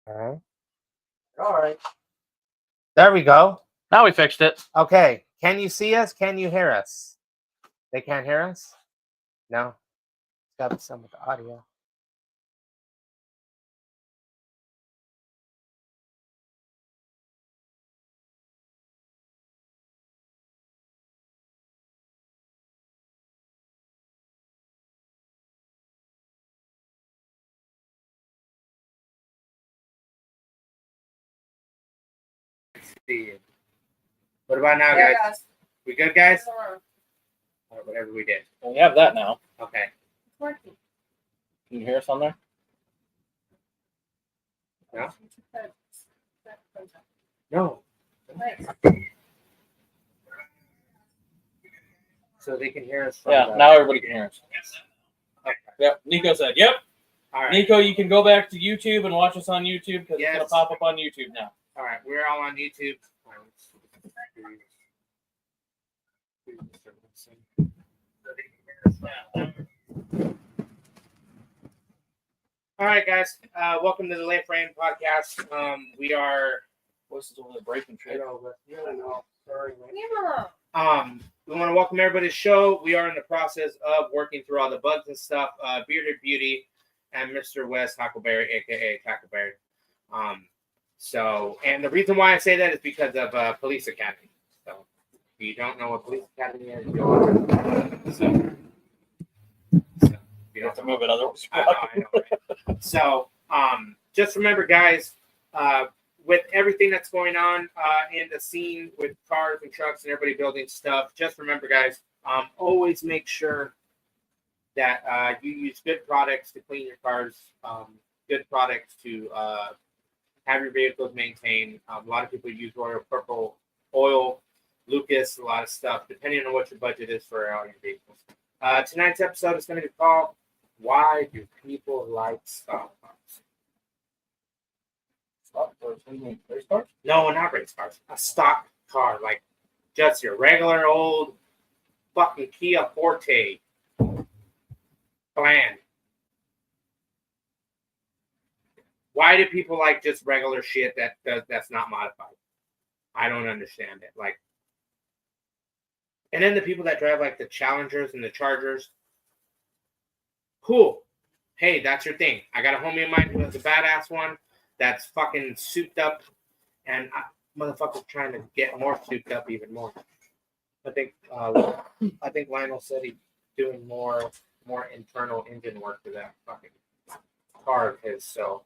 All right. All right. There we go. Now we fixed it. Okay. Can you see us? Can you hear us? They can't hear us? No. It's got to be some with the audio. What about now, guys? We good, guys? Or whatever we did. Well, we have that now. Okay. It's working. Can you hear us on there? No. No. So they can hear us from Yeah, now everybody can hear us. Okay. Yep. Nico said, yep. All right. Nico, you can go back to YouTube and watch us on YouTube because Yes. it's going to pop up on YouTube now. All right. We're all on YouTube. All right, guys. Welcome to the Late Frame Podcast. We are. Voice is over the breaking tree. Sorry. Yeah. We want to welcome everybody to the show. We are in the process of working through all the bugs and stuff. Bearded Beauty and Mr. Wes Tackleberry, aka Tackleberry. And the reason why I say that is because of Police Academy. So, if you don't know what Police Academy is, go on. So You have to move it otherwise. I know, right? So, just remember, guys, with everything that's going on in the scene with cars and trucks and everybody building stuff, just remember, guys, always make sure that you use good products to clean your cars, good products to have your vehicles maintained. A lot of people use Royal Purple oil, Lucas, a lot of stuff, depending on what your budget is for all your vehicles. Tonight's episode is going to be called "Why Do People Like Stock Cars?" Stock cars? What do you mean? Race cars? No, not race cars. A stock car, like just your regular old fucking Kia Forte plan. Why do people like just regular shit that's not modified? I don't understand it. Like, and then the people that drive like the Challengers and the Chargers. Cool. Hey, that's your thing. I got a homie of mine who has a badass one that's fucking souped up, and motherfucker's trying to get more souped up even more. I think Lionel said he's doing more internal engine work to that fucking car of his. So,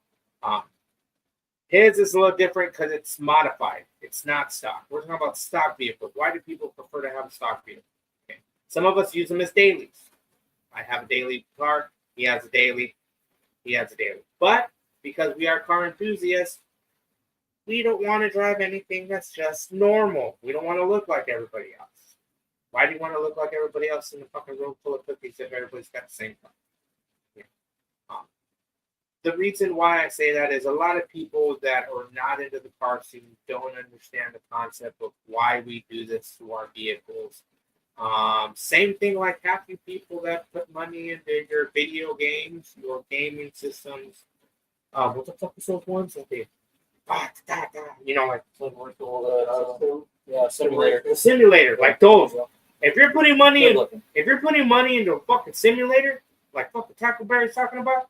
his is a little different because it's modified. It's not stock. We're talking about stock vehicles. Why do people prefer to have a stock vehicle? Okay. Some of us use them as dailies. I have a daily car. He has a daily. He has a daily. But because we are car enthusiasts, we don't want to drive anything that's just normal. We don't want to look like everybody else. Why do you want to look like everybody else in the fucking room full of cookies if everybody's got the same car? Yeah. The reason why I say that is a lot of people that are not into the car scene don't understand the concept of why we do this to our vehicles. Same thing like half you people that put money into your video games, your gaming systems. What the fuck is those ones that they you know, like simulator, like those. If you're putting money into a fucking simulator, like fucking Tackleberry's talking about,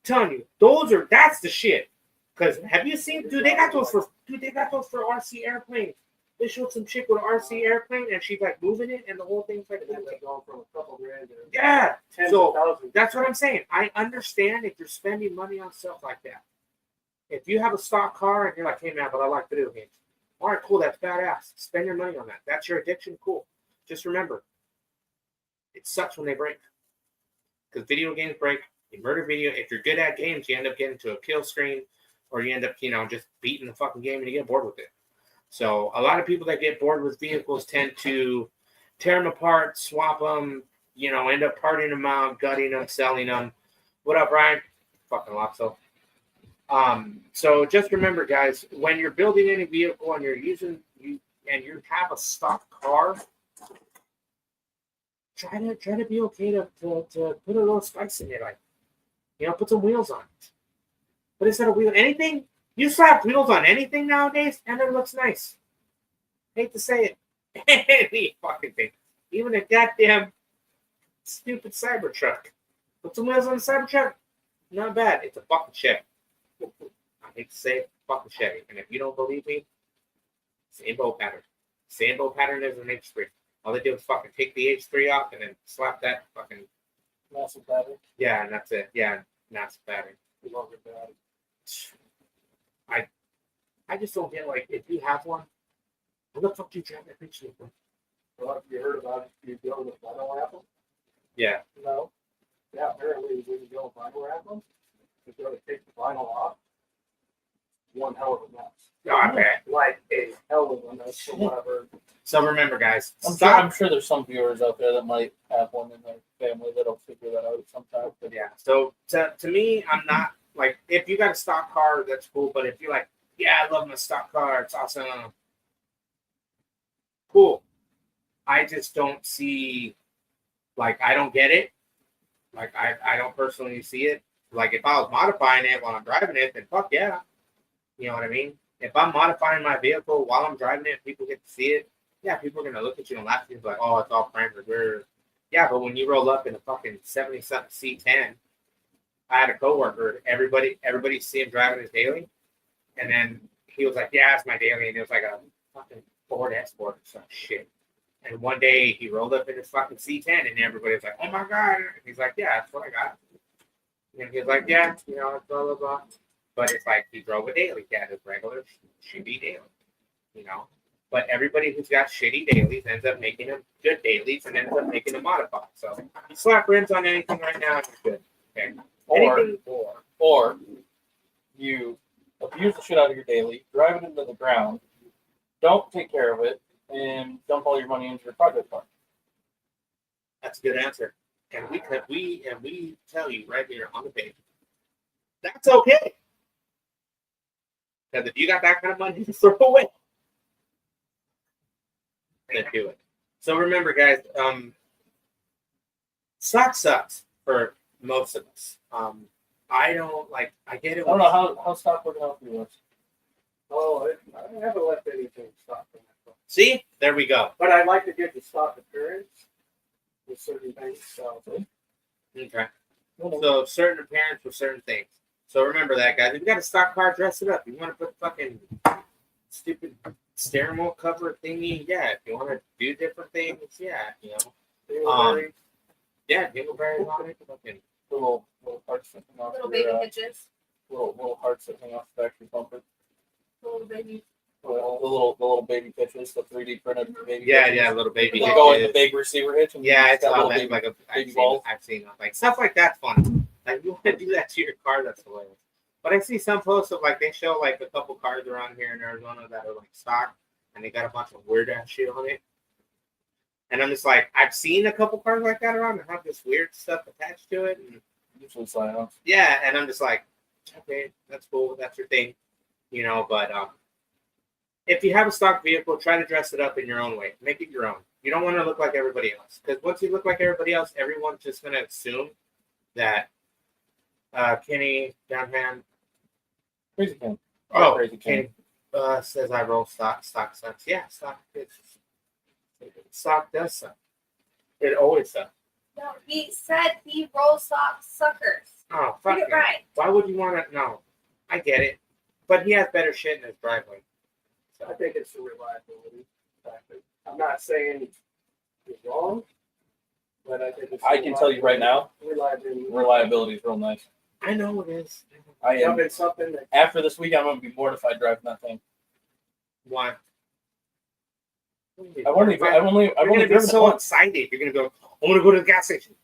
I'm telling you, that's the shit. Because have you seen, dude, they got those for RC airplanes. They showed some chick with an RC airplane and she's like moving it and the whole thing's like going from a couple grand to yeah. So that's what I'm saying. I understand if you're spending money on stuff like that. If you have a stock car and you're like, hey man, but I like video games. All right, cool, that's badass. Spend your money on that. That's your addiction, cool. Just remember, it sucks when they break. Because video games break. You murder video. If you're good at games, you end up getting to a kill screen or you end up, just beating the fucking game and you get bored with it. So a lot of people that get bored with vehicles tend to tear them apart, swap them, end up parting them out, gutting them, selling them. What up, Ryan? Fucking Lotso. So just remember, guys, when you're building any vehicle and you have a stock car, try to be okay to put a little spice in it, like put some wheels on it. But instead of wheels, anything You slap wheels on anything nowadays, and it looks nice. Hate to say it. Any fucking thing. Even a goddamn stupid Cybertruck. Put some wheels on the Cybertruck, not bad. It's a fucking Chevy. I hate to say it, fucking Chevy. And if you don't believe me, same bow pattern. Same bow pattern as an H3. All they do is fucking take the H3 off and then slap that fucking. Massive battery. Yeah, and that's it. Yeah, massive battery. Longer battery. I just don't get like if you have one, what the fuck do you drive that bitch with? Well, have you heard about it? You go with vinyl wrap them? Yeah. No. Yeah, apparently when you go vinyl wrap them, you go to take the vinyl off. One hell of a mess. No, I bet. Like a hell of a mess or whatever. So remember, guys, I'm sure there's some viewers out there that might have one in their family that'll figure that out sometime. But yeah, so to me, I'm not like if you got a stock car, that's cool. But if you're like, yeah, I love my stock car, it's awesome, cool. I just don't see, like, I don't get it. Like, I don't personally see it. Like, if I was modifying it while I'm driving it, then fuck yeah, you know what I mean. If I'm modifying my vehicle while I'm driving it, people get to see it. Yeah, people are gonna look at you and laugh at you like, oh, it's all framed. Yeah, but when you roll up in a fucking 70-something C10, I had a coworker. Everybody see him driving his daily, and then he was like, "Yeah, it's my daily," and it was like a fucking Ford Escort or some shit. And one day he rolled up in his fucking C10, and everybody was like, "Oh my god!" And he's like, "Yeah, that's what I got." And he's like, "Yeah, you know, blah blah blah." But it's like he drove a daily. He had his regular shitty daily, you know. But everybody who's got shitty dailies ends up making them good dailies and ends up making them modified. So you slap rims on anything right now, it's good. Okay. Or you abuse the shit out of your daily, drive it into the ground, don't take care of it, and dump all your money into your project fund. That's a good answer. And we tell you right here on the page, that's okay. Because if you got that kind of money to throw away, then do it. So remember, guys, stock sucks for most of us. I don't like. I get it. I don't know how stock working out for you. Oh, I haven't left anything stock in that book. See, there we go. But I like to get the stock appearance with certain things. So Okay. So certain appearance with certain things. So remember that, guys. If you got a stock car, dress it up. You want to put fucking stupid steering wheel cover thingy, yeah. If you want to do different things, yeah, you know. Yeah, dingleberries on it. Fucking little hearts sitting off Little your, baby hitches. little hearts sitting off the back of your bumper. Little baby. The little baby pitches, the 3D printed baby. yeah, pitches. yeah, little baby. They Yeah. go in the big receiver hitch. And Yeah, it's got all little that, baby. like baby balls. I've seen like stuff like that's fun. Like you want to do that to your car, that's hilarious. But I see some posts of like they show like a couple cars around here in Arizona that are like stock and they got a bunch of weird ass shit on it. And I'm just like, I've seen a couple cars like that around that have this weird stuff attached to it. And Usually silence. yeah, and I'm just like, okay, that's cool, that's your thing, you know. But if you have a stock vehicle, try to dress it up in your own way. Make it your own. You don't want to look like everybody else because once you look like everybody else, everyone's just gonna assume that Kenny Downhand. Crazy Ken. Oh, Crazy Ken. Kenny says I roll stock. Stock sucks. Yeah, stock does suck. It always sucks. No, he said he rolls stock suckers. Oh, fuck Get it him. right. Why would you want to? No, I get it, but he has better shit in his driveway. I think it's the reliability factor. I'm not saying it's wrong, but I think it's. I can tell you right now, reliability. reliability is real nice. I know it is. I am. It's something that After this week, I'm gonna be mortified driving that thing. Why? I've only You're gonna be driven so it once. excited. You're gonna go. I'm gonna go to the gas station.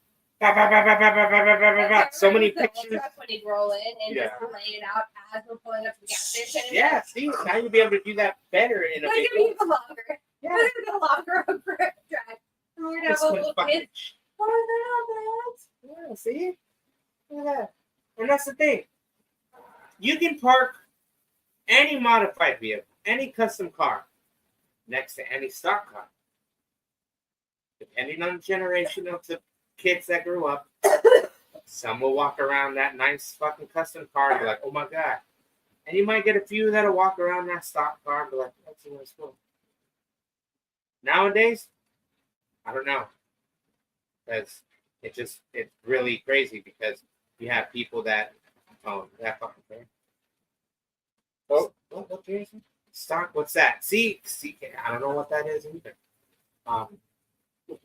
Bah, bah, bah, bah, bah, bah, bah, bah, bah, bah. So many pictures. When he'd roll in and Yeah. just lay it out as we're pulling up to the gas station. Yeah, see, now you'll be able to do that better in a It's big gonna be even longer. Yeah. It's gonna be a longer of a drive. And we're gonna have It's a gonna little fucking- kids. What the hell, Yeah, see? Look at that. And that's the thing. You can park any modified vehicle, any custom car, next to any stock car. Depending on the generation of the kids that grew up, some will walk around that nice fucking custom car and be like, oh my God, And you might get a few that'll walk around that stock car and be like, that's a nice one. Nowadays, I don't know. Because it's really crazy because you have people that, that fucking thing. Oh, what Jason? Stock, what's that? See, I don't know what that is either.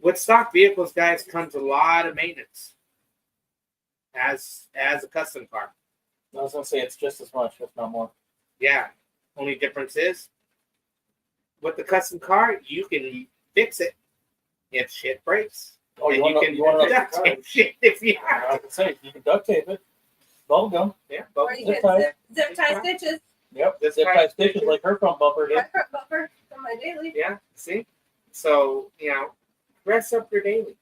With stock vehicles, guys, comes a lot of maintenance as a custom car. I was gonna say it's just as much, if not more. Yeah. Only difference is with the custom car, you can fix it if shit breaks. Oh, And you want to know duct tape shit if you have I to. can say you can duct tape it, bubble gum. Yeah, Or you Zip get tie. zip tie stitches. Yep, Zip zip tie tie stitches like her front bumper did. My front bumper from my daily. Yeah, see? So, dress up your daily.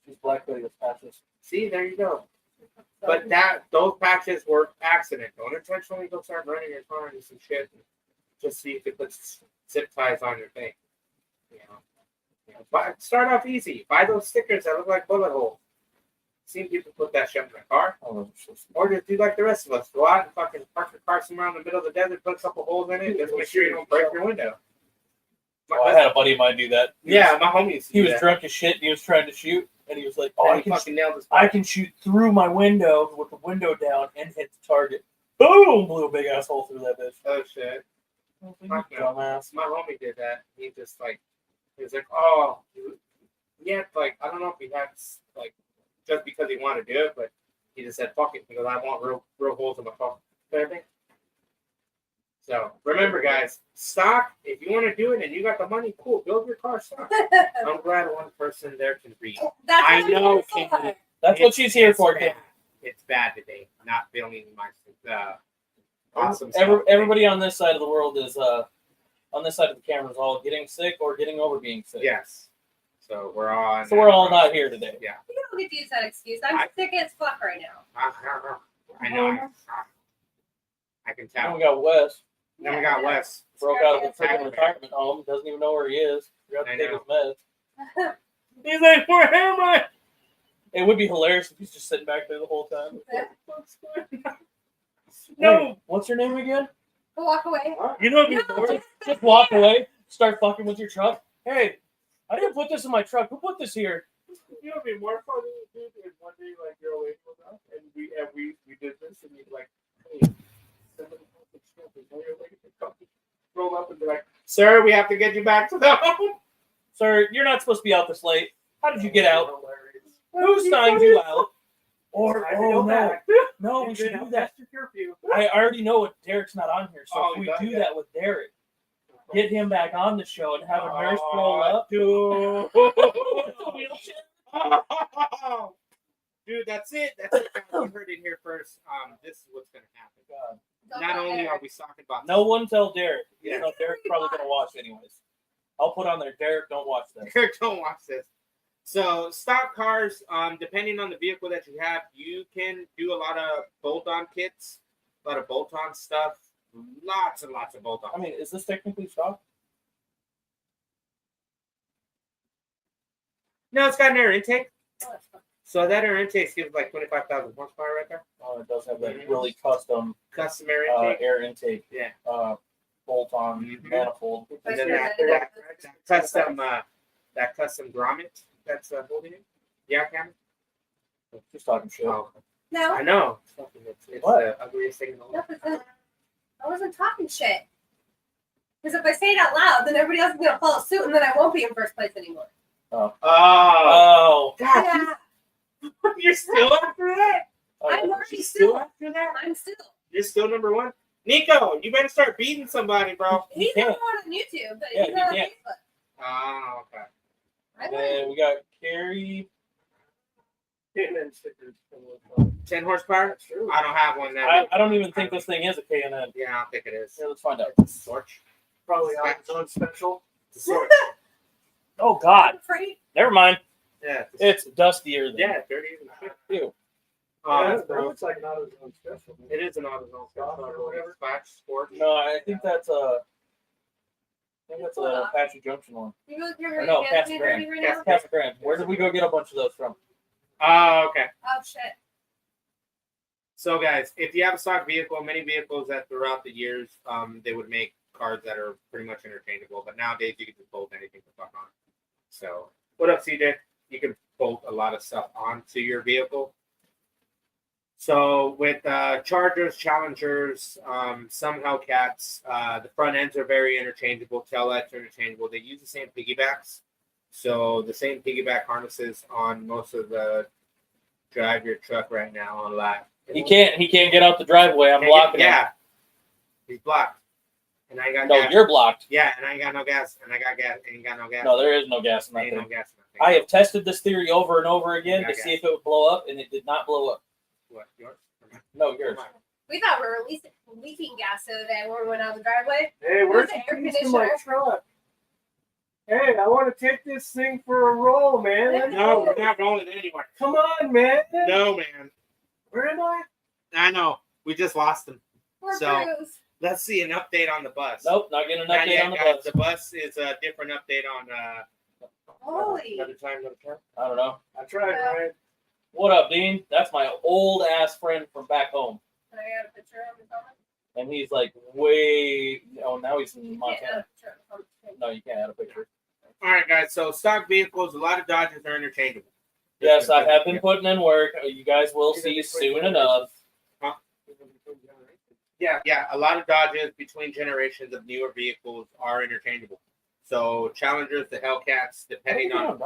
She's black lady with patches. See, there you go. But those patches were accident. Don't intentionally go start running your car into some shit just so you could put zip ties on your thing. But start off easy. Buy those stickers that look like bullet holes. Seen people put that shit in their car. Oh, Or just do like the rest of us. Go out and fucking park your car somewhere in the middle of the desert, put a couple holes in it, just make sure you don't break your window. I had a buddy of mine do that. Yeah, my homie used to He do was that. drunk as shit and he was trying to shoot and he was like, Oh, "Oh, he fucking nailed his I can shoot through my window with the window down and hit the target." Boom! Blew a big asshole through that bitch. Oh shit. Fuck no. Dumbass. My homie did that. He just he was like, oh, yeah, I don't know if he had just because he wanted to do it, but he just said, fuck it, because I want real holes in my car. Kind of thing. So remember, guys, stock. If you want to do it and you got the money, cool. Build your car stock. I'm glad one person there can read. That's I what you're know, here for. Kenny. That's what she's here for, bad. Kim. It's bad today. Not filming my awesome stuff. Everybody on this side of the world is on this side of the camera is all getting sick or getting over being sick. Yes. So we're all. So we're all not here today. Yeah. You don't get to use that excuse. I'm sick as fuck right now. I know. I can Then tell. we got Wes. Then we got Wes. Broke out of the freaking retirement home. Doesn't even know where he is. You have to I take know. his meds. He's like, where am I? It would be hilarious if he's just sitting back there the whole time. No. Hey, what's your name again? Go walk away. You know No. before. Just walk away. Start fucking with your truck. Hey, I didn't put this in my truck. Who put this here? You know, be more funny, dude. Is one day you're away from us, and we did this, and he's like, hey, somebody fucking stop it. While you're waiting for coffee, roll up and be like, sir, we have to get you back to the home. Sir, you're not supposed to be out this late. How did you get out? Who signed you out? Or, oh no. No, we should do that. I already know what Derek's not on here, so Oh, if we you do got that with Derek, get him back on the show and have a nurse roll up. Dude. Dude, that's it. That's it. You heard it here first. This is what's gonna happen. God. Don't Not go only there. are we talking about No one tell Derek. Yeah. No, Derek's probably going to watch anyways. I'll put on there, Derek, don't watch this. don't watch this. So stock cars, depending on the vehicle that you have, you can do a lot of bolt-on kits, a lot of bolt-on stuff, lots and lots of bolt-on. I mean, is this technically stock? No, it's got an air intake. Oh, that's fine. So that air intake gives like 25,000 horsepower right there. Oh, it does have that really custom Custom air intake. air intake Yeah. bolt-on Mhm. manifold. And That's then your- that custom grommet that's holding it. Yeah, Cameron? Just talking shit. Oh, No, I know. It's What? the ugliest thing in the world. I wasn't talking shit. Because if I say it out loud, then everybody else is going to follow suit, and then I won't be in first place anymore. Oh, Oh. God. Yeah, You're still after that? I'm You're already still still. after that? I'm still. You're still number one? Nico, you better start beating somebody, bro. He's can't. not on YouTube, but Yeah, he's he not on can't. Facebook. Oh, okay. I And win. then we got Carrie. Hitman stickers. 10 horsepower? That's true. I don't have one. I don't even think this thing is a K&N. Yeah, I don't think it is. Yeah, let's find out. Torch. Probably on its own special. It's a sword. Oh, God. I'm afraid. Never mind. Yeah. It's dustier than Yeah, dirty as shit. Ew. Yeah, That's that looks like not its own special. It is an AutoZone stuff or whatever. Splash, sport. No, I think that's a Apache Junction one. You look your Or hurting no, hands Casa being Grande. dirty right now? Casa Grande. Where did we go get a bunch of those from? Oh, okay. Oh, shit. So, guys, if you have a stock vehicle, many vehicles that throughout the years, they would make cars that are pretty much interchangeable. But nowadays, you can just bolt anything the fuck on. So, what up, CJ? You can bolt a lot of stuff onto your vehicle. So, with Chargers, Challengers, some Hellcats, the front ends are very interchangeable. Tail lights are interchangeable. They use the same piggybacks. So, the same piggyback harnesses on most of the drive your truck right now on live. He can't get out the driveway. I'm blocking him. Yeah, he's blocked, and I got No, gas. you're blocked. Yeah, and I ain't got no gas, and I got gas, ain't got no gas. No, there is no gas in that ain't no thing. gas. In that thing. I have tested this theory over and over again Yeah, to see if it would blow up, and it did not blow up. What, yours? No, yours. We thought we were leaking gas the other day when we went out the driveway. Hey, where's the the air keys to my conditioner? truck? Hey, I want to take this thing for a roll, man. No, we're not rolling anywhere. Come on, man. No, man. Where am I? I know. We just lost him. We're So- bruised. Let's see an update on the bus. Nope, not getting an Not update yet, on the guys. bus. The bus is a different update on Holy. another time. I don't know. I tried, Yeah. Ryan. What up, Dean? That's my old ass friend from back home, Can I get a picture of his phone? and he's like way. Oh, now he's in You can't Montana. add a picture of his phone. No, you can't add a picture. All right, guys. So stock vehicles, a lot of Dodges are interchangeable. Yes, I have been putting in work. You guys will see soon enough. Yeah. A lot of Dodges between generations of newer vehicles are interchangeable. So Challengers, the Hellcats, depending on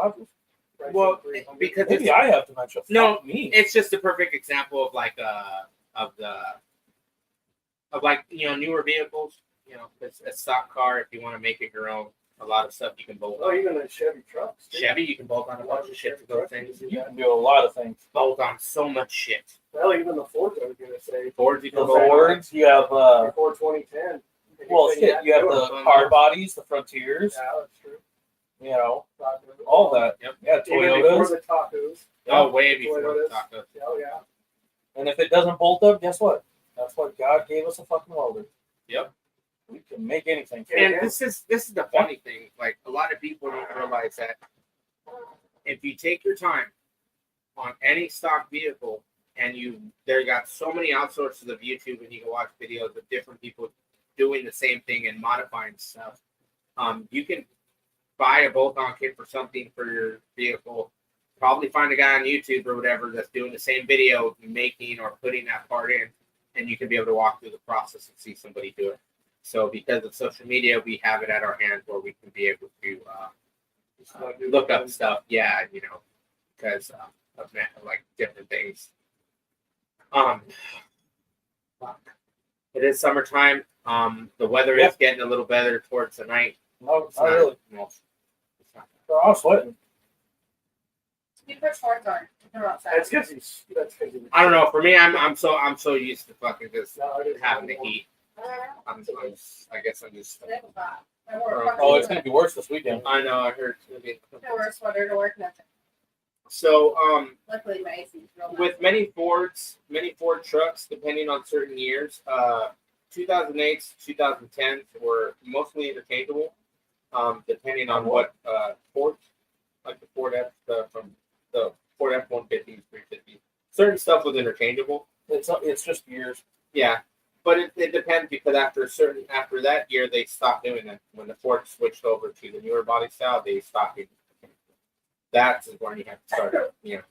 well, because Maybe it's, I have dementia. No, Fuck me. it's just the perfect example of newer vehicles. You know, it's a stock car. If you want to make it your own, a lot of stuff you can bolt Oh, on. even the Chevy trucks. too. Chevy, you can bolt on a bunch of shit to those things. You can do a lot of things. Bolt on so much shit. Well, even the Fords, I was going to say. Fords, you The can bolt on. Fords, you have Before 2010. well, anything shit, you have do the it. car bodies, the Frontiers, Yeah, that's true. you know, all that. Yep. Yeah, Even before Toyotas. the tacos. Oh, way before the Toyotas. tacos. Oh, yeah. And if it doesn't bolt up, guess what? That's what God gave us a fucking welder. Yep. We can make anything. And this is the funny thing. Like a lot of people don't realize that if you take your time on any stock vehicle and there got so many outsources of YouTube and you can watch videos of different people doing the same thing and modifying stuff. You can buy a bolt-on kit for something for your vehicle. Probably find a guy on YouTube or whatever that's doing the same video making or putting that part in, and you can be able to walk through the process and see somebody do it. So because of social media, we have it at our hands where we can be able to look up stuff. Yeah, you know, because of like different things. It is summertime. The weather is getting a little better towards the night. No, It's not really. well, it's not. They're all sweating. You put shorts on. They're outside. That's because I don't know. For me, I'm so used to fucking just No, it is having the not. heat. I guess I'm just. It was hot. I wore a fucking Oh, it's sweater. going to be worse this weekend. I know. I heard. It's gonna be- I wore a sweater to work. Nothing. So Luckily, my AC is real. with many Ford trucks, depending on certain years, 2008s, 2010s were mostly interchangeable, depending on what Ford, like the Ford from the Ford F-150s, 350s. Certain stuff was interchangeable. It's just years. Yeah, but it depends because after that year they stopped doing that. When the Ford switched over to the newer body style, they stopped doing it. That's when you have to start, you know,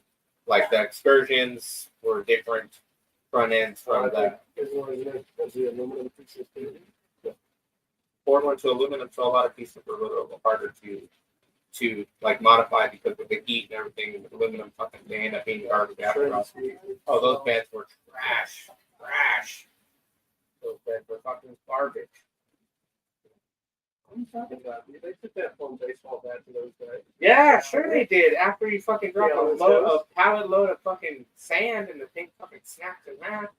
like the Excursions were different front ends from the the aluminum pieces. Ford went to aluminum, so a lot of pieces were a little harder to like modify because with the heat and everything, with aluminum fucking they end up being garbage after all. Oh, those beds were trash. Those beds were fucking garbage. I'm talking about. They took that from baseball bat to those guys. Yeah, sure they did. After you fucking drop Yeah, those a pallet load of fucking sand and the thing fucking snaps in half.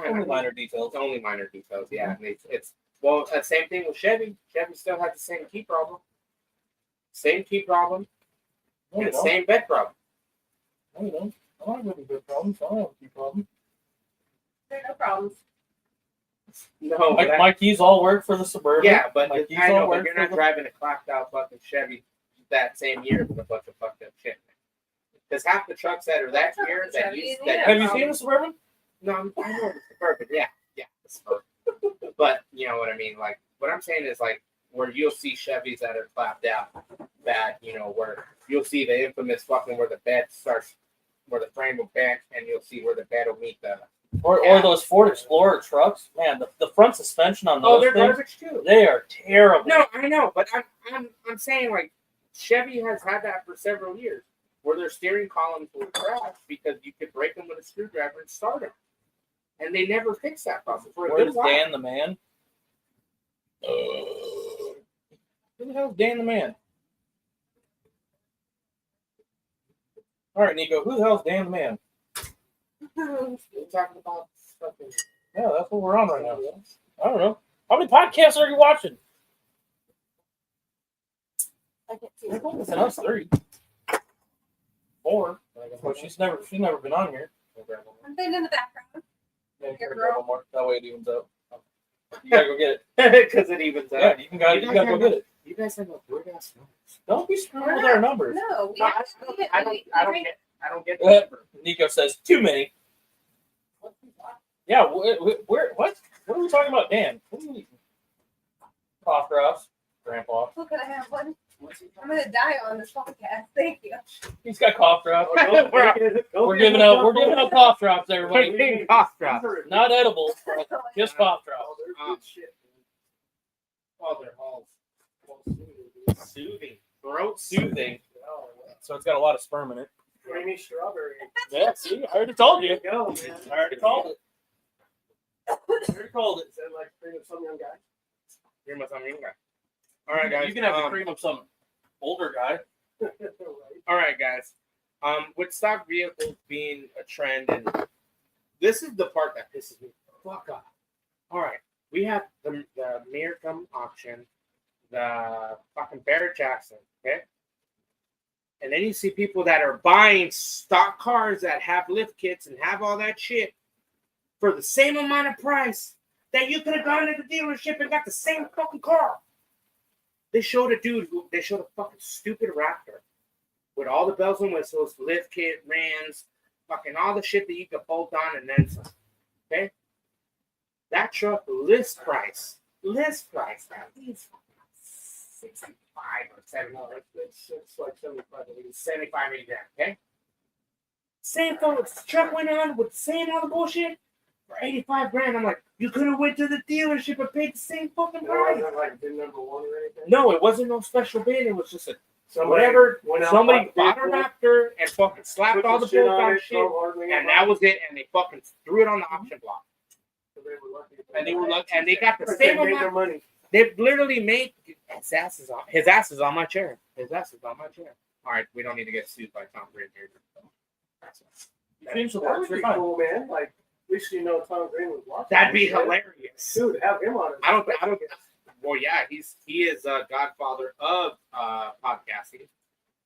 Only minor details. It's only minor details, yeah. And it's well, that same thing with Chevy. Chevy still had the same key problem. Same key problem No, you and don't. same bed problem. No, you don't. I don't have any good problems. I don't have any problems. There are no problems. No, My keys all work for the Suburban. yeah, but my keys I all know, but work you're for not the- driving a clapped out fucking Chevy that same year with a bunch of fucked up shit. Because half the trucks that are that year that Chevy, use yeah. that. Have you seen the Suburban? No, I know the Suburban. Yeah, the Suburban. But you know what I mean. Like what I'm saying is like where you'll see Chevys that are clapped out, that where you'll see the infamous fucking where the bed starts, where the frame will bend, and you'll see where the bed will meet the. Or those Ford Explorer trucks, man, the front suspension on those they're things, garbage too. they are terrible. No, I know, but I'm saying like Chevy has had that for several years, where their steering columns will crash because you could break them with a screwdriver and start them, and they never fixed that problem for a Where's good while. Dan the Man? Who the hell's Dan the Man? All right, Nico, who the hell's Dan the Man? We're talking about fucking. Yeah, that's what we're on right now. I don't know. How many podcasts are you watching? I can't see. It's only us 3. 4. Well, she's never been on here. I'm thinking in the background. Yeah, Your grab girl. one more. That way it evens out. You gotta go get it. Because it evens out. Yeah, you gotta go get it. You guys have a weird ass number. Don't be screwing with our numbers. No, we No, actually I don't get the Uh, number. Nico says too many. Yeah, where? What? What are we talking about, Dan? What are you eating? Cough drops, Grandpa. Oh, can I have one? I'm gonna die on this podcast. Thank you. He's got cough drops. We're We're giving out cough drops, everybody. getting cough drops. Not edible, but just cough drops. Oh, they're all soothing, throat Soothing. So it's got a lot of sperm in it. Creamy strawberry. Yeah, see, I already told you. There you go, man. I already called it. I already called it. Is that like cream of some young guy? You're my son, guy. All right, guys. You can have the cream of some older guy. Right. All right, guys. With stock vehicles being a trend, and this is the part that pisses me the fuck off. All right, we have the Mircom auction, the fucking Barrett Jackson, okay? And then you see people that are buying stock cars that have lift kits and have all that shit for the same amount of price that you could have gone to the dealership and got the same fucking car. They showed a fucking stupid Raptor with all the bells and whistles, lift kit, Rams, fucking all the shit that you could bolt on and then some. Okay? That truck list price at least 65 or 70. It's like 75 at least. 75 exact, okay? Same truck went on with the same other bullshit for 85 grand. I'm like, you could have went to the dealership and paid the same fucking It price. wasn't like bin number 1 or anything. No, it wasn't no special bid. It was just a Somebody whatever. went out, Somebody bought bought a the vehicle, Raptor and fucking slapped put all the shit bolts on it, shit, drove hardly and any that was it. And they fucking threw it on the auction block. so they were lucky. And they were lucky, and they got the But same they made amount. their money. They literally made his ass is on my chair. His ass is on my chair. All right, we don't need to get sued by Tom Brady here. You finish the That works, would you're be fine. cool, man. Like, at least you know Tom Green was watching. That'd be this shit. hilarious. Dude, have him on it. I don't. Well, yeah, he is a godfather of podcasting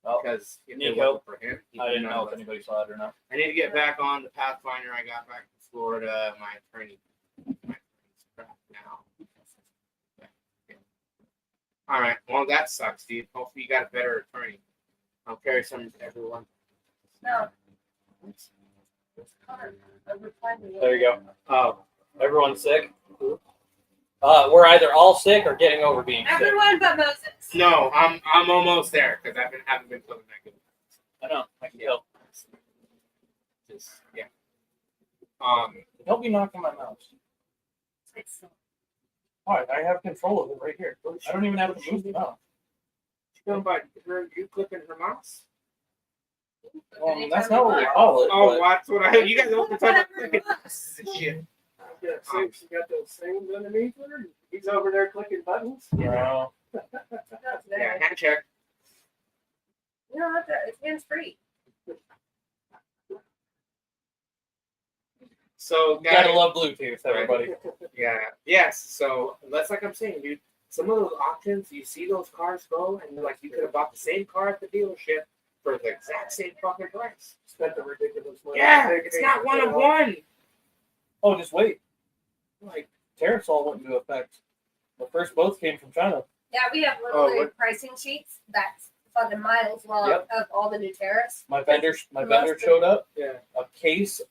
Well, because if it Nico, wasn't for him, he I would didn't not know if have- anybody saw it or not. I need to get back on the Pathfinder. I got back to Florida. My attorney. Now. All right. Well, that sucks, dude. Hopefully, you got a better attorney. I'll carry some to everyone. No. I'm replying to you. There you go. Oh, Everyone's sick. We're either all sick or getting over being sick. Everyone but Moses. no, I'm almost there because haven't been feeling that good. I know. I can tell. Just yeah. Don't be knocking my mouse. All right, I have control of it right here. I don't even have to move the mouse. You by her, you clipping her mouse? That's not what we call it. Oh, but that's what I. You guys don't talk about clicking buttons and shit. Yeah, see, she got those things underneath her. He's over there clicking buttons. no. Yeah, hand check. No, it's hands free. So You gotta guys, love Bluetooth, everybody. yeah, yes. So that's like I'm saying, dude. Some of those auctions, you see those cars go, and you're like, you could have bought the same car at the dealership for the exact same fucking price. Spent the ridiculous money. Yeah, it's not one of one. Oh, just wait. Like, Terrasol went into effect. The first boats came from China. Yeah, we have Oh, literally what? pricing sheets that fucking miles long Yep. of all the new tariffs. My vendor showed up. Yeah. A case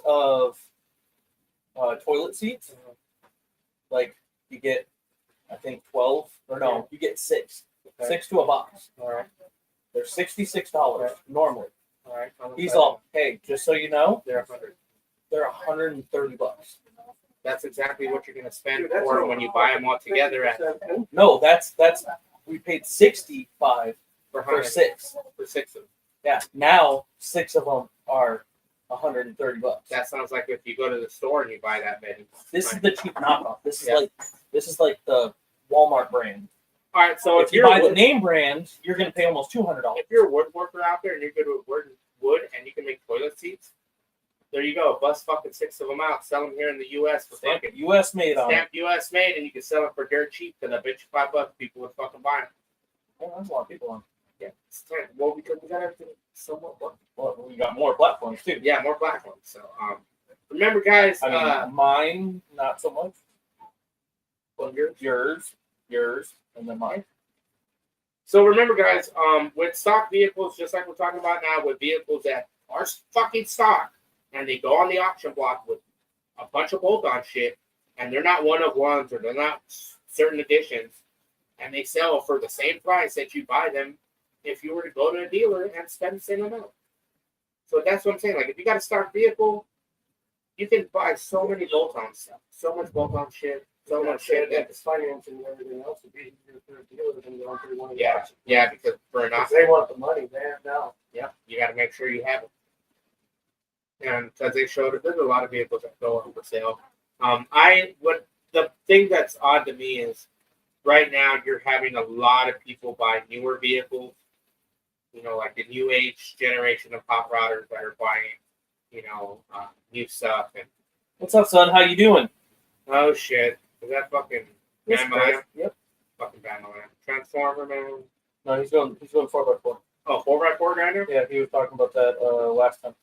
of toilet seats. Like you get, I think 12 or no, you get 6, Okay. 6 to a box. All right. They're $66 normally. All right. He's all, hey, just so you know, They're 100. they're $130. That's exactly what you're gonna spend Dude, that's for a- when you buy them all together at 50%. No, that's we paid 65 for for 100 6. for 6 of them. Yeah, now 6 of them are $130. That sounds like if you go to the store and you buy that many. This is the cheap knockoff. This Yeah. is like the Walmart brand. All right, so if you buy the name brand, you're going to pay almost $200. if you're a woodworker out there and you're good with wood and you can make toilet seats, there you go. Bust fucking 6 of them out. Sell them here in the U.S. for Stamp fucking U.S. made on it. stamp U.S. made, and you can sell them for dirt cheap. Because I bet you $5 people would fucking buy them. Oh, there's a lot of people on. Yeah, it's 10. Well, because we got everything somewhat working. Well, we got more platforms too. Yeah, more platforms. So, remember, guys. I mean, mine not so much. Well, yours. Yours, and then mine. So remember, guys, with stock vehicles, just like we're talking about now, with vehicles that are fucking stock, and they go on the auction block with a bunch of bolt-on shit, and they're not one of ones or they're not certain editions, and they sell for the same price that you buy them if you were to go to a dealer and spend the same amount. So that's what I'm saying. Like, if you got a stock vehicle, you can buy so many bolt-on stuff, so much bolt-on shit, so much shit that that this financing and everything else would be easier for a dealer than going through one of the yeah, auctions. yeah, because for an Because auction, they want the money there now. yeah, you got to make sure you have it. And as they showed, there's a lot of vehicles that go up for sale. What the thing that's odd to me is right now you're having a lot of people buy newer vehicles. You know, like the new age generation of hot rodders that are buying, new stuff. And What's up, son? How you doing? oh shit, is that fucking Yes, Van Chris. Milan? Yep. Fucking Van Milan. Transformer man. No, he's going 4x4. Oh, 4x4 grinder. Yeah, he was talking about that last time.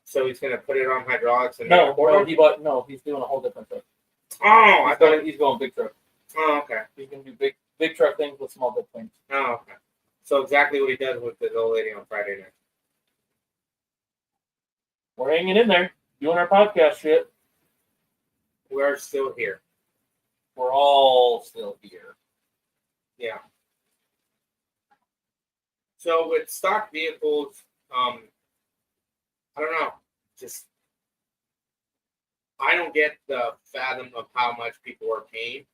So he's gonna put it on hydraulics and No, he's doing a whole different thing. Oh, I He's thought. going, he's going big truck. Oh, okay. He's going to do big truck things with small big things. Oh, okay. So exactly what he does with the old lady on Friday night. We're hanging in there, doing our podcast shit. We're still here. We're all still here. Yeah. So with stock vehicles, I don't know. Just I don't get the fathom of how much people are paying.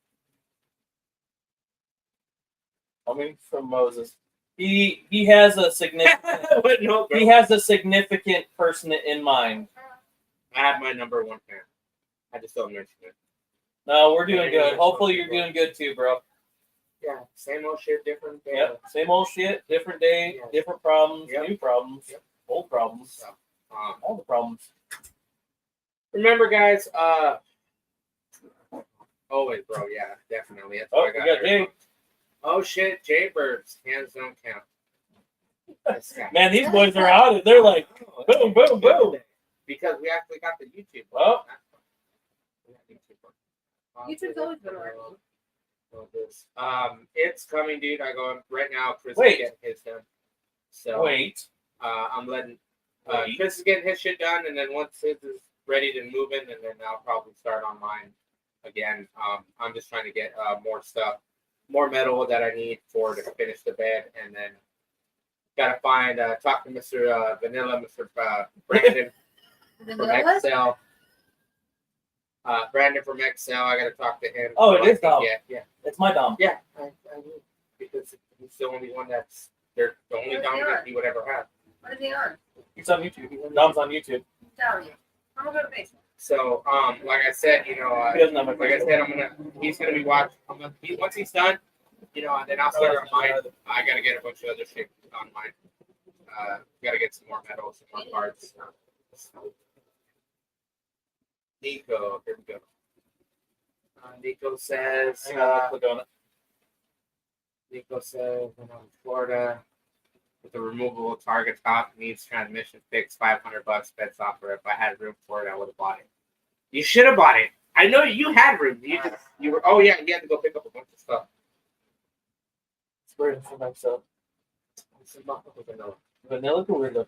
Coming from Moses. He has a significant But no, he has a significant person in mind. I have my number one fan. I just don't mention it. No, we're doing good. Hopefully you're doing good too, bro. Yeah, same old shit, different day. Yep. Same old shit, different day, Yeah. different problems, Yep. new problems, Yep. old problems, So, all the problems. remember, guys. Always, bro. Yeah, definitely. That's Oh, what I we got got there. Jay. Oh shit, Jaybirds. Hands don't count. This guy. Man, these boys are out and they're like, boom, boom, boom. Because we actually got the YouTube. Oh. YouTube's always been working. It's coming, dude. I go right now. Chris Wait. is getting his done. So Wait. I'm letting Wait. Chris is getting his shit done, and then once his is ready to move in, and then I'll probably start on mine again. I'm just trying to get more stuff, more metal that I need to finish the bed, and then gotta find talk to Mr. Vanilla, Mr. Brandon from Vanilla? Excel. Brandon from Excel, I gotta talk to him. Oh, it is Dom. Yeah. It's my Dom. Yeah, I will, because he's the only one they're the only Yeah, dominant yeah. he would ever have. What is he on? He's on YouTube. Dom's on YouTube. I'm telling you. I'm gonna go to Facebook. So, like I said, He doesn't have my like I said, he's gonna be watching. Once he's done, then I'll start on mine. I gotta get a bunch of other shit on mine. Gotta get some more metal, some more parts. Nico, here we go. Nico says, Hang on, click on it. when I'm in Florida, with the removable target top, needs transmission fixed, $500 bed software. If I had room for it, I would have bought it. You should have bought it. I know you had room. You were. Oh yeah, you had to go pick up a bunch of stuff. Brandon from myself. Vanilla. Vanilla or weirdo?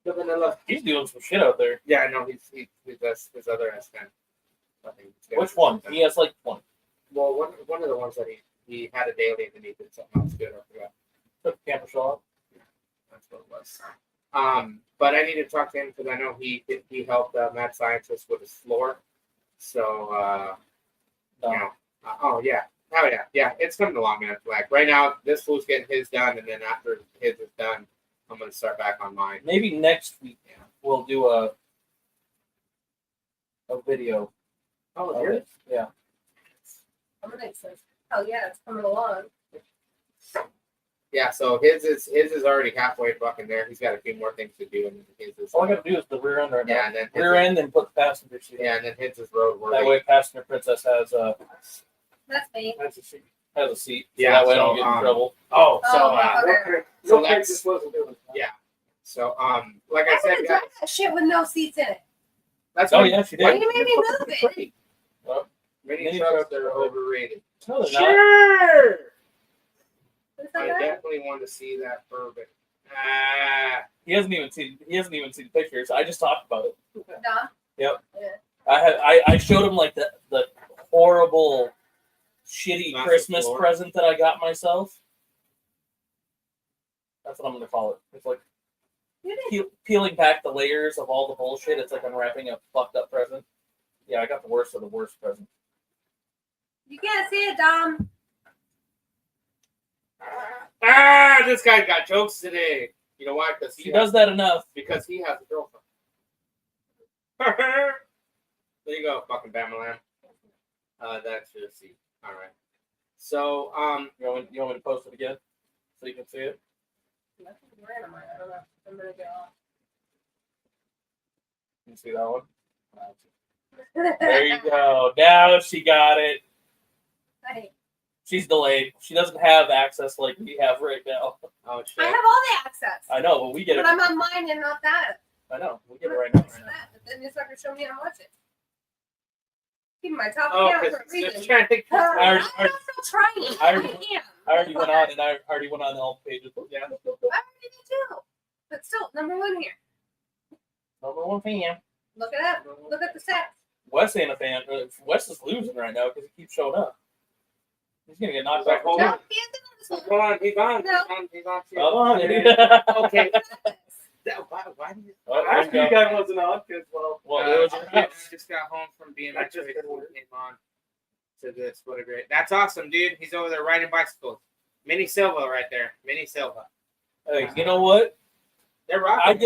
The vanilla. He's doing some shit out there. Yeah, I know. He does his other S10. Which one? He has like one. Well, one of the ones that he had a daily and then he did something else good. I forgot. Took the camper shot. That's what it was. But I need to talk to him because I know he helped Mad Scientist with his floor. So, No. you know, oh yeah, it's coming along, man. Like right now, this fool's getting his done, and then after his is done, I'm gonna start back on mine. Maybe next week we'll do a video. Oh, of it. Yeah. I'm gonna say, oh yeah, it's coming along. Yeah, so his is already halfway fucking there. He's got a few more things to do, and his is. All I gotta do is the rear end right now. Yeah, and then his Rear end and put the passenger seat. Yeah, and then his is road worthy. That way, passenger princess has a That's me. That's a shit. seat. So Yeah, that way I so, don't get in trouble. Oh, so Oh, okay. So No, I that's- just wasn't doing it. yeah. So like I I said, would drive that shit with no seats in it. that's Oh why- yeah, she why did. You made me move it. Great. Well, Mini mini trucks trucks are are overrated. No, they're not. Sure. Is I that bad? definitely want to see that bourbon. He hasn't even seen the pictures. I just talked about it. Nah. I showed him like the horrible, shitty Massive Christmas floor. present that I got myself. That's what I'm gonna call it. It's like You did. peeling back the layers of all the bullshit. It's like unwrapping a fucked up present. Yeah, I got the worst of the worst present. You can't see it, Dom. This guy got jokes today. You know why? Because He does that enough. Because he has a girlfriend. There you go, fucking Bamalam. That's your seat. All right. So, You want me to post it again so you can see it? Where am I? I don't know. I'm gonna go off. You can see that one. There you go. Now she got it. Hey, She's delayed. She doesn't have access like we have right now. oh I shit. have all the access. I know, but we get But it. I'm on mine and not that. I know. We get it right now. But then you're not gonna show me how much it. Keep my top Oh, down for a because reason. trying to think. I'm already- not so trying. I already- am. I already went on and I already went on all the pages. Yeah. I already did too. But still, number one here. Number one fan. Look it up. Look at the stats. Wes ain't a fan. Wes is losing right now because he keeps showing up. He's gonna get knocked back. Hold No, on. he isn't on this one. Hold on, he's on. No. He's on. Too. Oh, Okay. Yes. Why do you? Well, After you guys wasn't on, because, well, it was your I house. just got home from being I a just trade got and ordered. came on to this. What a great! That's awesome, dude. He's over there riding bicycles. Mini Silva right there. Mini Silva. Hey, you know what? They're I rocking.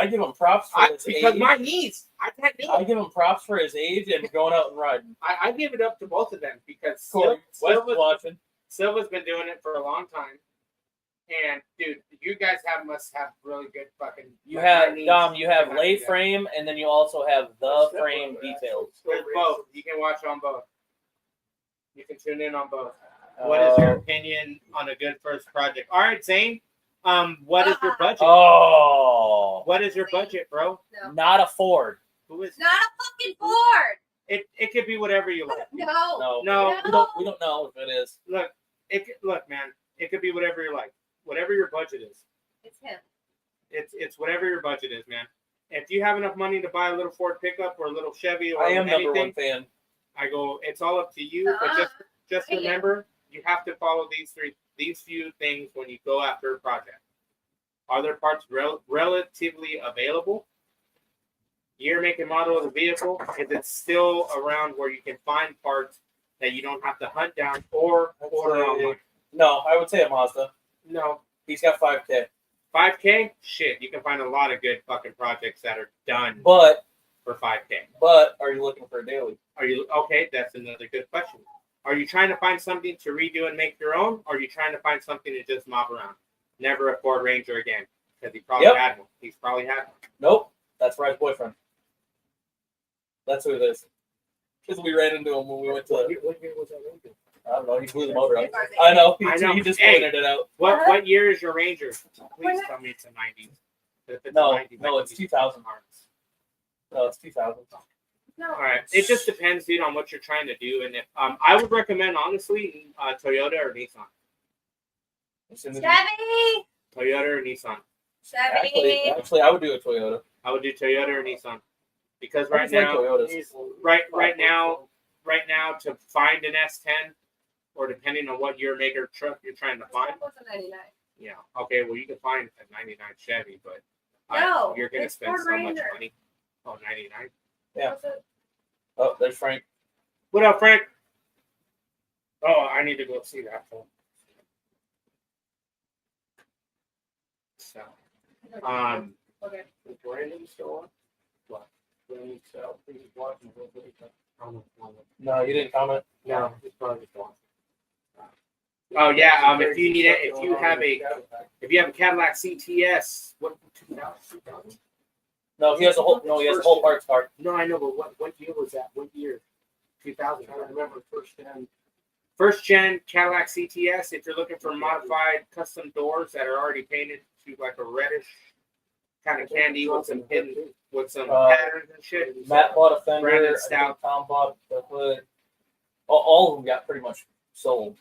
give him props for his Because age. my knees, I can't do I it. give him props for his age and going out and riding. I give it up to both of them because Corey, Wes is Silva's, watching. Silva's been doing it for a long time. And dude, you guys must have really good fucking. You like, have my knees Dom. You have cannot lay do that. frame, and then you also have the frame details. There's both. You can watch on both. You can tune in on both. What is your opinion on a good first project? All right, Zane. What is your budget? Oh, What is your budget, bro? No. not a Ford. Who is Not a fucking board. it? Could be whatever you like. No. No, No. we don't know if it is. Look, look, man. It could be whatever you like. Whatever your budget is. It's him. It's whatever your budget is, man. If you have enough money to buy a little Ford pickup or a little Chevy or I am anything, number one fan. I go. It's all up to you. But just I am. remember, you have to follow these few things when you go after a project. Are there parts relatively available? Year, make, and model of the vehicle. Is it still around where you can find parts that you don't have to hunt down or order online? No, I would say a Mazda. No. He's got 5K. 5K? Shit, you can find a lot of good fucking projects that are done But for 5K. are you looking for a daily? Are you okay? That's another good question. Are you trying to find something to redo and make your own? Or are you trying to find something to just mob around? Never a Ford Ranger again. Because he probably Yep. had one. He's probably had one. Nope. That's Ryan's boyfriend. That's who it is. Because we ran into him when we went to. What year was that Ranger? I don't know. He blew the motor out. It's I know. I know. He just Hey. pointed it out. What year is your Ranger? Please not- tell me it's a 90s. If it's No, a 90s, no, it's 2000. No, it's 2000. No. All right. It just depends, dude, on what you're trying to do. And if I would recommend, honestly, Toyota or Nissan. As soon as Chevy. Toyota or Nissan? Chevy. actually, I would do a Toyota. I would do Toyota or Nissan because I right just like now, Toyotas. right now, to find an S10, or depending on what year, maker truck you're trying to find, What's a 99? yeah, okay, well you can find a '99 Chevy, but No, you're gonna it's spend Ford so much Ranger. money. Oh, '99. Yeah. What's it? Oh, there's Frank. What up, Frank? Oh, I need to go see that phone. So, Okay. Is Brandon still on? What? Brandon South, he's watching. No, you didn't comment. no, it's probably just one. Oh yeah, if you need it, if you have a Cadillac CTS, what 2000? No, he has a whole. No, he has a whole parts car. No, I know, but what year was that? What year? 2000. I remember First gen Cadillac CTS. If you're looking for modified custom doors that are already painted to like a reddish kind of candy with some hidden patterns and shit. Matt bought a fender. Brandon I think Stout. Tom bought the hood. All of them got pretty much sold.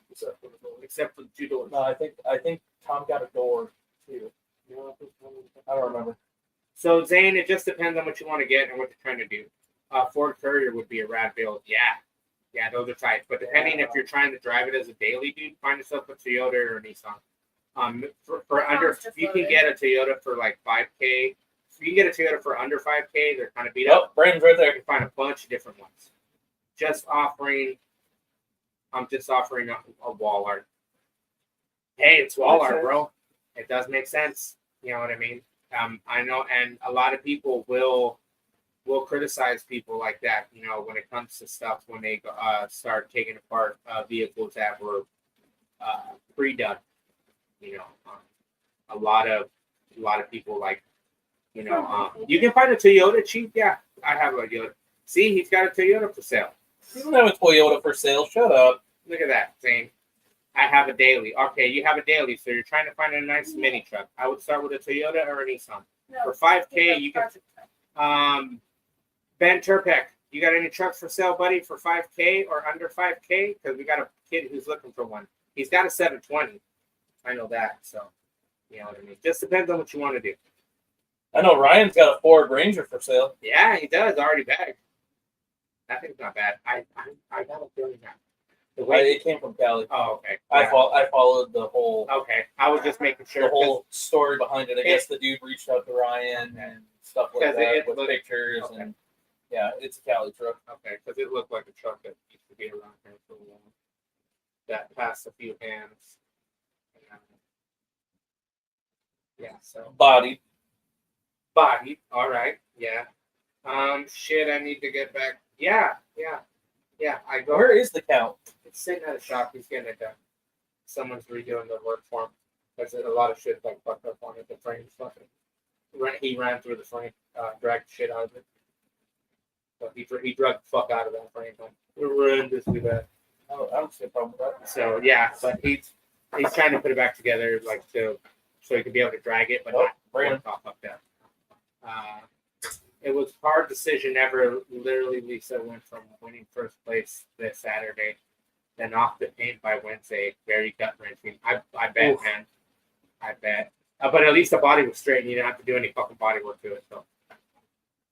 Except for the 2 doors. No, I think Tom got a door too. I don't remember. So Zane, it just depends on what you want to get and what you're trying to do. Ford Courier would be a rad build. Yeah, those are tight. But depending if you're trying to drive it as a daily dude, find yourself a Toyota or a Nissan. For under, you can get a Toyota for like $5K. If you can get a Toyota for under $5K, they're kind of beat up. Yep, Brandon's right You there. can find a bunch of different ones. I'm just offering a wall art. Hey, it's wall art, bro. It does make sense. You know what I mean? I know, and a lot of people will criticize people like that. You know, when it comes to stuff when they start taking apart vehicles that were pre-done. You know, a lot of people like, you know, you can find a Toyota cheap. Yeah, I have a Toyota. See, he's got a Toyota for sale. You don't have a Toyota for sale. Shut up. Look at that, Zane. I have a daily. Okay, you have a daily, so you're trying to find a nice mini truck. I would start with a Toyota or a Nissan. No, For $5K, you can. Ben Turpek, you got any trucks for sale, buddy, for $5K or under $5K? Because we got a kid who's looking for one. He's got a 720. I know that, so you know what I mean. Just depends on what you want to do. I know Ryan's got a Ford Ranger for sale. Yeah, he does already bagged. That thing's not bad. I got a feeling that. The way It came from Cali. oh, okay. I Yeah. followed the whole Okay, I was just making sure. the whole story behind it. I guess the dude reached out to Ryan and stuff like 'Cause that it with looked- pictures okay. and yeah, it's a Cali truck. Okay, because it looked like a truck that used to be around here for a while. That passed a few hands. Yeah, so Body. body. All right. Yeah. Shit. I need to get back. Yeah. I go. Where is the count? It's sitting at a shop. He's getting it done. Someone's redoing the work for him. There's a lot of shit like fucked up on it. The frame's fucking. He ran through the frame, dragged the shit out of it. But he drugged the fuck out of that frame. Like, horrendously bad. I don't see a problem with that. So yeah, but he's trying to put it back together, like so he can be able to drag it, but not Brandon. off up there. It was a hard decision ever. Literally, Lisa went from winning first place this Saturday, then off the paint by Wednesday. Very gut wrenching. I bet, Oof. man. I bet. But at least the body was straight, and you didn't have to do any fucking body work to it, so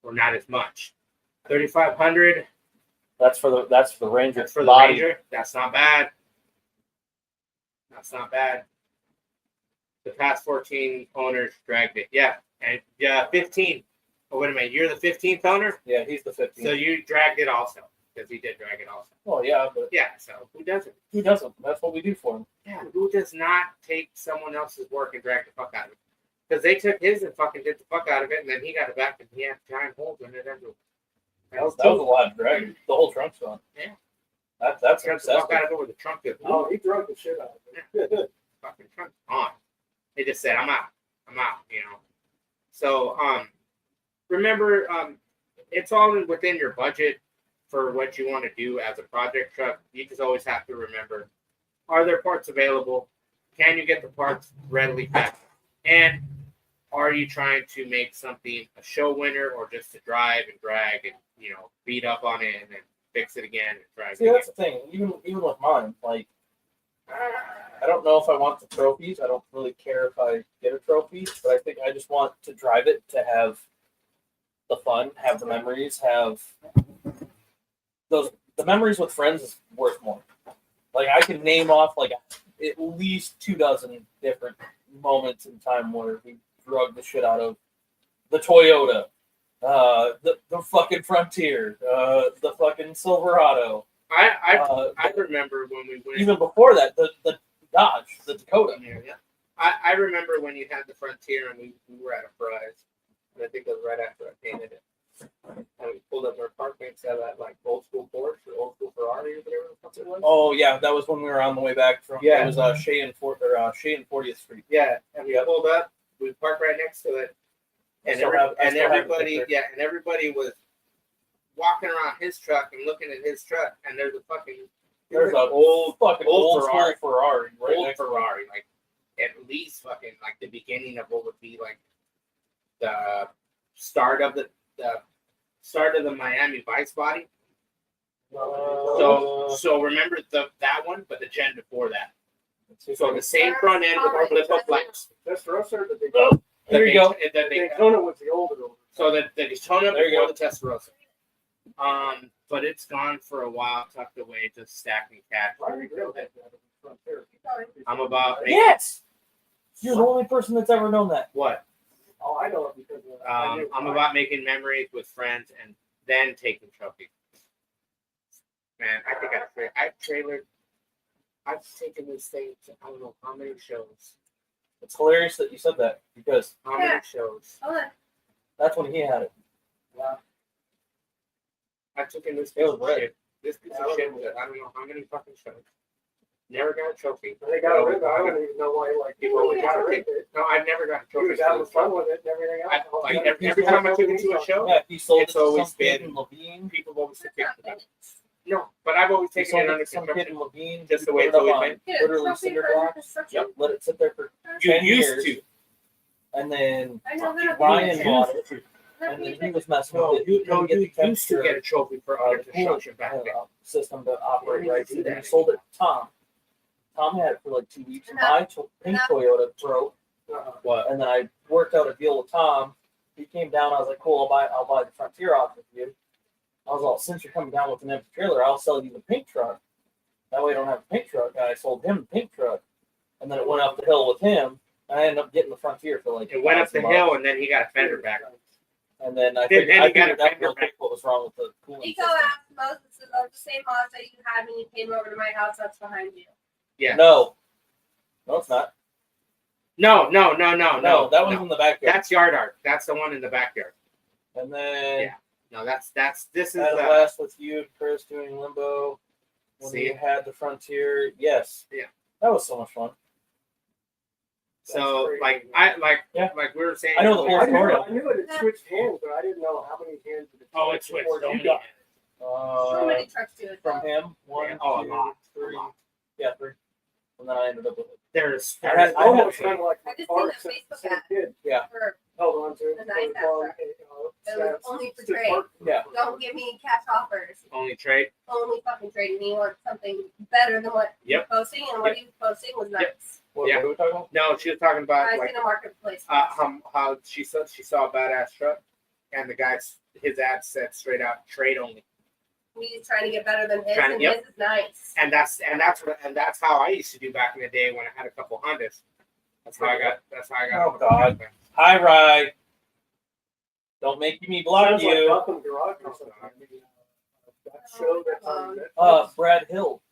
or not as much. 3,500. That's for the Ranger. That's for the body. Ranger. That's not bad. That's not bad. The past 14 owners dragged it. Yeah. And 15. Oh, wait a minute. You're the 15th owner? Yeah, he's the 15th. So you dragged it also. Because he did drag it also. Well, yeah, but Yeah. So who doesn't? who doesn't? That's what we do for him. Yeah. Who does not take someone else's work and drag the fuck out of it? Because they took his and fucking did the fuck out of it, and then he got it back and he had giant holes in it. That was a lot of drag. The whole trunk's gone. Yeah. That's Got the excessive. fuck out of it with the trunk. Oh, he drug the shit out of it. Fucking trunk's on. They just said, I'm out, you know. So, remember, it's all within your budget for what you want to do as a project truck. You just always have to remember, are there parts available? Can you get the parts readily fast? And are you trying to make something a show winner or just to drive and drag and, you know, beat up on it and then fix it again and drive See, it again? that's the thing. Even with mine, like I don't know if I want the trophies. I don't really care if I get a trophy, but I think I just want to drive it to have the fun, have the memories, have the memories with friends is worth more. Like I can name off like at least 24 different moments in time where we drug the shit out of the Toyota, the fucking Frontier, the fucking Silverado. I remember when we went. Even before that, the Dodge, the Dakota. Yeah. I remember when you had the Frontier and we were at a Fry's. And I think it was right after I painted it. And we pulled up our parking and said that like old school Porsche or old school Ferrari or whatever the fuck it was. Oh yeah, that was when we were on the way back from. Yeah. It was Shea and 40th Street. Yeah, and we pulled up. We parked right next to it, and everybody was walking around his truck and looking at his truck, and there's a old Ferrari. Ferrari, right old next to it. Ferrari, like at least fucking like the beginning of what would be like the start of the Miami Vice body. So remember that one, but the gen before that. So the same front end with our flip up lights. Testarossa or the Oh, Daytona? there you go. The Daytona was the older one. So the Daytona There you before the Testarossa. But it's gone for a while, tucked away, just stacking cash. Why are you doing that? Frontier? I'm about Yes, you're the only person that's ever known that. what? Oh, I know it because I knew I'm about making memories with friends and then taking trophies. Man, I think I've taken this thing to I don't know how many shows. It's hilarious that you said that because How many shows? Hold on. that's when he had it. I've taken this It piece was of red. shit. This piece of shit was I don't know how many fucking shows. Never got a trophy. They got rid of it. I don't even know why like People people got got rid rid of of it. No, I've never got a He trophy. was having fun with it and everything else. Like every time I took it to a show, Yeah, he sold it It's to always some kid been- in Levine. people always That's take not it. finished. No, but I've always He taken sold it it under to some kid construction. in Levine. Just the He way put it's it up always on been. Get a literally trophy cinder for under blocks. construction. Yep, let it sit there for You 10 used years, to. and then I know they're not Ryan finished. bought it, They're and then he finished. was messing No, with it. He couldn't get the you used to temperature get a trophy for under construction back then. system to operate You don't right. do So that he sold it to Tom. Tom had it for like 2 weeks. My pink Toyota broke, What? and then I worked out a deal with Tom. He came down. I was like, "Cool, I'll buy the Frontier off with you." I was all, "Since you're coming down with an empty trailer, I'll sell you the pink truck. That way, I don't have a pink truck." And I sold him the pink truck, and then it went up the hill with him. And I ended up getting the Frontier for like It went up the $1,000. hill and then he got a fender back. And then I Then figured, he I got figured a out fender real quick what was wrong with the cooling Nico system. asked Moses about the same house that you had when you came over to my house that's behind you. Yeah. No, it's not. No, No, that one's in the backyard. That's yard art. That's the one in the backyard. And then Yeah. No, this is I had a the blast with you and Chris doing Limbo when See? we had the Frontier. Yes. Yeah. That was so much fun. so That's like crazy. like we were saying. I know the whole I knew, story. I knew it had switched hands, but I didn't know how many hands it Oh, it switched. before So you many. got. So Uh, many trucks do it. from though. him, one, Yeah, oh, a two, lot, a three. lot. Yeah, 3. And then I ended up with it. There's I had- Almost kind of like I my just car, seen the except the Facebook same ad. kid For held on to it. The nice It was only for trade. Yeah. don't give me cash offers. only trade. Only fucking trading me or something better than what Yep. you're posting, and what you were posting was nice. What Yeah. were we talking about? No, she was talking about I like seen a marketplace. how she saw a badass truck, and the guy's his ad said straight out trade only, He's trying to get better than his, Trying to- and yep. his is nice. and that's how I used to do back in the day when I had a couple Hondas. That's how I got. Oh, God. Hi, Rye. Don't make me block Sounds like you. Gotham Garage or something. That show that's on Netflix. Brad Hill.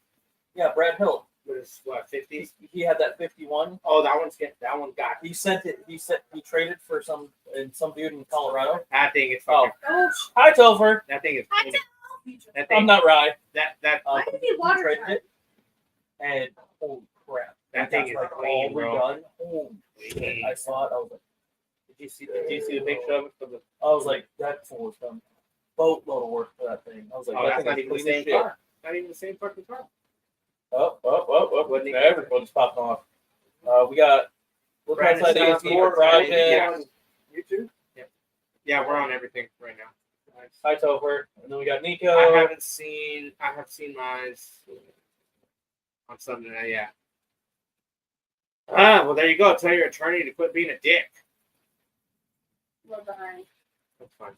Yeah, Brad Hill. Was what 50s? He had that 51. Oh, that one got. He sent it. He traded for some dude in Colorado. That thing is Oh, fucking. Oh, hi Topher. That thing is. I That I'm thing. not Rye. That Why did he water traded truck? it, and holy crap, That thing that's is like clean, all bro. redone. Holy shit! I saw it. I was like, Did you see the picture of it? For the, that fool was done. Boatload of work for that thing. I was like, oh, that that's thing not is even the clean as same shit. car. Not even the same fucking car. Wouldn't everybody's popping off. We got look Brandon outside Stone's ASD more project. Yeah. YouTube? Yeah, we're on everything right now. Hi Topher, and then we got Nico. I have seen mine on something. Yeah. Well, there you go. Tell your attorney to quit being a dick. We're behind. That's fine.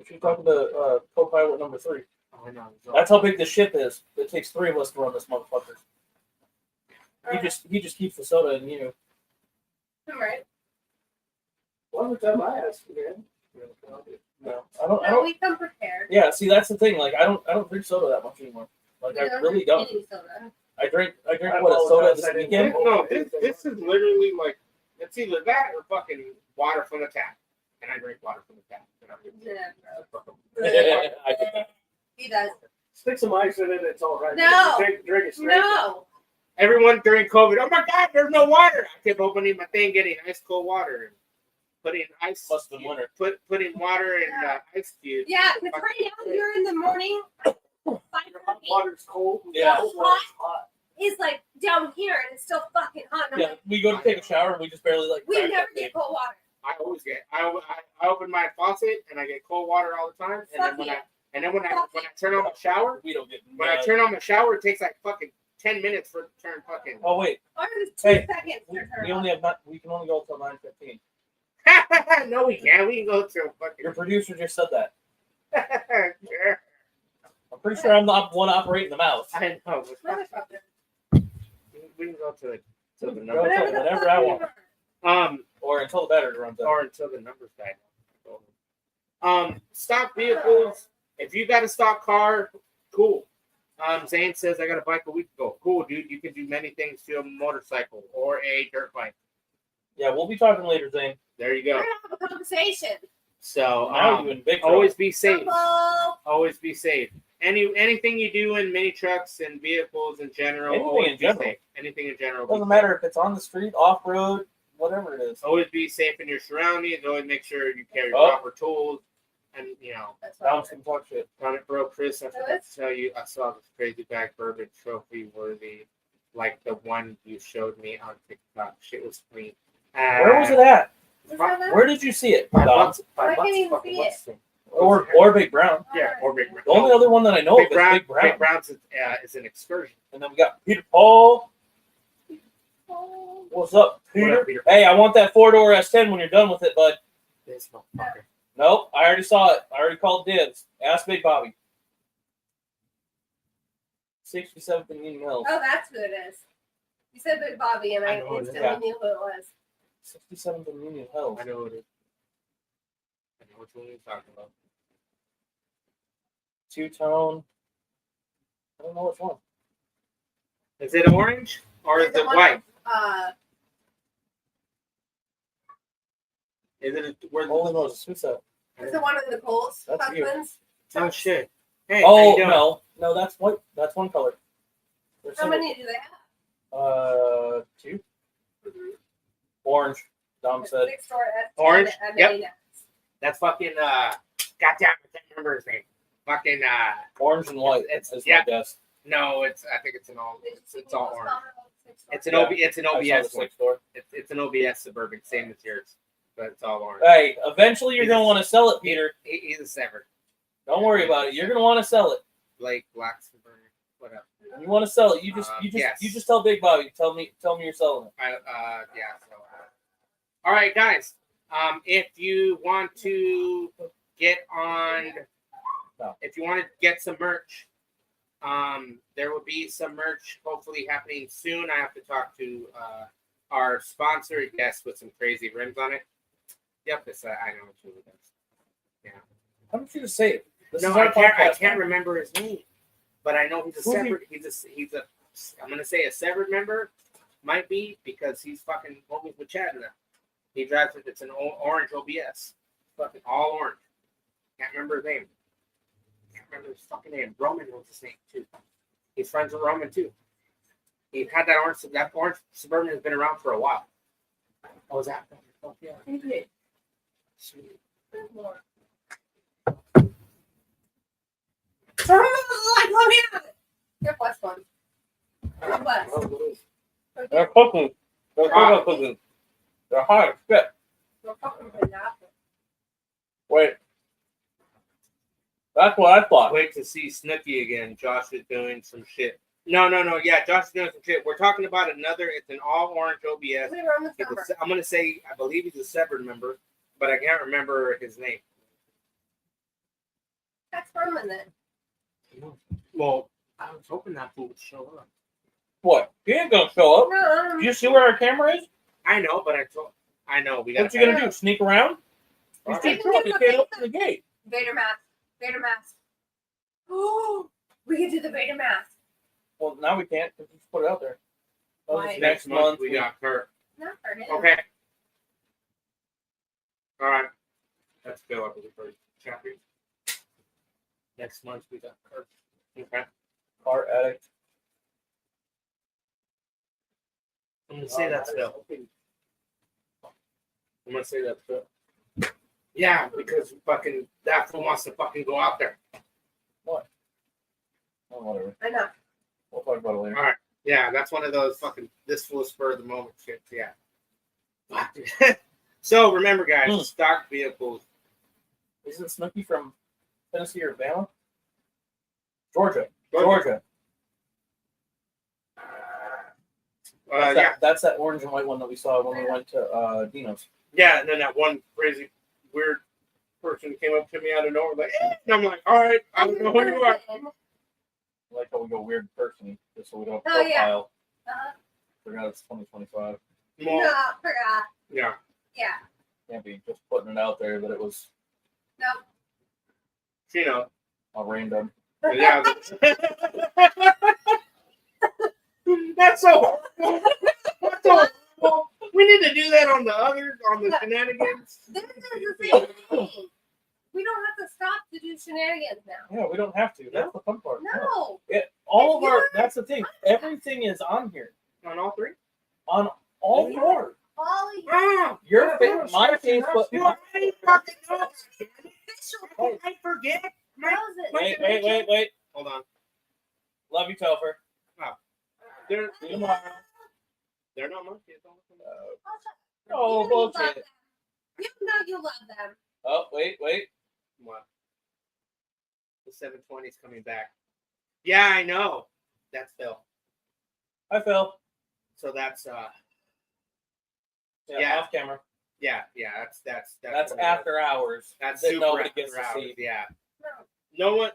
She's talking to co-pilot number 3. Oh, I know. That's how big the ship is. It takes 3 of us to run this motherfucker. He just keeps the soda and you. All right. One more time I asked again. No, I No, don't. we come prepared. Yeah, see, that's the thing. Like, I don't drink soda that much anymore. Like, I really don't. Any soda. I drink I what, a soda apologize, this I didn't weekend. know. This is literally like, it's either that or fucking water from the tap. And I drink water from the tap. And I'm Yeah. I did that. He does. Stick some ice in it, it's all right. No. Drink it straight. No. Everyone during COVID, oh my God, there's no water. I kept opening my thing, getting ice cold water, and putting ice. Must have been winter. Putting water in ice cubes. Yeah, because right now here in the morning, 5:30 Water's cold. Yeah. Cold water's hot. is like down here and it's still fucking hot. And I'm Yeah, like, we go to take a shower and we just barely like. we crack never that thing. get cold water. I always get. I open my faucet and I get cold water all the time. And then when I turn on my shower, We don't get. when I turn on my shower, it takes like fucking 10 minutes for it to turn fucking. Oh wait, Or it's Hey, 2 seconds to turn we on. only have not. We can only go until 9:15. No, we can't. We can go to a fucking. Your producer just said that. Sure. I'm pretty sure I'm not one operating the mouse. I know. But Motherfucker. we can go to the Go number. ahead. Whatever the Whatever fuck I you want. want. Or until the battery runs out. Or until the numbers die. Stock vehicles. If you got a stock car, cool. Zane says I got a bike a week ago. Cool, dude. You can do many things to a motorcycle or a dirt bike. Yeah, we'll be talking later, Zane. There you We're go. gonna have a conversation. So Now you're in big trouble. always be safe. Trouble. Always be safe. Anything you do in mini trucks and vehicles in general, Anything always in be general. safe. Anything in general. Doesn't be matter if it's on the street, off road, whatever it is. safe. Always be safe in your surroundings. Always make sure you carry Oh. proper tools. And That's Now I'm right. just gonna talk shit. on it, bro, Chris. I forgot to tell you, I saw this crazy bag bourbon trophy worthy, like the one you showed me on TikTok. Shit was clean. Where was it at? Is that it? Where did you see it? $5 Dom? bucks. I $5 can't even fucking see what's it. the- Or Big Brown. Yeah, or Big Brown. The only other one that I know Big of is Brown. Big Brown. Big Brown's is an excursion. And then we got Peter Paul. Oh. What's up, What Peter? up, Peter? Hey, I want that 4-door S10 when you're done with it, bud. This motherfucker. Nope, I already saw it. I already called dibs. Ask Big Bobby. 67th and Union Hills. Oh, that's who it is. You said Big Bobby, and I I know it is. instantly Yeah. knew who it was. 67th and Union Hills. I know what it is. I know which one you're talking about. Two-tone. I don't know which one. Is it orange or is Is it one white? of, Is it where Holy Moses, who's that? is it one of Nicole's That's you. husbands? Oh shit! Hey, how Oh, you doing? no, that's white. That's one color. There's How some- many do they have? 2. Orange. Dom said. Next door at Orange? 10 at Yep. Medina. That's fucking goddamn! I can't remember his name. Fucking Orange and white. It's- is yeah. my guess. no, it's I think it's an all Did you see it's all Nicole's orange. comment on next door? It's an Yeah. It's an I saw the OBS one. 6-door. It's an OBS Suburban, same as yours, but it's all orange. Hey, eventually you're gonna want to sell it, Peter. He's a severed. Don't worry about it. You're gonna want to sell it. Blake Black Suburban. Whatever. You want to sell it. You Yes. just tell Big Bobby. Tell me you're selling it. Yeah. So, all right, guys. If you want to get on, No. if you want to get some merch, there will be some merch hopefully happening soon. I have to talk to our sponsor, yes, with some crazy rims on it. Yep, it's I know it's really does. Yeah. How did you just say it? This No, is our I podcast. can't remember his name, but I know he's a Who's he? severed. He's a. I'm gonna say a severed member, might be because he's fucking homies with Chad now. He drives it. It's an orange OBS, fucking all orange. Can't remember his name. Can't remember his fucking name. Roman was his name too. He's friends with Roman too. He had that orange. That orange Suburban has been around for a while. Oh, is that? Oh, yeah. Mhm. Sweet. There's more. Let me have it. Your plus one. What? They're cooking. They're cooking. They're hot as shit. We're fucking pineapple. Wait. That's what I thought. Wait to see Snooki again. Josh is doing some shit. No. Yeah, Josh is doing some shit. We're talking about another. It's an all orange OBS. We run this It's number. I'm gonna say I believe he's a Severed member, but I can't remember his name. Text Roman then. Well, I was hoping that fool would show up. What? He ain't gonna show up. No, Do you see where our camera is? I know, but I know we got. What you gonna do? Sneak around? He's Okay. too drunk. He can't open the gate. Vader mask. Vader mask. Oh, we can do the Vader mask. Well, now we can't. Just put it out there. Why? Next month we got Kurt. Not for him. Okay. All right. Let's go up with the first chapter. Next month we got Kurt. Okay. Car addict. I'm gonna say that's Phil. I'm gonna say that's Phil. Yeah, because fucking that fool wants to fucking go out there. Oh, whatever. I know. We'll talk about it later. Yeah, that's one of those fucking this fool spur of the moment shit. Yeah. So remember, guys, stock vehicles. Isn't Snooki from Tennessee or Bama? Georgia. Georgia. That's that orange and white one that we saw when we went to Dino's. Yeah, and then that one crazy, weird person came up to me out of nowhere, like, eh, and I'm like, all right, I don't know who you are. I like how we go weird person, just so we don't Oh, yeah. profile. Uh-huh. Forgot it's 2025. No, Well, forgot. yeah. Yeah. Can't be just putting it out there that it was No. You know, a random. yeah. That's so. That's so. Well, we need to do that on the shenanigans. This is the thing. We don't have to stop to do shenanigans now. Yeah, we don't have to. That's the fun part. No. All of our. That's the thing. Everything is on here. On all three? On all four. All of you. Ah, Your my Facebook. you already fucking know. Official. I forget. Knows it. Wait. Hold on. Love you, Topher. They're See you tomorrow. they're not my kids. Oh, You bullshit. love them. You know you love them. Oh, wait. What? The 720 is coming back. Yeah, I know. That's Phil. Hi, Phil. So that's Yeah, Yeah. off camera. yeah. That's That's after hours. That's that super nobody after gets to hours. see. Yeah. No. No one.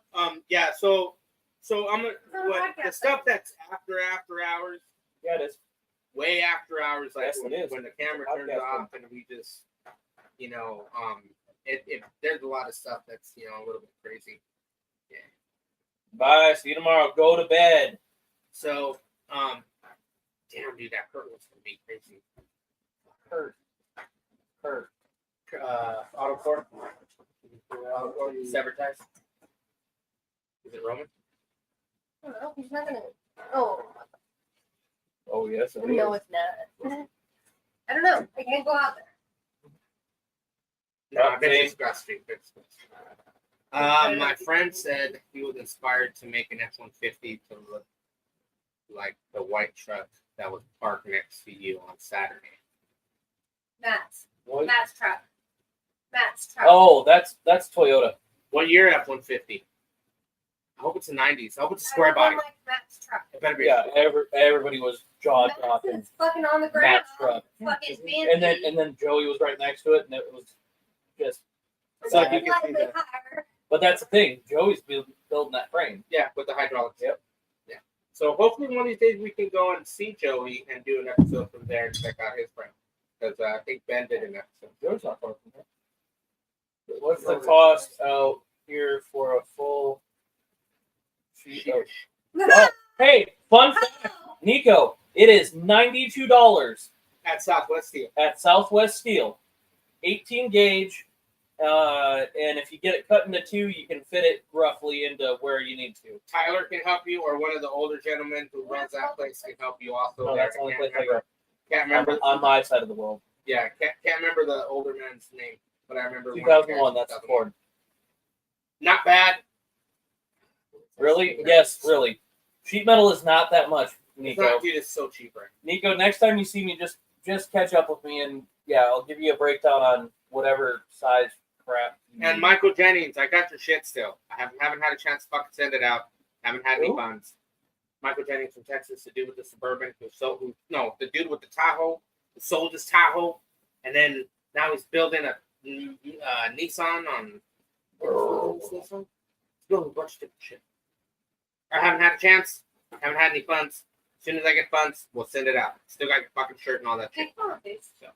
Yeah. So I'm gonna on what the podcast. stuff that's after hours, Yeah, it is. way after hours, like Yes, it is. when the camera turns Podcast. off and we just, it there's a lot of stuff that's a little bit crazy. Yeah. Bye. See you tomorrow. Go to bed. So damn dude, that Kurt was gonna be crazy. Kurt. Autocorp. Sabotage. Is it Roman? I don't know. He's not gonna. Oh. Oh yes, it No, is. it's not. I don't know. I can't go out there. No, I bet Okay. it's disgusting. My friend said he was inspired to make an F-150 to look like the white truck that was parked next to you on Saturday. Matt's What? truck. Matt's truck. Oh, that's Toyota. What year F-150? I hope it's the 90s. I hope it's a I square don't body. like Matt's truck. It better be. Yeah, everybody was jaw Matt's dropping. is fucking on the ground. Matt's truck. Fucking fancy. And then Joey was right next to it, and it was just. So bad. you can see that. higher. But that's the thing. Joey's building that frame. Yeah, with the hydraulics. Yep. Yeah. So hopefully one of these days we can go and see Joey and do an episode from there and check out his frame. Because I think Ben did an episode. Joey's not far from here. What's the cost out here for a full sheet of... Oh, hey, fun fact, Nico, it is $92 At Southwest Steel. at Southwest Steel. 18 gauge, and if you get it cut into two, you can fit it roughly into where you need to. Tyler can help you, or one of the older gentlemen who runs that place can help you also. No, there. that's the only Can't place I remember- go. Can't I'm remember. on my side of the world. Yeah, can't remember the older man's name, but I remember. one 2001, guy- that's the Ford. Not bad. Really? Yes, really. Sheet metal is not that much, It's Nico. not, dude, it's so cheap, right? Nico, next time you see me, just catch up with me, and yeah, I'll give you a breakdown on whatever size crap. And Michael Jennings, I got your shit still. I haven't had a chance to fucking send it out. Haven't had any Who? funds. Michael Jennings from Texas, the dude with the Suburban, the dude with the Tahoe, who sold his Tahoe, and then now he's building a Nissan on. Nissan? He's building a bunch of different shit. I haven't had a chance. Haven't had any funds. As soon as I get funds, we'll send it out. Still got your fucking shirt and all that shit. They call it Facebook.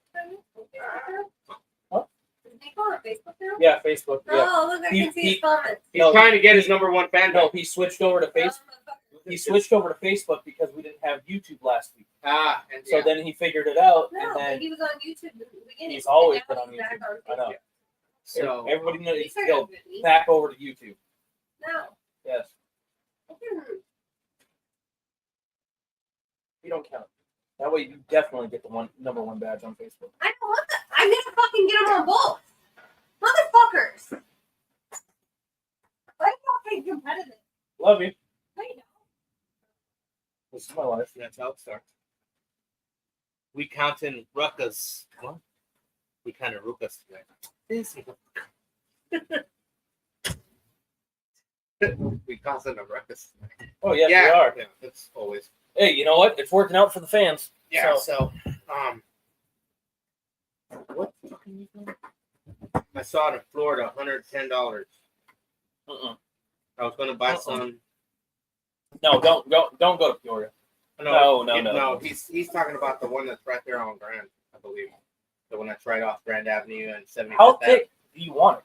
What? They call it Facebook now? Yeah, Facebook. Yeah. Oh, look, I can see his comments. He's No, trying to get his number one fan. No, he switched over to Facebook. He switched over to Facebook because we didn't have YouTube last week. And So then he figured it out, No, and but then he was on YouTube in the beginning. he's always and been now on he's back YouTube. I know. so Everybody knows He he's started go with me. back over to YouTube. No. Yes, Hmm. you don't count. That way, you definitely get the number one badge on Facebook. I don't want that. I need to fucking get them on both. Motherfuckers. Why are y'all being competitive? Love you. I know. This is my life. that's how it starts. We counting ruckas. What? We counting ruckas today. This. We counting the ruckas. Oh yes, yeah, we are. Yeah, that's always. Hey, you know what? It's working out for the fans. Yeah. So, What fucking you doing? I saw it in Florida, $110. uh-uh. I was gonna buy some. No, don't go to Peoria. No. He's talking about the one that's right there on Grand, I believe. The one that's right off Grand Avenue and 75th. How thick do you want it?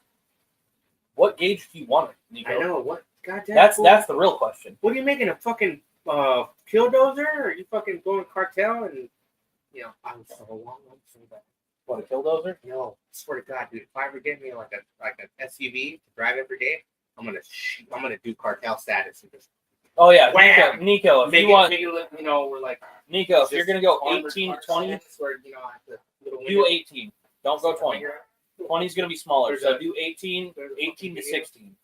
What gauge do you want it, Nico? I know what. Goddamn. That's the real question. What are you making, a fucking killdozer? Or are you fucking going cartel and I'm so long. I'm so bad. What, a killdozer? No, I swear to God, dude. If I ever get me like an SUV to drive every day, I'm gonna do cartel status and just Oh yeah, Wham! Nico. If make you it, want, make it look, we're like Nico, if you're just gonna go armored 18 car 20, status where, I have the little do window. 18. Don't go 20. 20 is gonna be smaller, There's so a- do 18 there's a 18 to fucking video. 16.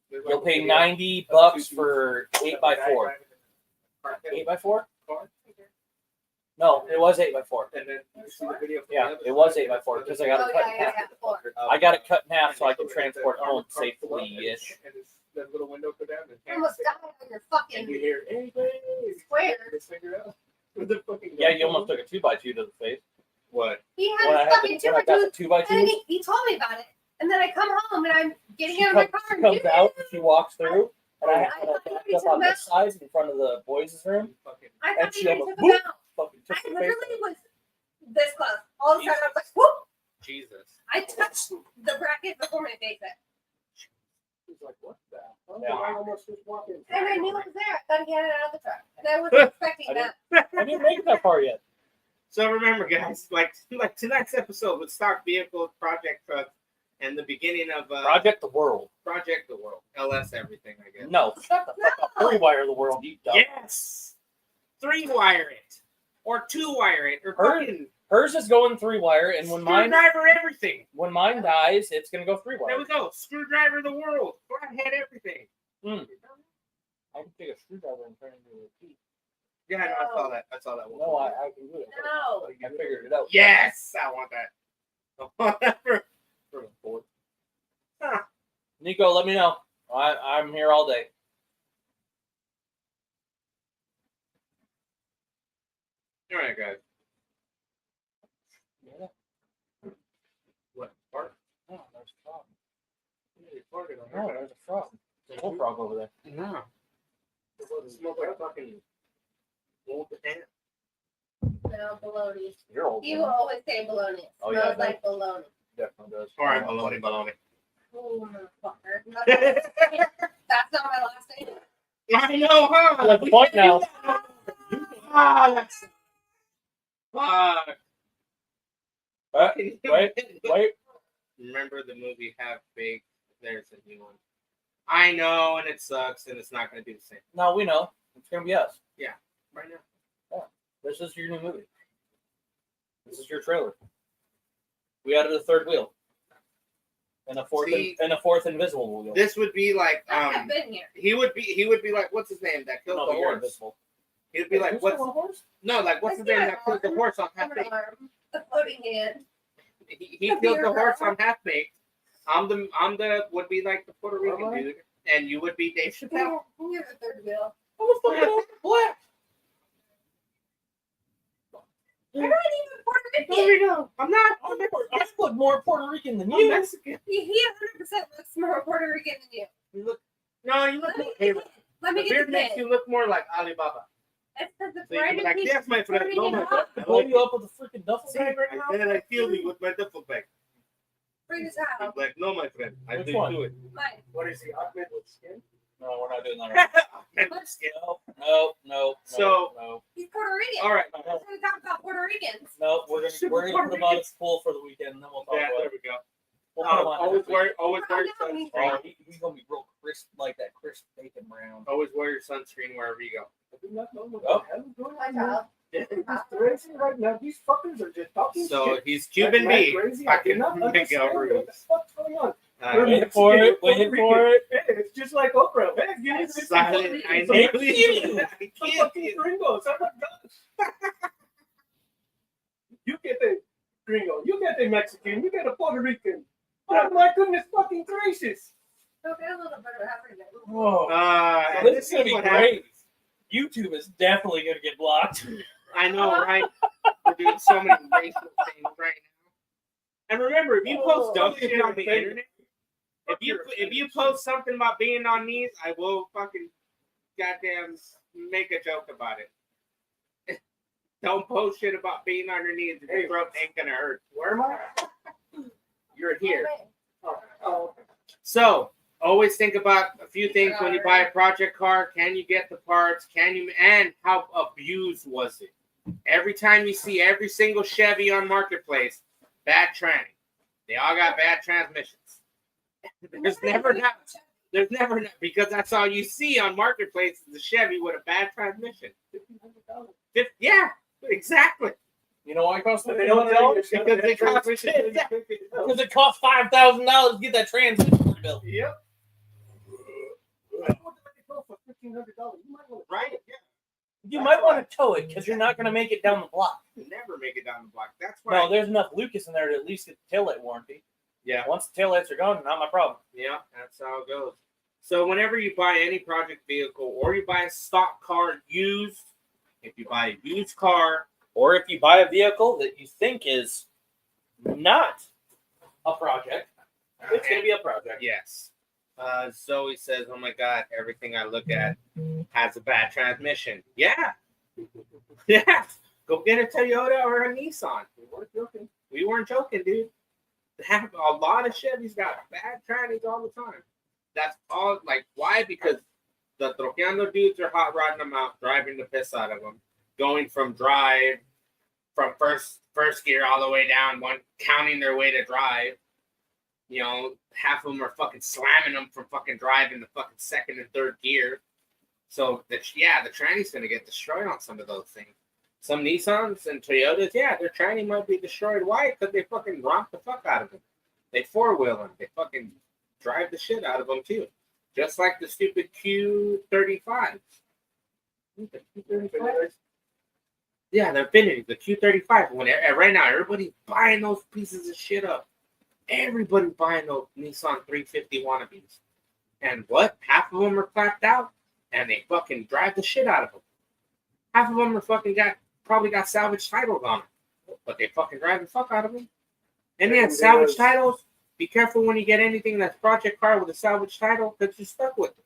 There's You'll like pay a video $90 of two for dudes, 8x4. cartel 8x4? car. No, it was 8x4. And then you see the video from the Yeah, other it was side. 8x4 because I got it Oh, cut yeah, in half. yeah, 4. I got it cut in half so I can transport home safely-ish. And it's that little window go down. You almost died on your And you fucking hear, anybody? square. Just figure it out. With the fucking Yeah, you almost took a 2x2 to the face. What? He When I had a had fucking when I got the 2x2, and then 2x2, he told me about it. And then I come home and I'm getting she out of my comes, car and comes out and she walks through, and I I had thought to you back were up on this talking side in front of the boys' room. Fucking I and thought she you were almost talking about. Fucking took I the face literally off. was this close. All of a sudden I was like, whoop! Jesus. I touched the bracket before my face it. He's like, what the hell? Yeah. I almost just walked in. And I knew it was there. I thought he had it out of the truck. And I wasn't expecting I that. I didn't make it that far yet. So remember, guys, like tonight's episode with stock vehicles, project trucks, and the beginning of Project the World. Project the World, LS everything, I guess. No, shut the fuck up. Three-wire the world, you dumb. Yes. 3-wire it, or 2-wire it, or Her- fucking Hers is going three-wire, and when mine screwdriver everything. dies, it's gonna go There three-wire. we go. Screwdriver the world. Flathead everything. I can take a screwdriver and turn it into a key. Yeah, no, I saw that. I saw that one. No, I can do it. No. I figured it out. Yes, I want that. I want that for a board. Nico, let me know. I'm here all day. All right, guys. Yeah. What? Fart? Oh, there's a frog. Yeah, you farted on No, there. there's a frog. There's a whole frog over there. No. It smells like fucking old ant. No, baloney. You're old. You man. always say baloney. It Oh, yeah, smells I like baloney. Definitely does. All right, baloney. Oh, motherfucker. That's not my last name. I know, huh? You have the point now. Ah, that's fuck. Wait. Remember the movie Have Faith? There's a new one. I know, and it sucks, and it's not going to do the same. No, we know. It's gonna be us. Right now. This is your new movie. This is your trailer. We added a third wheel. And a fourth See, and a fourth invisible wheel. This would be like I have been here. he would be like, what's his name that killed No, the but you're horse? invisible. He'd be like, Who's what's on a horse? no, like what's his name that killed the horse on Have An Faith? arm, a floating hand. he killed the horse on Half Baked. I'm the would be like the Puerto Rican Alright. dude, and you would be Dave Chappelle. You're the third wheel. How the fuck am I black? You're not even Puerto There Rican. we go. I'm not. I look more Puerto Rican than I'm you. Mexican. He 100% looks more Puerto Rican than you. You look. No, you look. Let me Hey, get the- let the me beard get the makes kid. you look more like Alibaba. It's because the So you can be like, Brandon yes, my friend. No, my friend. I Blow like you up with a freaking duffel See, bag right now? and then I feel you with my duffel bag. bring this He's out. like, no, my friend. I Which didn't one? do it. Mine. What is he, Ahmed with skin? No, we're not doing that right And now. No. So- no. He's Puerto Rican. all right. That's what we talk about Puerto Ricans. No, we're gonna put him on his pool for the weekend, and then we'll talk Yeah, about there it. we go. We'll put him on Always next week. wear Oh, sunscreen. He's gonna be real crisp, like that crisp bacon brown. Always wear your sunscreen wherever you go. I do not know what Oh. the hell is going My on here. child. It's crazy right now. These fuckers are just talking So shit. he's Cuban Am I B. crazy? I Fucking cannot Miguel understand what the Ruiz. fuck's going on. Wait for it. Wait for it. Hey, it's just like Oprah. Hey, give me some Silent. I some knew Thank you. you. I some can't. fucking gringos. Oh my gosh. You get the gringo. You get the Mexican. You get a Puerto Rican. Oh my goodness fucking gracious. So get a little bit of everything. Oh, And this is gonna be what great. YouTube is definitely gonna get blocked. happens. I know, right? We're doing so many racial things right now. And remember, if you post dumb shit on the internet, if you post something about being on knees, I will fucking goddamn make a joke about it. Don't post shit about being on your knees. If your throat ain't gonna hurt. Where am I? You're here. Oh, So always think about a few things when you buy a project car. Can you get the parts? Can you, and how abused was it? Every time you see every single Chevy on Marketplace, bad tranny. They all got bad transmissions. There's never because that's all you see on Marketplace is the Chevy with a bad transmission. Yeah, exactly. You know why it costs They don't tell you Because they cost shit. Because it costs $5,000 to get that transmission built. Yep. I don't want to let it go for $1,500. You might want to Right? Yeah. You might want to tow it because you're not gonna make it down the block. Never make it down the block. That's why. No, there's enough Lucas in there to at least get the taillight warranty. Yeah. Once the taillights are gone, not my problem. Yeah, that's how it goes. So whenever you buy any project vehicle or you buy a stock car used, if you buy a used car, Or if you buy a vehicle that you think is not a project, it's gonna be a project. yes. Zoe says, "Oh my God, everything I look at has a bad transmission." Yeah, yeah. Go get a Toyota or a Nissan. We weren't joking, dude. A lot of Chevys got bad trannies all the time. That's all. Like, why? Because the troqueando dudes are hot rodding them out, driving the piss out of them, going from first gear all the way down, one counting their way to drive. You know, half of them are fucking slamming them from fucking driving the fucking second and third gear. So the tranny's gonna get destroyed on some of those things. Some Nissans and Toyotas, yeah, their tranny might be destroyed. Why? Because they fucking romp the fuck out of them. They four-wheel them. They fucking drive the shit out of them too. Just like the stupid Q35. The Q35? Yeah, the Infiniti, the Q35. Right now, everybody's buying those pieces of shit up. Everybody's buying those Nissan 350 wannabes. And what? Half of them are clapped out, and they fucking drive the shit out of them. Half of them are probably got salvage titles on them, but they fucking drive the fuck out of them. And yeah, salvage titles. Be careful when you get anything that's project car with a salvage title, because you're stuck with it.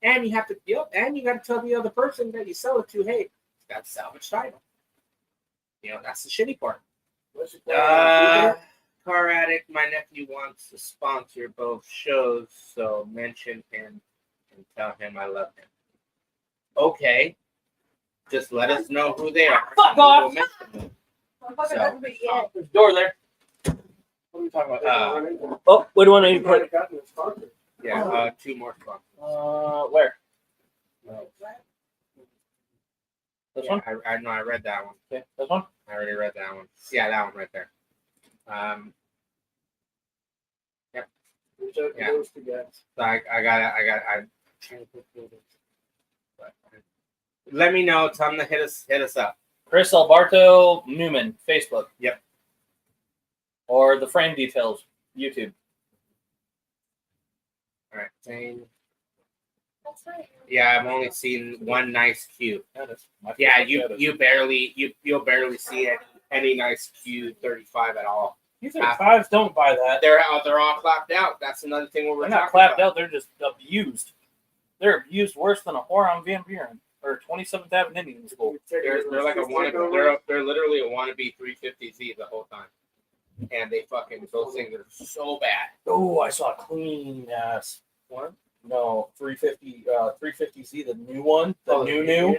And you have to, and you got to tell the other person that you sell it to, hey, it's got a salvage title. You know, that's the shitty part. Car Addict, my nephew wants to sponsor both shows, so mention him and tell him I love him. Okay. Just let us know who they are. Fuck off! We'll mention them. Motherfucker doesn't be yet. There's a door there. What are you talking about? Oh, what do I need to put? Yeah, two more sponsors. Where? This Yeah, one? I know I read that one. Okay, this one? I already read that one. Yeah, that one right there. Yeah. So I'm trying to put through this. But, let me know. Tell them to hit us up. Chris Alberto Newman, Facebook. Yep. Or the frame details, YouTube. All right, Zane. That's right. Yeah, I've only seen one nice Q. That is my Yeah, favorite. you'll barely see any nice Q35 at all. U35s don't buy that. They're all clapped out. That's another thing we're They're talking not clapped about. out. They're just abused. They're abused worse than a whore on Van Buren or 27th Avenue Indian School. They're like a wannabe. They're literally a wannabe 350Z the whole time, and they fucking those things are so bad. Oh, I saw a clean ass one. No, 350Z, the new one, the new.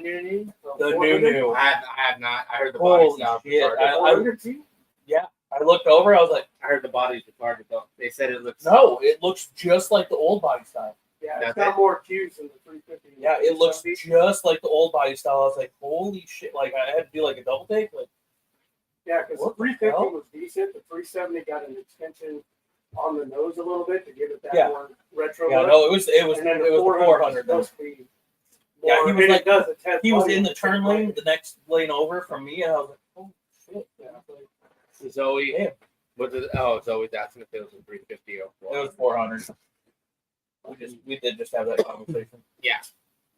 I have not. I heard the body Holy style. shit! Retarded. I looked over. I was like, I heard the body's retarded though. They said it looks. no, it looks just like the old body style. Yeah, That's it's got it? more Qs than the 350. Yeah, it looks just like the old body style. I was like, holy shit! Like I had to do like a double take. Like, Yeah, because the What the 350 hell? was decent. The 370 got an extension on the nose a little bit to give it that Yeah. more retro yeah, look. no, it was And then the 400. Though. supposed to be Yeah, he more- was and like- it does attach He was body in the with turn it, lane, right? the next lane over from me, and I was like, oh shit! Yeah. Zoe. Yeah. Was it? Oh, Zoe. That's in the field of 350 or It was 400. We did just have that conversation. Yeah.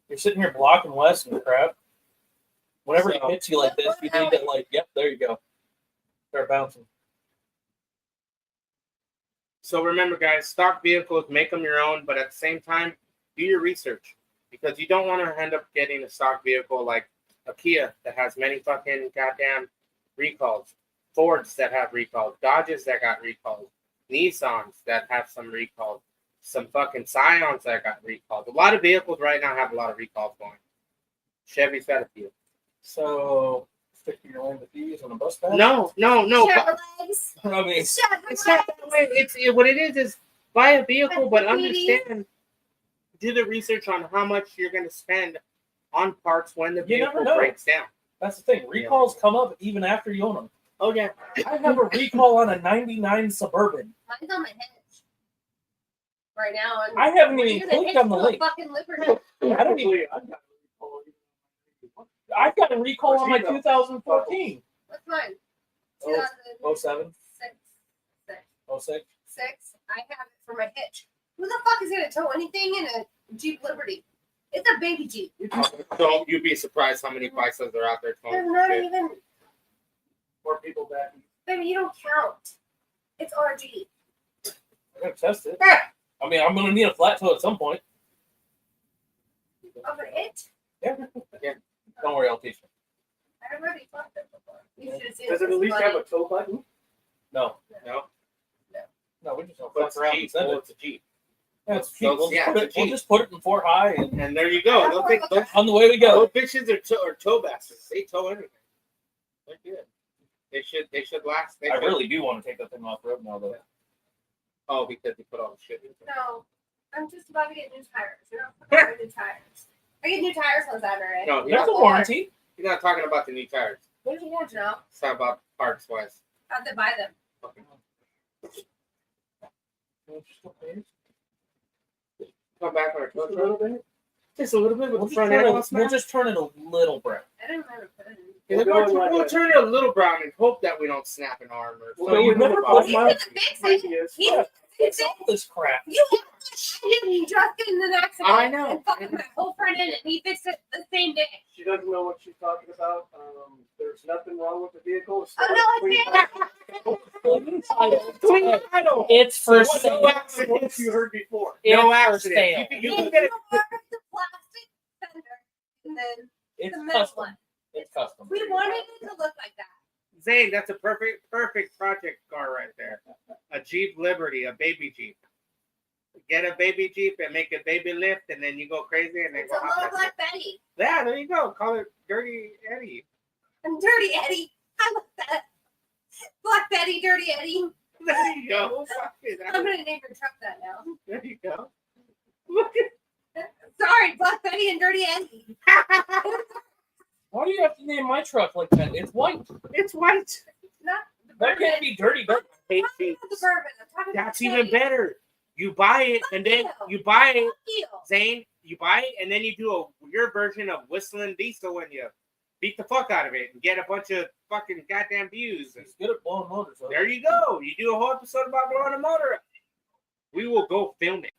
You're sitting here blocking Wes and crap. Whenever So- he hits you like this, you need to like, yep, there you go. Start bouncing. So remember, guys, stock vehicles, make them your own, but at the same time, do your research because you don't want to end up getting a stock vehicle like a Kia that has many fucking goddamn recalls, Fords that have recalls, Dodges that got recalls, Nissans that have some recalls, some fucking Scions that got recalled. A lot of vehicles right now have a lot of recalls going. Chevy's got a few. So stick to your lane with these on a bus pass. No. Shut legs. I mean, Shut It's not that way. What it is buy a vehicle, but Baby. understand, do the research on how much you're going to spend on parts when the You never vehicle know. breaks down. that's the thing. Recalls come up even after you own them. Oh yeah, I have a recall on a '99 Suburban. Mine's on my hedge. Right now. I haven't We're even gonna clicked hit on the a link. fucking Liberty. I don't even. Hopefully, I've got a recall. I've got a recall on my 2014. What's mine? Oh, 2006. 07, 06. I have it for my hitch. Who the fuck is gonna tow anything in a Jeep Liberty? It's a baby Jeep. so you'd be surprised how many Pisces are out there. There's towing not shit. even. More people back. Baby, you don't count. It's RG. I'm gonna test it. I mean, I'm gonna need a flat toe at some point. Of a hitch? Don't worry, I'll teach you. I already fucked it before. You should have seen Does it at least have a tow button? No, No, we just don't but fuck it's around a and Jeep. send Well, it. it's a Jeep, Yeah, it's cheap. So, We'll, yeah, just put it's it, we'll cheap. just put it in 4 high and and there you go. Those on the way we go. bitches are tow bastards. They tow everything. They're good. They should last. I really do want to take that thing off road now, though. Oh, because they put all the shit in it. No, I'm just about to get new tires. You know, new tires. I get new tires on Saturday. No, There's a warranty. you're not talking about the new tires. There's a warranty now. It's not about parts wise. How'd they buy them? Come back on our Just a little bit. Just a little bit with We'll the just, front turn end it, all we'll smashed. just turn it a little brown. I didn't know to put it in. Yeah, We'll go we'll like turn it a little brown and hope that we don't snap an arm or We'll So go you with never the put He's my- gonna fix it. previous. He's Yeah. gonna fix It's it. all this crap. You didn't just get in an accident. I know. And fucking my whole front end, and he fixed it the same day. She doesn't know what she's talking about. There's nothing wrong with the vehicle. It's Oh, no, It's for No sale. accidents. What you heard before. It's No for accident. sale. You can get it. the plastic fender, and then It's the metal custom. one. It's custom. We wanted it to look like that. Zane, that's a perfect project car right there. A Jeep Liberty, a baby Jeep. Get a baby Jeep and make a baby lift, and then you go crazy and then It's go a little hop. Black Betty. Yeah, there you go. Call it Dirty Eddie. And Dirty Eddie. I like that. Black Betty, Dirty Eddie. There you go. Fuck it. I'm gonna name your truck that now. There you go. Look Sorry, Black Betty and Dirty Eddie. at Why do you have to name my truck like that? It's white. it's white. Not the That can't be dirty, but Hate I'm Jeeps. talking about the bourbon. I'm talking about That's the even Betty. better. You buy it and then you buy it, Fuck you. Zane. You buy it and then you do your version of whistling diesel when you beat the fuck out of it and get a bunch of fucking goddamn views. And He's good at blowing motors up. there you go. You do a whole episode about blowing a motor up. We will go film it.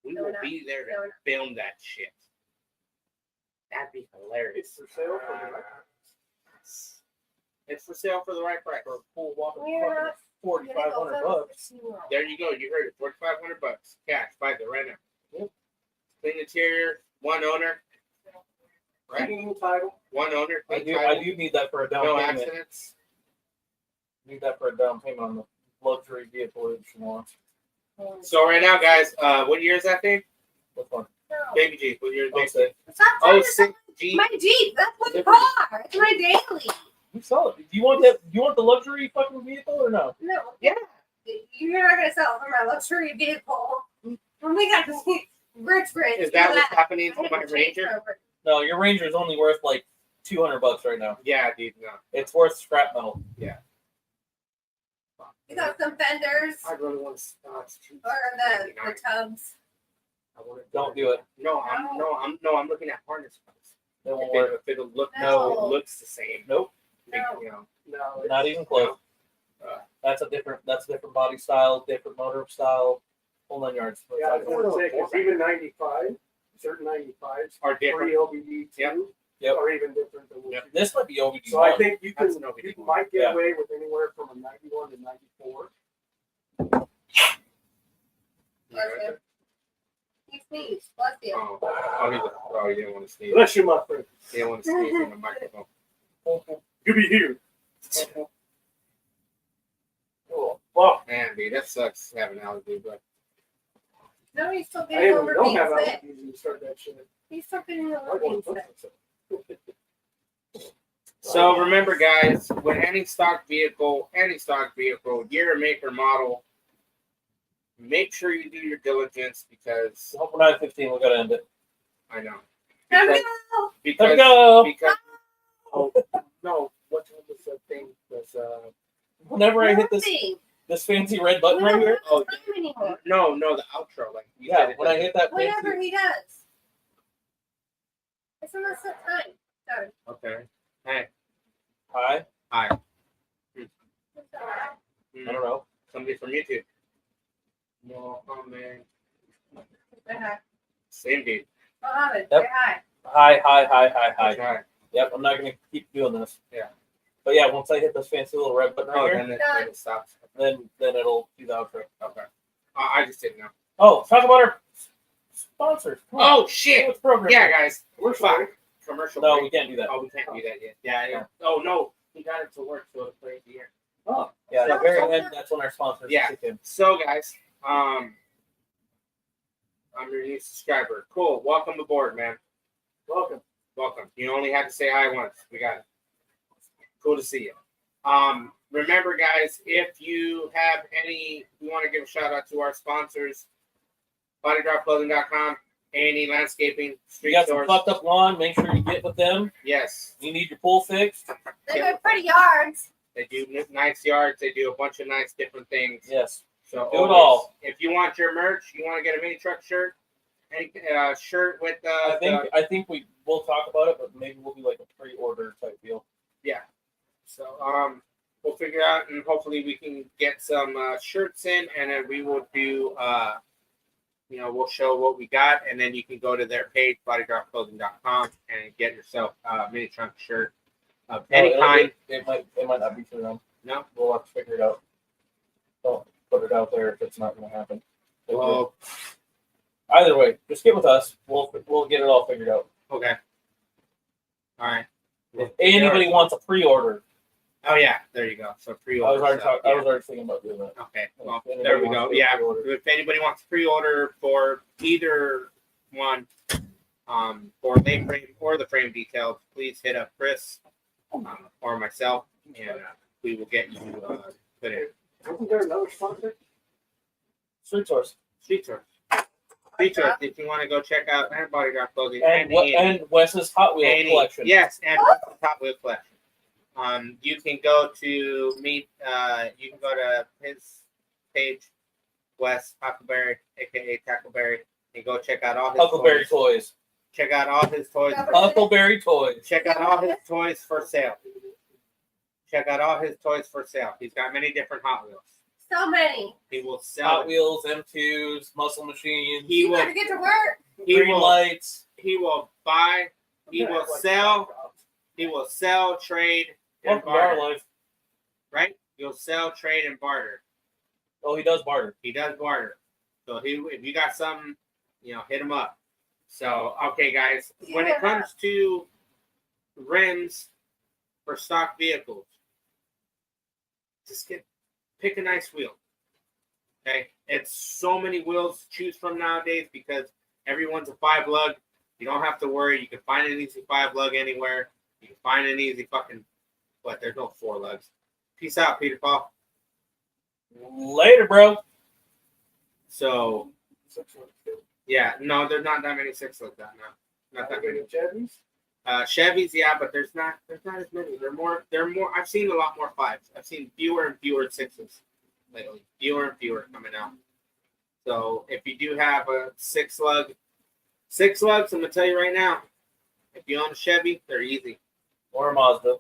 We No, will we're not. be there to No, we're not. film that shit. That'd be hilarious. It's for sale for the right. It's for sale for the right price. For a full walk of We're not $4,500 gonna go bucks. to the There you go. You heard it. $4,500 cash. Buy it right now. Yep. Clean interior, one owner. Right? Clean title. One owner. I Clean do, title, I do need that for a down no payment. accidents. Need that for a down payment on the luxury vehicle that you want. So right now, guys, what year is that thing? Which one? No. Baby Jeep. What year is Baby Okay. Jeep? Stop telling 06 Jeep. my Jeep. That's my car. It's my daily. You sell it. Do you want that? Do you want the luxury fucking vehicle or no? No. Yeah. You're not gonna sell it for my luxury vehicle. When we got this rich. Is that what's happening to my Ranger? No, your Ranger is only worth like $200 right now. Yeah, dude. No. It's worth scrap metal. You got some fenders I really want to. It's too. or the tubs. I wanna Don't do it. No, I'm looking at harness price. It won't work. If it'll look, No. it looks the same. Nope. No. You know, No, Not even close. That's a different body style, different motor style, whole 9 yards. yeah, I was gonna say, 'cause even 95, certain 95s, are different. pre-LBD Yep. two, Yep. are even different than what Yep. you. This might be OBD. So I think you That's can, an OBD. you might get Yeah. away with anywhere from a 91 to 94. Yeah. You sneeze. Bless you. Oh, you didn't want to sneeze. Bless you, my friend. You didn't want to sneeze in the microphone. You be here. Cool. Well, Man, dude, that sucks having allergies, but No, he's still I getting even over don't being have sick. allergies when you start that shit. He's still getting I over being want to put sick. myself. so remember, guys, with any stock vehicle, year, make, or model, make sure you do your diligence because Hope 9:15. We gotta end it. I know. Time to Because, go. Let's because, go. because oh no, what was the thing? Was Whenever I hit Nothing. this fancy red We button don't right here. have time anymore. no, the outro, like you Yeah, said, when I hit that Whatever fancy. he does. It's almost that time. Sorry. Okay. Hey, Hi. hi. I don't know. Somebody from YouTube. No comment. Say hi. Same dude. Mohammed, Yep. say hi. Hi. Hi. Yep. I'm not gonna keep doing this. Yeah. But yeah, once I hit this fancy little red button Oh, right here, then it stops. then it'll do the outro. Okay. I just didn't know. Oh, talk about our sponsors. Come on. Oh shit! What's program? Yeah, guys, We're we're fine. fine. Commercial. No, break. we can't do that. Oh, we can't do that yet. Yeah. Oh no, he got it to work, so it's crazy here. Oh, yeah. At the very end, that's when our sponsors Yeah. kick in. So guys, I'm your new subscriber. Cool. Welcome aboard, man. Welcome. Welcome. You only had to say hi once. We got it. Cool to see you. Remember, guys, if you have any, we want to give a shout out to our sponsors, bodydropclothing.com, A&E Landscaping, You Street got some Stores. fucked up lawn. Make sure you get with them. Yes, You need your pool fixed. They got pretty yards. they do nice yards. They do a bunch of nice different things. Yes. So Do it all. If you want your merch, you want to get a mini truck shirt, any shirt with I think we will talk about it, but maybe we'll do like a pre-order type deal. So we'll figure out, and hopefully we can get some shirts in, and then we will do, we'll show what we got, and then you can go to their page, bodydropclothing.com, and get yourself a mini trunk shirt of any kind. It might not be for them. No, We'll have to figure it out. Don't put it out there if it's not going to happen. well, Either way, just get with us. We'll get it all figured out. okay, all right. If anybody wants a pre-order, Oh yeah, there you go. So I pre-order. was already stuff, I was already thinking about doing that. Okay, well, If anybody there we wants go. to Yeah, pre-order. if anybody wants to pre-order for either one, for lay frame or the frame details, please hit up Chris or myself, and we will get you put in. Wasn't there another sponsor? Street Source Street Source. Street Source, if you want to go check out Body Drop Clothing and Wes's Hot Wheel A&E. collection. Yes, and Top Wheel collection. You can go to meet. You can go to his page, Wes Huckleberry, aka Tackleberry, and go check out all his Huckleberry toys. Toys. Check out all his toys. Huckleberry Toys. Check out all his toys for sale. Check out all his toys for sale. He's got many different Hot Wheels. So many. He will sell Hot them. Wheels, M2s, muscle machines, He You will. better get to work. He green will. lights. He will buy. He will sell. He will sell, trade, and Welcome to our barter. life. Right? He'll sell, trade, and barter. Oh, he does barter. He does barter. So if you got something, hit him up. So okay, guys. When it comes to rims for stock vehicles, just pick a nice wheel. Okay, it's so many wheels to choose from nowadays because everyone's a 5 lug. You don't have to worry. You can find an easy 5 lug anywhere. You can find an easy fucking. But there's no 4 lugs. Peace out, Peter Paul. Later, bro. So yeah, no, there's not that many 6 lugs out now. Not that many. Chevys? Chevys, yeah, but there's not as many. They're more. I've seen a lot more 5s. I've seen fewer and fewer 6s lately. Fewer and fewer coming out. So if you do have a 6 lug, 6 lugs, I'm gonna tell you right now, if you own a Chevy, they're easy. Or a Mazda.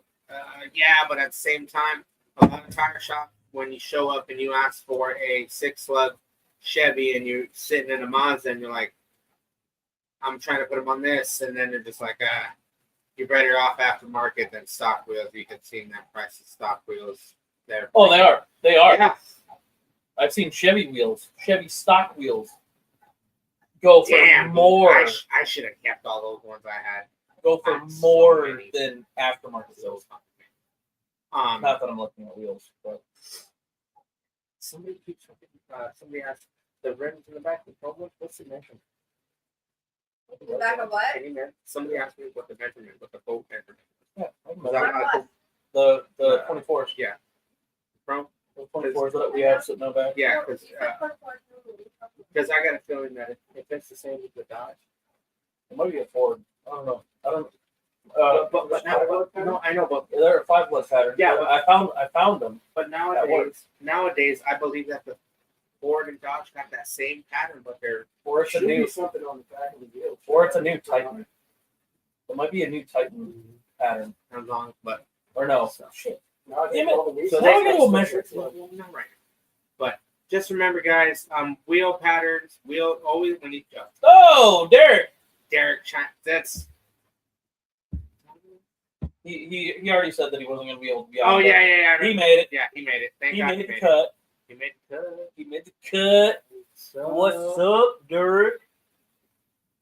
Yeah, but at the same time, a lot of tire shops, when you show up and you ask for a 6 lug Chevy and you're sitting in a Mazda and you're like, I'm trying to put them on this, and then they're just like, you're better off aftermarket than stock wheels. You can see that price of stock wheels there. Oh, they are. They are. Yeah. I've seen Chevy wheels, Chevy stock wheels, go for Damn, more. I should have kept all those ones I had. Go for That's so more many. than aftermarket wheels. Um, Not that I'm looking at wheels, but somebody keeps somebody asked the rims in the back. What's the measurement? The back of what? Somebody asked me what the measurement, what the boat measurement. yeah, Was that not the 24s. Yeah. Bro? The 24s that we have sitting in the back. Yeah, because I got a feeling that if it's the same as the Dodge. It might be a Ford. I don't know. I don't. But now, no, I know, but They're a 5-lug pattern. Yeah, but I found them. nowadays, I believe that the Ford and Dodge got that same pattern, but they're Or it's a Should be new. something on the back of the wheel. Or it's a new Titan. It might be a new Titan pattern. not long, but Or no. So- Shit. Nowadays, Damn it. all the wheels- So now I gotta go measure. not right. But just remember, guys, wheel patterns, always when you Oh, Derek. Derek, that's. He already said that he wasn't going to be able to be on. Oh but yeah. He made it. Yeah, he made it. Thank He God made the it. cut. He made the cut. He made the cut. So, What's up, Derek?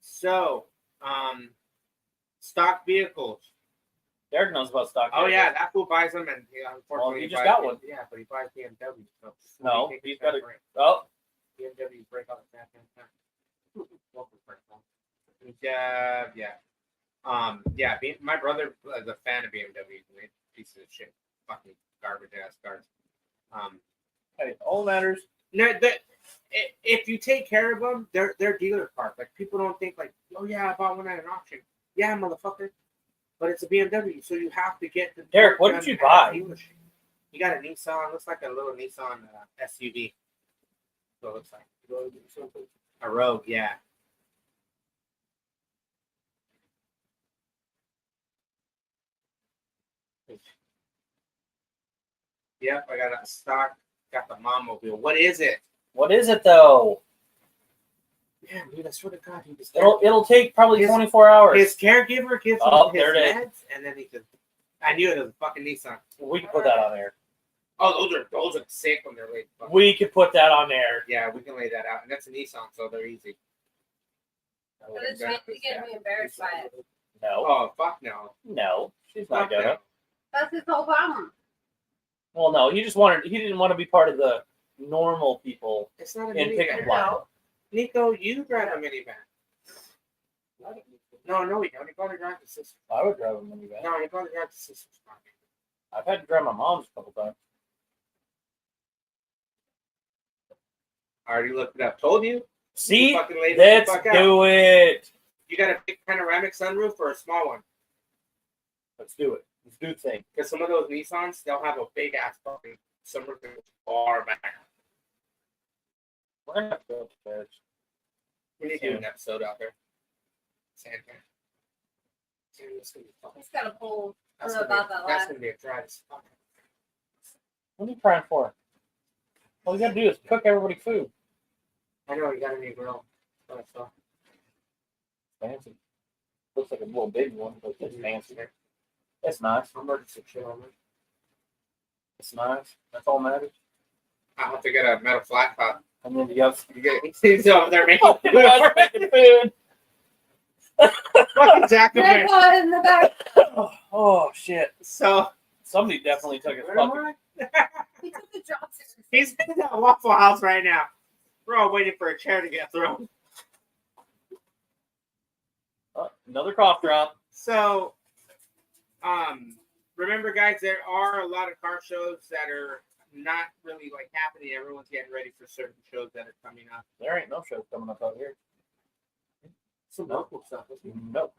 So, stock vehicles. Derek knows about stock. Oh vehicles. yeah, that fool buys them, and unfortunately, Well, he just buys got one. Yeah, but he buys BMW. So No, he he's got a- break. Oh, BMW break all the time. Yeah. My brother is a fan of BMW. Piece of shit, fucking garbage ass cars. hey, all that matters. No, if you take care of them, they're dealer cars. Like people don't think like, oh yeah, I bought one at an auction. Yeah, motherfucker. But it's a BMW, so you have to get the. Derek, what did you buy? You got a Nissan. Looks like a little Nissan SUV. So it looks like a Rogue. Yeah. Yep, I got a stock. Got the Momobile. What is it? What is it though? Yeah, dude, I swear to God, he just It'll take probably His- 24 hours. his caregiver gives him Oh, his there it is. meds, and then he just. I knew it was a fucking Nissan. We can put that on there. Oh, those are sick when they're late. We could put that on there. Yeah, we can lay that out, and that's a Nissan, so they're easy. But it's mainly getting me embarrassed by it. No, Oh fuck no! no, she's Fuck not gonna. no. That's his whole problem. Well, no, he didn't want to be part of the normal people It's not a in pickup minivan. line. Nico, you drive a minivan. No, you don't. You probably drive the sister. I would drive a minivan. No, you probably drive the sister's car. I've had to drive my mom's a couple times. I already looked it up. Told you. See, You fucking laid it the let's fuck out. do it. You got a big panoramic sunroof or a small one? Let's do it. Let's do the thing. Because some of those Nissans, they'll have a big ass fucking sunroof that goes far back. We're gonna have to go upstairs. We need to do an episode out there. Santa. Santa's gonna be fucking- He's got a pull. That's I don't know gonna about be, that that's last. gonna be a dry as fuck. What are you crying for? All you gotta do is cook everybody food. I know you got a new grill. That's what I saw. Fancy. Looks like a little big one, but it's fancy. It's nice. Emergency chill on it. It's nice. That's all that matters. I'll have to get a metal flat top. And then you have You get he's over there making you guys are making food. fucking Jack over Red there. one in the back. Oh shit! So Somebody definitely took his where am fucking. I? He took the job seriously. He's in that Waffle House right now. We're all waiting for a chair to get thrown. Another cough drop. So, remember, guys, there are a lot of car shows that are not really like happening. Everyone's getting ready for certain shows that are coming up. There ain't no show coming up out here. Some local stuff. Isn't it? Nope.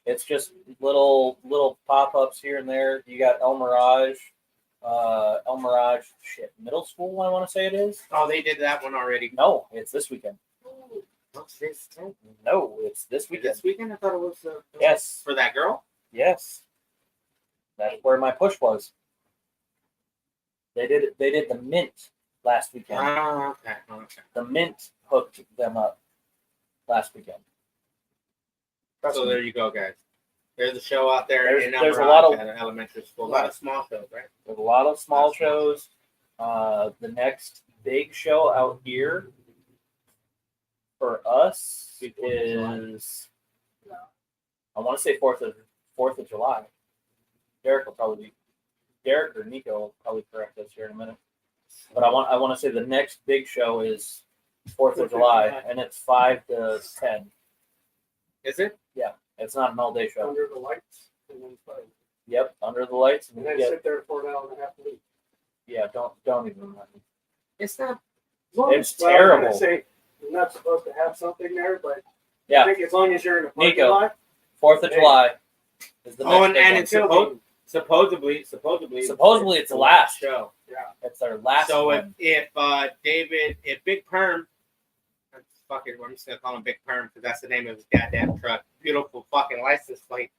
It's just little pop ups here and there. You got El Mirage, shit, middle school. I want to say it is. Oh, they did that one already. No, it's this weekend. Ooh. What's this? No, it's this weekend. This weekend? I thought it was Yes, for that girl. yes. That's where my push was. They did the Mint last weekend. Ah, okay. Okay. The Mint hooked them up last weekend. So there you go, guys. There's a show out there There's- in there's a El lot Mirage of- at an elementary school. A lot of small shows, right? There's a lot of small That's nice. shows. The next big show out here for us Big 4th of July. is, I want to say 4th of July. Derek or Nico will probably correct us here in a minute. But I want to say the next big show is 4th of July, and it's 5 to 10. Is it? It's not an all day show. Under the lights and then play. Yep, under the lights. And then Yeah, sit there for an hour and a half to leave. yeah, don't even remind me. It's not. It's Well, I'm terrible. gonna say you're not supposed to have something there, but Yeah. I think as long as you're in a parking Nico. lot, 4th of July is the next Oh, and big one. it's supposedly Supposedly it's the last. show. It's their last So one. if Big Perm, I'm just gonna call him Big Perm because that's the name of his goddamn truck. Beautiful fucking license plate.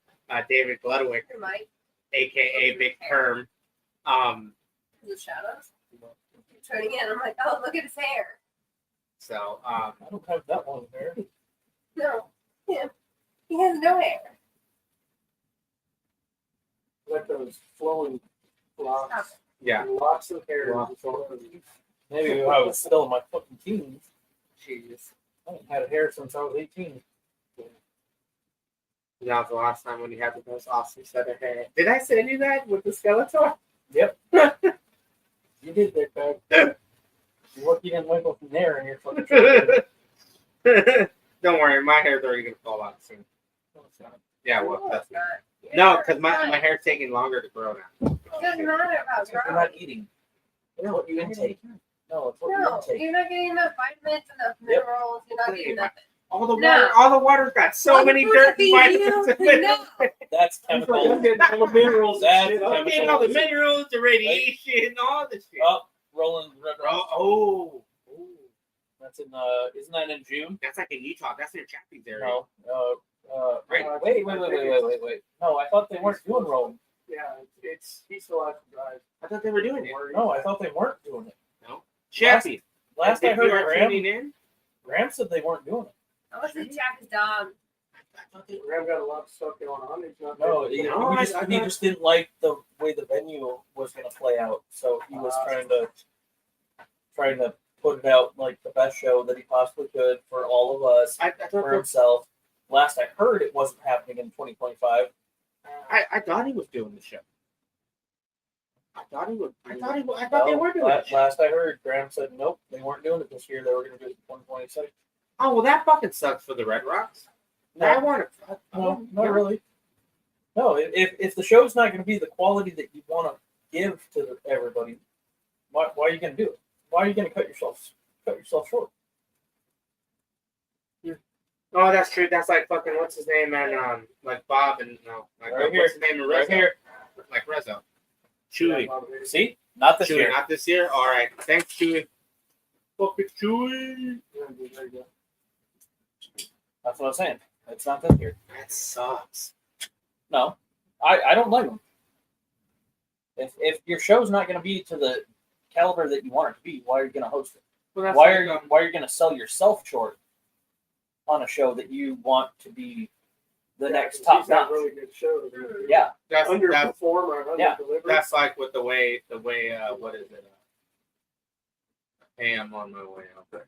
David Gludwick, Your mic. aka Big Perm. The shadows. Keep turning in. I'm like, oh, look at his hair. So I don't have that one there. No. Yeah. He has no hair. let those flowing locks, yeah. lots of hair. Lots Maybe I was still in my fucking teens. Jesus. I haven't had hair since I was 18. That was the last time when you had the most awesome set of hair. Did I send you that with the Skeletor? Yep. You did that, bad. You're lucky you didn't wiggle from there in your fucking shirt. Don't worry, my hair's already gonna fall out soon. Yeah, well, No, that's it's not. no, You're because my fine. hair's taking longer to grow now. It doesn't matter about You're growing. not eating. It's what you intake. No, it's what you No, intake. you're not getting enough vitamins, enough Yep. minerals. You're not getting nothing. All the No. water, all the water's got so All the many food dirt feed vitamins you, in it. no. That's I'm chemical. getting all the minerals. That's and shit. I'm getting all the minerals, the radiation, all the shit. Oh, rolling red rocks. Oh, That's in isn't that in June? that's like in Utah. That's in Chappie's area. No. Right. Wait. No, I thought they weren't doing rolling. Yeah, he still has to drive. I thought they were doing it. No, I thought they weren't doing it. Chappie. Last I If you heard, are tuning in, Graham said they weren't doing it. I was the Jack's dog. Graham got a lot of stuff going on. He's not No, there. he just didn't like the way the venue was going to play out, so he was trying to put it out like the best show that he possibly could for all of us, I thought for himself. Last I heard, it wasn't happening in 2025. I thought he was doing the show. I thought he would. I thought they were doing it. Last I heard, Graham said nope, they weren't doing it this year. They were going to do it in 2026. Oh well, that fucking sucks for the Red Rocks. I want to. No, not really. No, if the show's not going to be the quality that you want to give to everybody, why are you going to do it? Why are you going to cut yourself short? Oh, that's true. That's like fucking what's his name and like Bob and like Right what's his name and Right Rizzo. here. Like Rizzo. Chewy. See, not this Chewy, year. not this year. All right, thanks, Chewy. Fucking Chewy. That's what I'm saying. It's not this year. That sucks. No, I don't blame them. If your show's not going to be to the caliber that you want it to be, why are you going to host it? Well, that's Why like, are you going to sell yourself short on a show that you want to be the next He's top got notch? really good shows. Yeah, that's Underperform or Yeah. underdeliver. that's like with the way what is it? Hey, I'm on my way out there.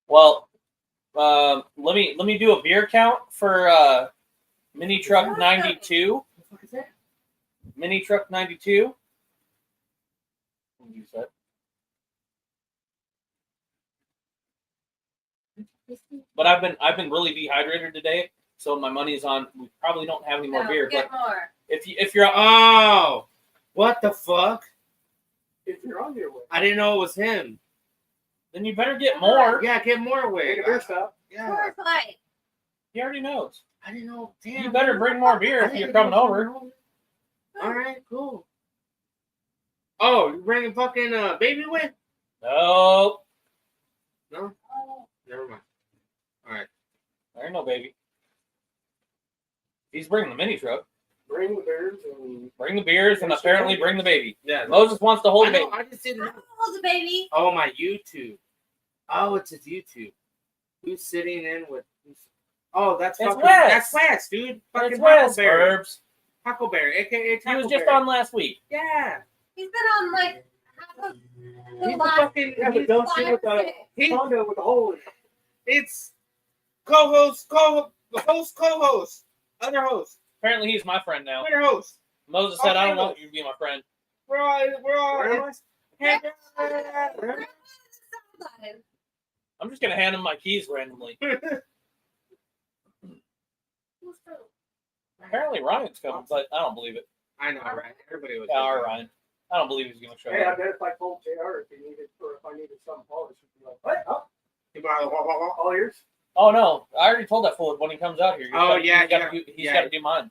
well, let me do a beer count for Mini Truck 92. What the fuck is that? Mini Truck 92. What you said? But I've been really dehydrated today, so my money's on. We probably don't have any more No, beer. get But more. if you're Oh, what the fuck? If you're on your way, I didn't know it was him. then you better get more. Yeah, get more take away. a beer stop. Yeah, Coors Light. He already knows. I didn't know. Damn, You better bring more beer if you're coming over. All right, cool. Oh, you bringing fucking baby with? No, No, never mind. All right. there ain't no baby. He's bringing the mini truck. Bring the beers and Bring the beers and apparently bring the baby. Yeah. Moses wants to hold I the know. baby. I just didn't know. Hold the baby. Oh, my YouTube. Oh, it's his YouTube. Who's sitting in with? Oh, that's It's fucking. Wes. That's Wes, dude. Fucking It's Wes, Huckleberry. Burbs. Huckleberry, aka He was Tackleberry. just on last week. Yeah. He's been on like half of the He's a last fucking. yeah, but don't sit with the He, condo with the hole in it. it's co-host, co-host, other host, Apparently, he's my friend now. winner host. Moses said, "I don't Okay, want you to be my friend." We're all. Where am I? I'm just gonna hand him my keys randomly. Apparently, Ryan's coming, but I don't believe it. I know, right? Everybody was. Yeah, all right, Ryan. I don't believe he's gonna show Hey, I up. bet if I told JR if he needed, or if I needed some polish, he'd be like, "What? Oh, all yours?" Oh no, I already told that fool when he comes out here. Oh, yeah, he's got yeah. to do mine.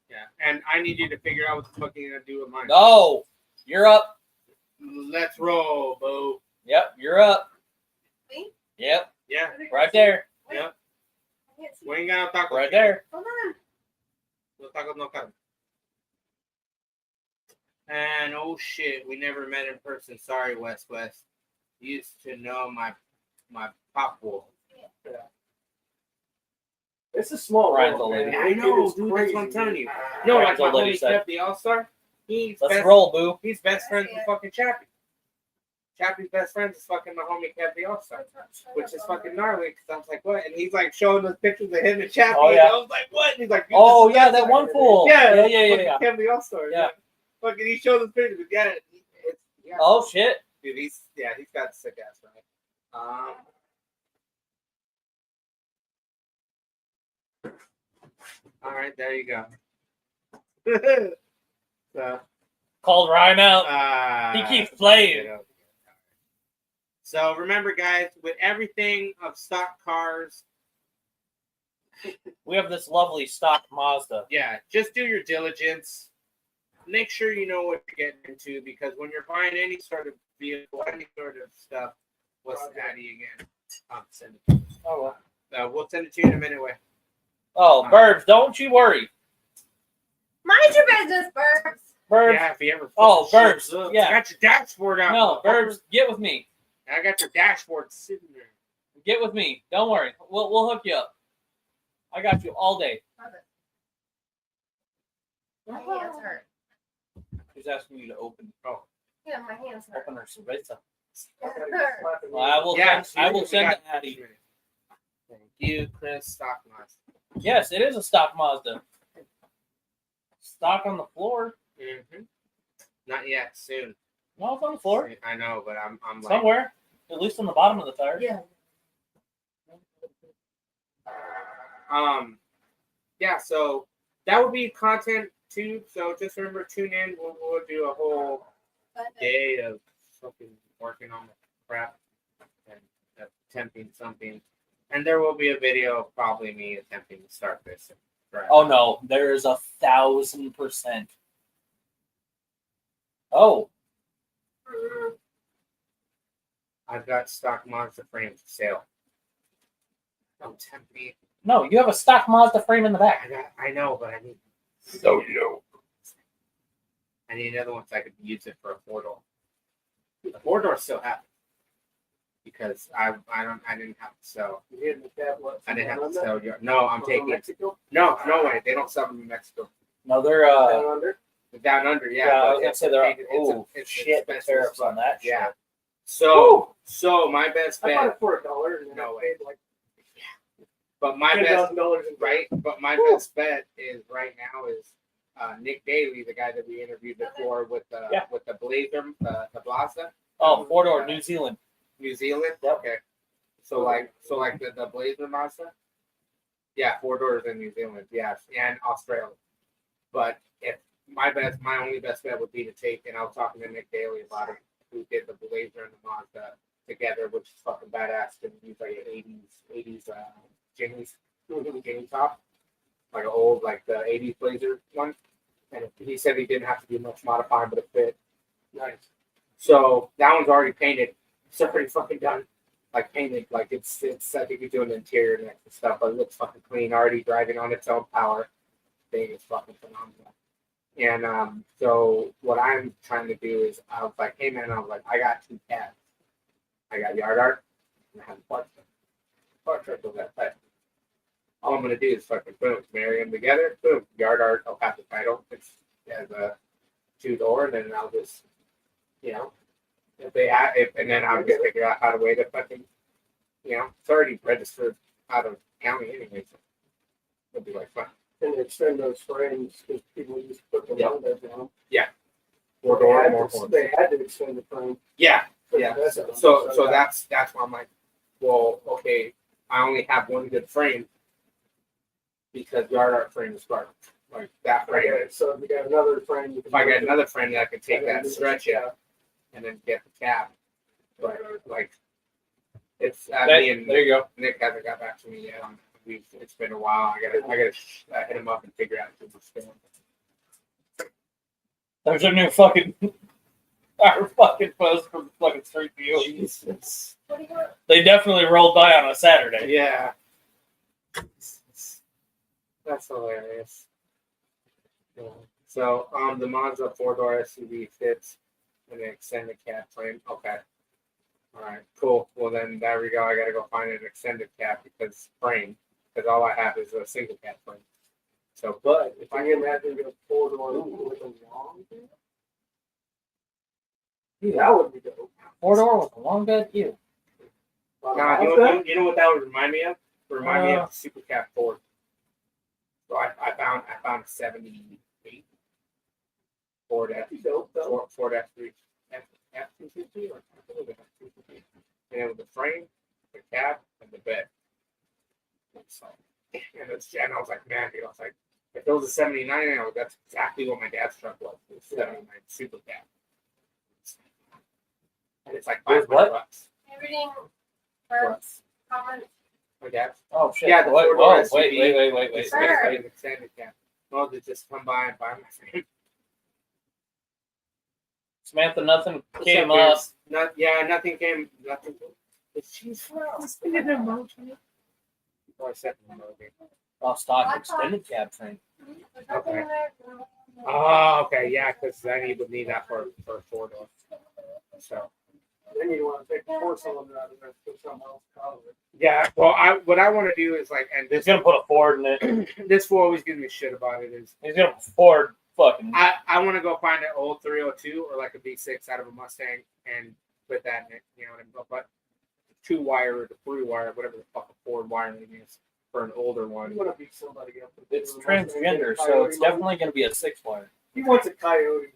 Yeah, and I need you to figure out what the fuck you're gonna do with mine. No, you're up. Let's roll, boo. Yep, you're up. Me? Yep, Yeah, right there, yeah. I can't see. We ain't gonna talk. right there. Hold on. No tacos, no carne. And oh shit, we never met in person. Sorry, West. Used to know my pop wolf. It's a small Ryan's world, old man. lady. I It know, is dude. crazy, That's what I'm telling dude. you. No, Ryan's like my old lady homie said. Kev the All-Star. He's Let's best, roll, boo. He's best friends with fucking Chappie. Chappie's best friend is fucking my homie Kev the All-Star, which is fucking gnarly. Because I was like, what? And he's like showing us pictures of him and Chappie. Oh, yeah. And I was like, what? And he's like, dude, Oh this is yeah, best that one friend. fool. Yeah, yeah. fucking Kev the All-Star. Yeah. Fucking, he showed us pictures. But yeah, yeah. Oh shit. Dude, he's got sick ass, right? All right, there you go. So, Called Ryan out. He keeps playing. So remember, guys, with everything of stock cars, We have this lovely stock Mazda. yeah, just do your diligence. Make sure you know what you're getting into, because when you're buying any sort of vehicle, any sort of stuff, what's Addy again? Send it. Oh well. We'll send it to you in a minute. Way. Oh, Burbs, don't you worry. Mind your business, Burbs. Burbs. Yeah, if you ever. Oh, Burbs, Shows up. yeah. I got your dashboard out. No, motherfucker. Burbs, get with me. I got your dashboard sitting there. Get with me. Don't worry. We'll hook you up. I got you all day. My hands hurt. She's asking you to open Yeah, my hands hurt. her cerveza. Okay, just slapping Well, I will Yeah, send. I will send got- to Addie. Thank you, Chris Stockmas. Yes, it is a stock Mazda. Stock on the floor. Mm-hmm. Not yet. Soon. No, it's on the floor. I know, but I'm like. Somewhere. At least on the bottom of the tire. Yeah. Yeah. So that would be content too. So just remember, tune in. We'll do a whole day of fucking working on the crap and attempting something. And there will be a video of probably me attempting to start this. Right. Oh no, there is 1,000%. Oh, I've got stock Mazda frames for sale. Don't tempt me. No, you have a stock Mazda frame in the back. I know, but I need. So you know. I need another one so I could use it for a 4-door. The 4-door still happens because I didn't have to sell. You hitting the tablet? I didn't have to sell. No, I'm taking. Mexico? No way. They don't sell them in Mexico. No, they're Down under? They're down under, yeah. yeah. I but was gonna it's say they're painted- it's a- oh it's shit. The expensive tariffs stuff. on that. Yeah. Shit. So my best I bought bet, it for $1 and then No I way. paid like but my best $10,000 in right, but my best bet is right now is Nick Daly, the guy that we interviewed before with the Yeah. Blazer, the Blaza, Oh, 4-door, New Zealand. New Zealand. Yep. Okay. So like the Blazer Mazda. Yeah, 4 doors in New Zealand, yes, and Australia. But if my only best bet would be to take, and I was talking to Nick Daly about it, who did the Blazer and the Mazda together, which is fucking badass. To use like an 80s Jimmy top, like an old like the 80s Blazer one. And he said he didn't have to do much modifying, but it fit nice. So that one's already painted. It's already fucking done. Like painted, like it's I think you're doing the interior next and stuff, but it looks fucking clean, already driving on its own power. Thing is fucking phenomenal. And so what I'm trying to do is I was like, hey man, I got 2 cabs. I got Yard Art and I have a Park Truck. Park Truck will that type. All I'm gonna do is fucking boom, marry them together, boom, Yard Art, I'll have the title. It's as a 2-door, and then I'll just and then I'll just figure out how to way to fucking, it's already registered out of county anyway. So it'll be like fun. and extend those frames because people used to put the Yeah. windows down. 4-door, more horse. They had to extend the frame. Yeah. for Yeah. the So vessel. that's why I'm like, well, okay, I only have one good frame because Yard Art frame is garbage. Like that frame. Okay, so if you got another frame, you can If I get another frame that I can take and then that, do the stretch it, cab. and then get the cab. But like, it's There me and you go. Nick hasn't got back to me yet. It's been a while. I gotta hit him up and figure out what's going on. There's a new fucking our fucking post from fucking Street View. Jesus. What do you want? They definitely rolled by on a Saturday. Yeah. That's hilarious. Yeah. So the Mazda 4-door SUV fits an extended cab frame. Okay. All right. Cool. Well then there we go. I gotta go find an extended cab because all I have is a single cab frame. So But if I can imagine a 4-door with a long bed, that would be dope. 4-door with a long bed. Ew. now you know what that would remind me of? Remind me of the Super Cab Ford. So I found a 78 Ford F Ford F3 F250 or F250. And it was the frame, the cab, and the bed. And I was like, man, dude, I was like, if it was a 79, that's exactly what my dad's truck was. It was 79 Super Cab. And it's like With $500. what? Everything first comment. My dad's. Oh shit. Yeah, the Wait, 4-door whoa, SUV. wait. It's Sure. an extended cab. Well, they just come by and buy my frame. Samantha, nothing came up. Nothing came. Nothing. She's an emoji. Oh, I said an emoji. Oh, stock extended cab frame. There's nothing in there. Oh, okay, yeah, because then you would need that for a 4-door. So Then you want to take the 4-cylinder out of there, put something else out of it. yeah, well, what I want to do is like, and He's gonna put a Ford in it. this will always give me shit about it is He's gonna put Ford fucking. I want to go find an old 302 or like a V6 out of a Mustang and put that in it. You know what I mean? But 2-wire or the 3-wire, whatever the fuck a Ford wiring is for an older one. You want to beat somebody up. It's transgender, so it's definitely gonna be a 6-wire. He wants a Coyote.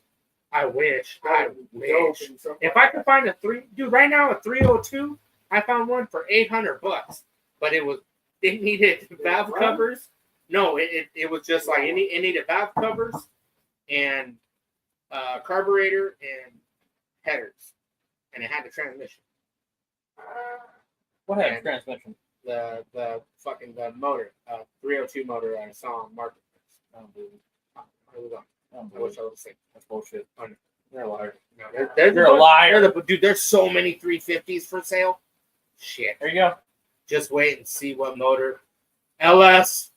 I wish. I wish. Dope. If I could find right now a 302, I found one for $800, but it needed valve covers. No, it was just like it needed valve covers and carburetor and headers, and it had the transmission. What had a And- transmission? The motor, 302 motor I saw on Marketplace. I wish I would have said That's bullshit. they're liars. No, You're a liar. Dude, there's so many 350s for sale. Shit. There you go. Just wait and see what motor. LS.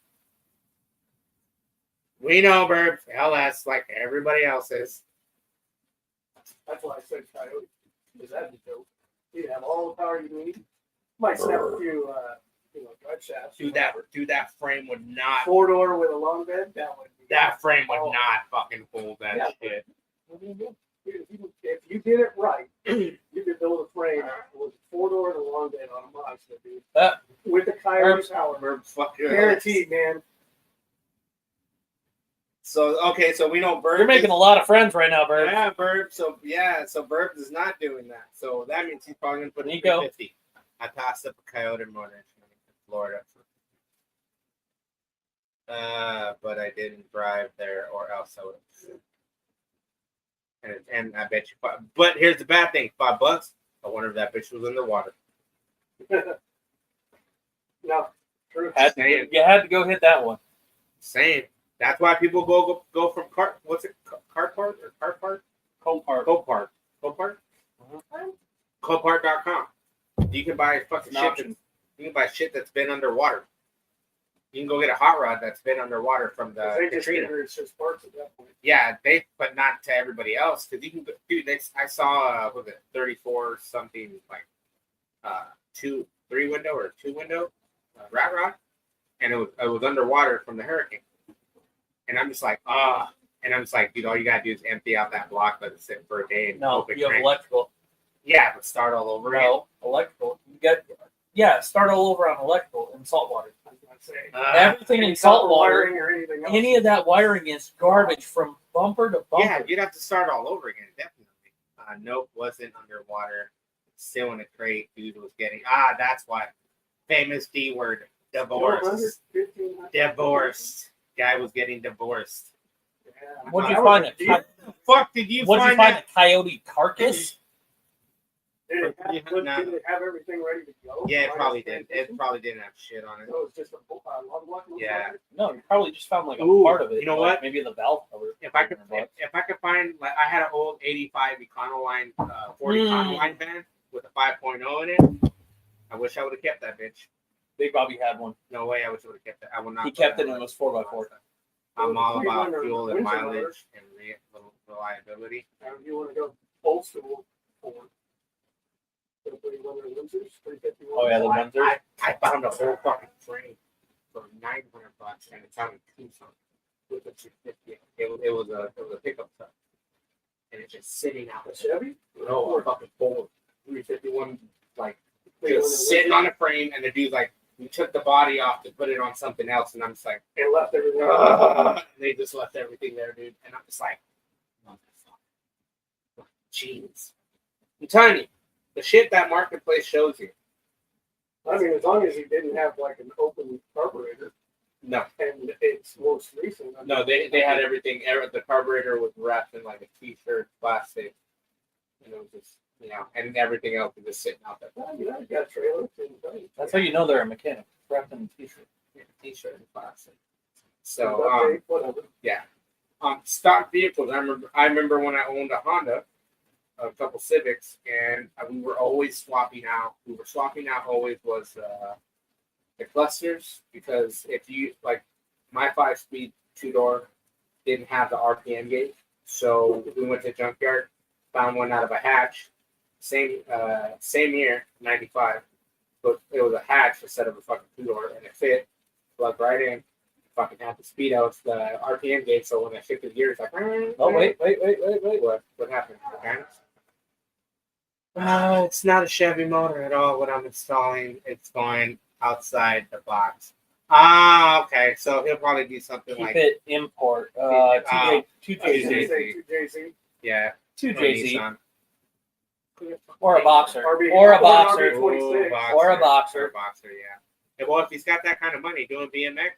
We know, Burb. LS, like everybody else is. That's why I said Coyote. Because that'd be dope. You'd have all the power you need. Might snap a few, drive shafts. Dude, that frame would not. 4-door with a long bed. That frame would not fucking hold that Yeah. shit. If you did it right, you could build a frame with a 4-door and a long bed on a monster, dude. With the Coyote power. Burb, fuck you. Guaranteed, man. So okay, so we know Burb. You're making a lot of friends right now, Bird. Yeah, Burb. So Burb is not doing that. So that means he's probably gonna put in Nico. 350. I passed up a Coyote motor in Florida. But I didn't drive there, or else I would have. And I bet you. But here's the bad thing: $5. I wonder if that bitch was underwater. No, true. You had to go hit that one. Same. That's why people go from Cart. What's it? Cart Park or Cart Park? Copart. Copart. Copart. Copart.com. You can buy fucking shit. You can buy shit that's been underwater. You can go get a hot rod that's been underwater from the They just Katrina. figure it's just parts at that point. Yeah, but not to everybody else, because you can go, dude. I saw was it 34 something like 2-3 window or 2 window rat rod, and it was underwater from the hurricane. And I'm just like, and I'm just like, dude, all you gotta do is empty out that block, let it sit for a day, and No, hope it you have cranks. electrical. Yeah, but start all over again. No, electrical. Start all over on electrical in saltwater. I was gonna say. Everything Any in saltwater, wiring or anything else. any of that wiring is garbage from bumper to bumper. Yeah, you'd have to start all over again, definitely. Nope, wasn't underwater. Still in a crate. Dude was getting that's why. Famous D word. Divorced. Divorced. Guy was getting divorced. Yeah. What'd you That find? was a A deal. co- Fuck did you What'd you find find? that? A coyote carcass? Did it have, Yeah, did it have everything ready to go? Yeah, it Minus probably did. It transmission? probably didn't have shit on it. So it was just a log block? Yeah. No, you probably just found like a Ooh, part of it. you know like what? Maybe the valve cover. If I could find, like, I had an old 85 Econoline 40 Econoline van with a 5.0 in it. I wish I would have kept that bitch. Big Bobby had one. No way, I wish I would have kept it. I will not. He kept it and it was 4x4. I'm all about Windsor fuel and motor. mileage and reliability. If you want to go old school for one of the Windsors, 351. Oh, yeah, the Windsor. I found a whole fucking frame for $900 and it's on a Tucson with a 250. It was a pickup truck, and it's just sitting out A there. Chevy? No, a fucking Ford 351, like They went just in sitting Windsor on a frame, and the dude's like, we took the body off to put it on something else, and I'm just like, and left everything. and they just left everything there, dude, and I'm just like, motherfucker. Jeez. I'm telling you, the shit that marketplace shows you. I mean, as long as he didn't have like an open carburetor, No, and it's most recent. I mean, no, they had everything. The carburetor was wrapped in like a t-shirt, plastic, and it was just, and everything else was just sitting out there. Well, you got a trailer. That's how you know they're a mechanic. Wrapped in a t-shirt. Yeah, t-shirt and plastic. So, Whatever. stock vehicles. I remember when I owned a Honda, a couple Civics, and we were always swapping out. We were swapping out always was the clusters, because if you like my 5-speed 2-door didn't have the RPM gauge, so we went to junkyard, found one out of a hatch. Same year, 95. But it was a hatch instead of a fucking 2-door, and it fit. Plugged right in. Fucking had the speed out the RPM gauge, so when I shifted gears, like, Oh, wait. what happened? Okay. It's not a Chevy motor at all. What I'm installing, it's going outside the box. Okay. So he'll probably do something Keep like it import. Ah. 2JZ. 2JZ. yeah, 2JZ. Nissan. Or a boxer. RB Or a or boxer. RB. Ooh, 26. Or a boxer. Or a boxer, yeah. Yeah, well, if he's got that kind of money doing BMX,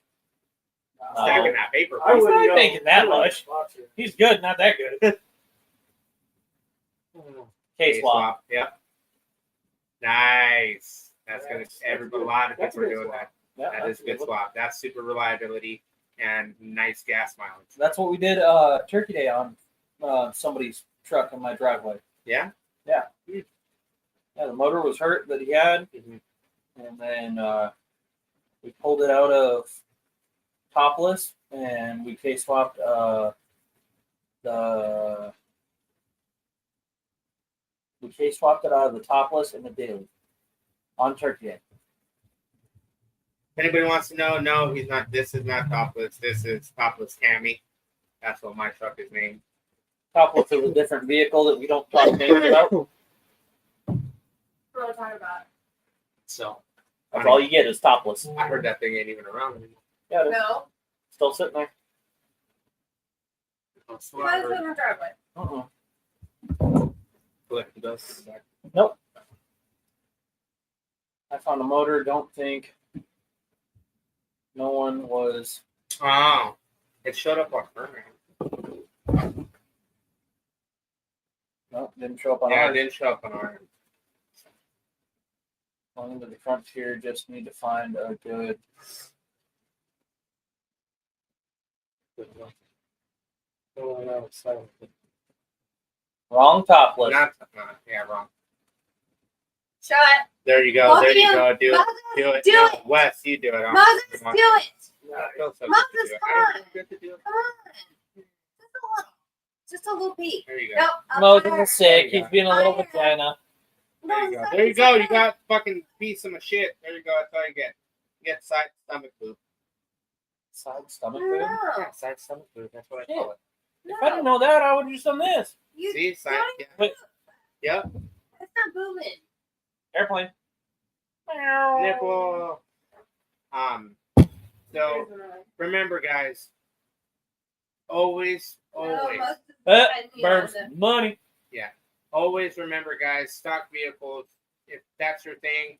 No. stacking that paper. I He's wouldn't not go. making that I wouldn't much. boxer. He's good, not that good. K-swap. Yep. Nice. That's gonna. That's A good. lot of That's people are a good doing swap. that. That is a good swap. That's super reliability and nice gas mileage. That's what we did Turkey Day on somebody's truck in my driveway. Yeah. Yeah, the motor was hurt that he had, Mhm. and then we pulled it out of topless, and we case swapped it out of the topless and the daily on Turkey Day. If anybody wants to know, no, he's not. This is not topless. This is topless Cammy. That's what my truck is named. Topless is a different vehicle that we don't talk names about. What are we talking about? So That's all you get is topless. I heard that thing ain't even around anymore. Yeah, it's No. still sitting there. That's You what I guys live heard. in the driveway. Collected us. Nope. I found a motor. Don't think no one was. Oh, it showed up on her. No, didn't show up on Yeah, it ours. didn't show up on our end. Going into the frontier, just need to find a good. Oh, no, so Wrong topless. not, yeah, wrong. Shut. There you go. Both There of you you. go. Do it. Moses, Do it. do No, it. Wes, you do it. Moses, do it. I feel so good to Moses, do it. come I on. feel good to do it. Come on. Just a little peek. There you go. Nope. up Moses higher. is sick. There you He's being a little Higher. vagina. There you No, go. it's There you go. You not. got fucking piece of shit. There you go. That's all you get. You get side stomach boob. Side stomach food. No. Yeah, side stomach boob. That's what I call it. No. If I didn't know that, I would have just done this. You, See, side. don't Yeah. Wait. Yep. It's not moving. Airplane. Nipple. So remember, guys. Always. No, Moses is Uh, defending me on Burbs, the- money. Always remember, guys. Stock vehicles. If that's your thing,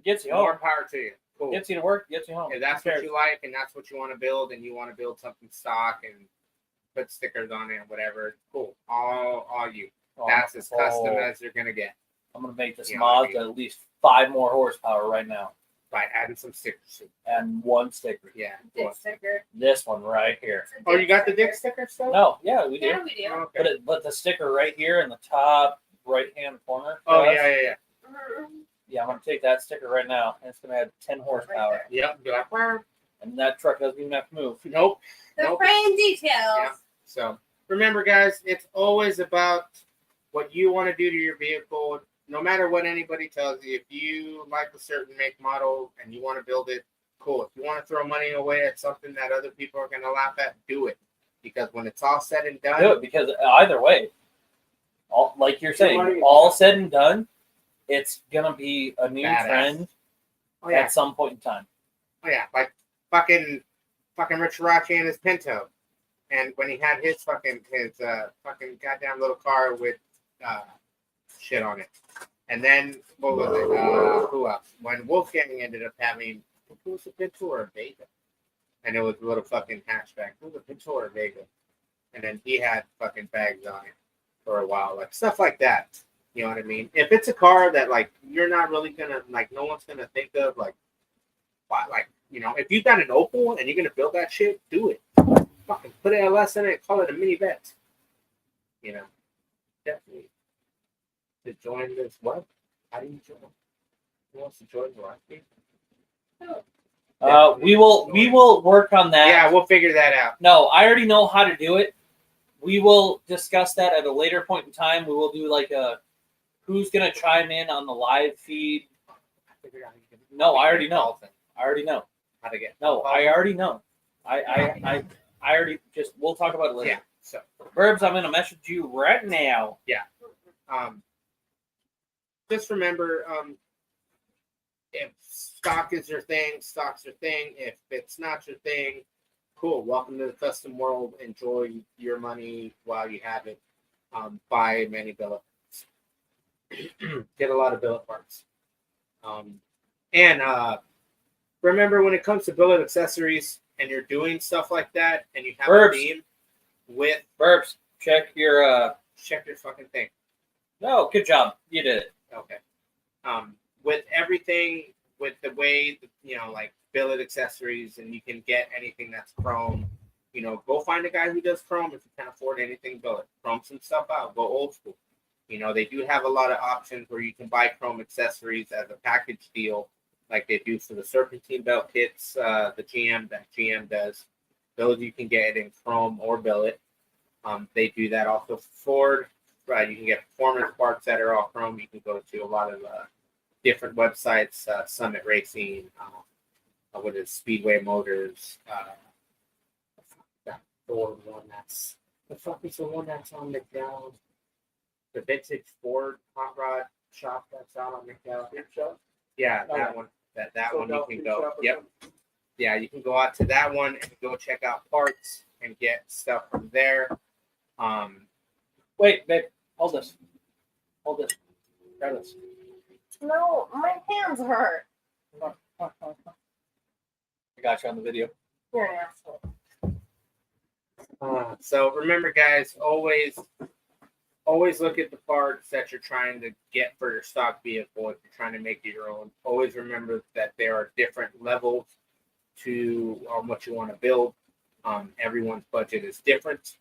Gets you more home. power to you. Cool. Gets you to work. Gets you home. If that's Who what cares? you like and that's what you want to build and you want to build something stock and put stickers on it and whatever, cool. All you. That's as custom as you're gonna get I'm gonna make this You know what I Mazda mean? at least 5 more horsepower right now, by adding some stickers. and 1 sticker. Yeah. dick sticker. This one right here. It's a Oh, you got the sticker. dick sticker still? No, yeah, we do. Yeah, we do. Okay. But the sticker right here in the top right hand corner. Oh for us, yeah. Mhm. Yeah, I'm gonna take that sticker right now, and it's gonna add 10 horsepower, Right Yep. Be like, "Wah." and that truck doesn't even have to move. Nope. The Nope. frame details. Yeah. So remember, guys, it's always about what you want to do to your vehicle. No matter what anybody tells you, if you like a certain make model and you want to build it, cool. If you want to throw money away at something that other people are going to laugh at, do it. Because when it's all said and Do done, it, because either way, all like you're saying, money. all said and done, it's gonna be a new Badass. trend oh yeah, at some point in time. oh yeah, like fucking Rich Rachi and his Pinto, and when he had his fucking goddamn little car with shit on it, and then what was it? Who else? When Wolfgang ended up having, who was a Pinto or a Vega, and it was a little fucking hatchback. Who was a Pinto or a Vega, and then he had fucking bags on it for a while, like stuff like that. You know what I mean? If it's a car that like you're not really gonna like, no one's gonna think of like, why, like, you know, if you got an Opal and you're gonna build that shit, do it. Fucking put an LS in it, call it a mini vet. You know, definitely. To join this, what? How do you join? Who wants to join the live feed? We will work on that. Yeah, we'll figure that out. No, I already know how to do it. We will discuss that at a later point in time. We will do like a who's gonna chime in on the live feed. No, I already know. I already know. How to get? No, I already know. I already just. We'll talk about it later. Yeah. So, Burbs, I'm gonna message you right now. just remember, if stock is your thing, stock's your thing. If it's not your thing, cool. Welcome to the custom world. Enjoy your money while you have it. Buy many billet parts. Get a lot of billet parts. And remember, when it comes to billet accessories and you're doing stuff like that and you have Burbs. a theme with, Burbs, check your. check your fucking thing. No, good job. You did it. Okay. With everything, with the way, you know, like billet accessories, and you can get anything that's chrome, you know, go find a guy who does chrome if you can't afford anything billet. Chrome some stuff out. Go old school. You know, they do have a lot of options where you can buy chrome accessories as a package deal, like they do for the Serpentine belt kits, the GM does. Those you can get in chrome or billet. They do that also for Ford. Right, you can get performance parts that are all chrome. You can go to a lot of different websites, Summit Racing, what is Speedway Motors, that Ford one that's the fuck is the one that's on McDowell? The vintage Ford hot rod shop that's out on McDowell. Yeah, that one. That one you can go. Yep. Yeah, you can go out to that one and go check out parts and get stuff from there. Wait, babe, hold this. Hold this. Grab this. No, my hands hurt. I got you on the video. You're an asshole. So remember, guys, always look at the parts that you're trying to get for your stock vehicle. If you're trying to make it your own, always remember that there are different levels to what you want to build. Everyone's budget is different.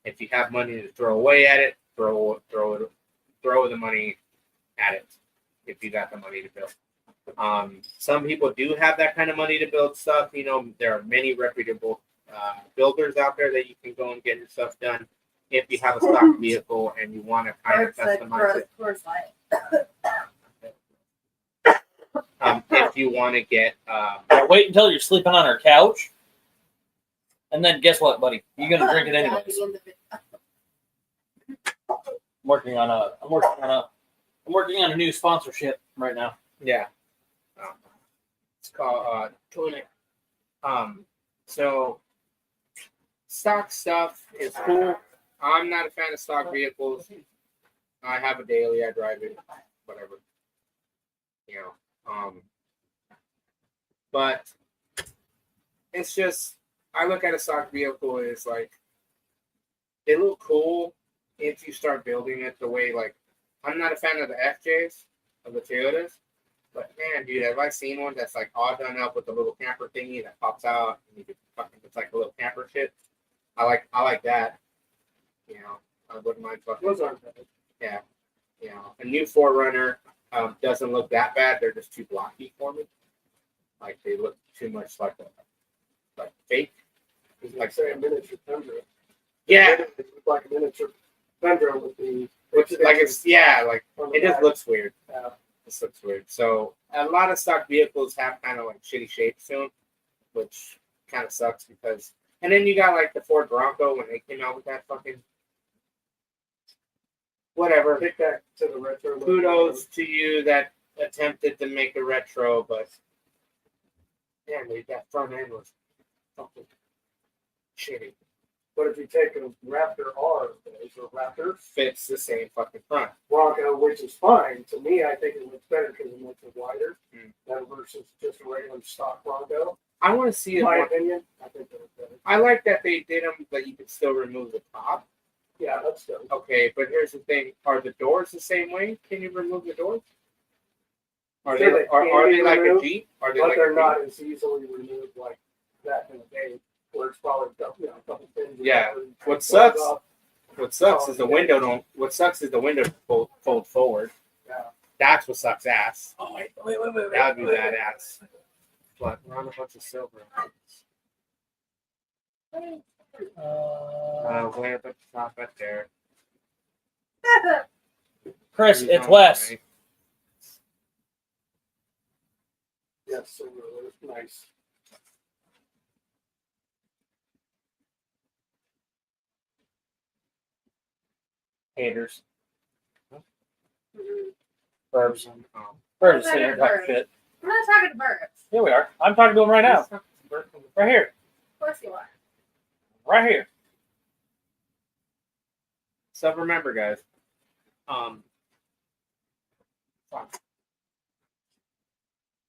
If you have money to throw away at it, throw the money at it. If you got the money to build. Some people do have that kind of money to build stuff. You know, there are many reputable builders out there that you can go and get your stuff done. If you have a stock vehicle and you want to kind of customize it. If you want to get... wait until you're sleeping on our couch. And then guess what, buddy? You're going to drink it anyways. I'm working on a new sponsorship right now. Yeah. It's called Tunic. So stock stuff is cool. I'm not a fan of stock vehicles. I have a daily, I drive it, whatever. You know. But it's just, I look at a stock vehicle as like, they look cool if you start building it the way, like, I'm not a fan of the FJs, of the Toyotas, but man, dude, have I seen one that's like all done up with a little camper thingy that pops out and you can fucking, it's like a little camper shit. I like that. You know, I wouldn't mind fucking. Those aren't bad. Yeah. You know, a new 4Runner doesn't look that bad. They're just too blocky for me. Like they look too much like fake. It's like say a miniature Tundra. Yeah. It looks like a miniature Tundra with the. Which like it's like on the it just back. looks weird. This looks weird. So a lot of stock vehicles have kind of like shitty shapes to them, which kind of sucks because. And then you got like the Ford Bronco when they came out with that fucking. Whatever. Take that to the retro. Kudos to you that attempted to make a retro, but yeah, that front end was fucking shitty. But if you take a Raptor R, or Raptor Fits the same fucking front. Bronco, which is fine. To me, I think it looks better because it looks wider than versus just a regular stock Bronco. I want to see In it. my opinion, I think it looks better. I like that they did them, but you can still remove the top. Yeah, that's good. Okay, but here's the thing: are the doors the same way? Can you remove the doors? Are Sure, they they are can they be like a removed, Jeep? Are they But like they're a not Jeep? as easily removed like back in the day, where it's probably a couple pins. Yeah. and What goes sucks? off. What sucks is the window don't. What sucks is the window fold forward. Yeah. That's what sucks ass. Oh, wait. That would be badass. But we're on a bunch of silver. Way up at the top right there. Chris, it's Wes. Right. Yes, so it's nice. Haters. Mhm. Burbs. Um, Burbs sitting here talking shit. I'm not talking to birds. Here we are. I'm talking to him right now. Right here. Of course you are. Right here. So remember, guys.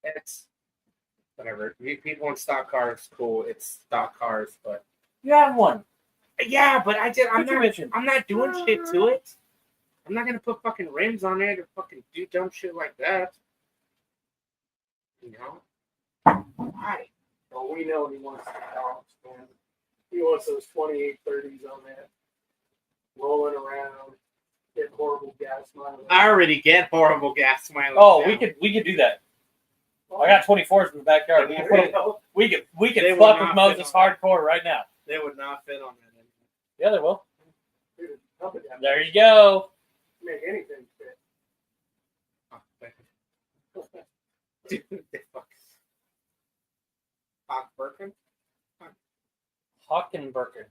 It's whatever. People in stock cars, cool. It's stock cars, but You have one. yeah, but I'm mentioned. I'm not doing shit to it. I'm not gonna put fucking rims on it or fucking do dumb shit like that. You know? Why? Well, we know he wants the dogs, man. He wants those 2830s on that, rolling around, getting horrible gas gas mileage. I already get horrible gas mileage. Oh, now. we could do that. I got 24s in the backyard. We can put 'em- we They could will fuck not with Moses fit on that. hardcore right now. They would not fit on that. Yeah, they will. Dude, help it, There you go. make anything fit. Dude, they fuck. Hawk Birkin? Hockenberken.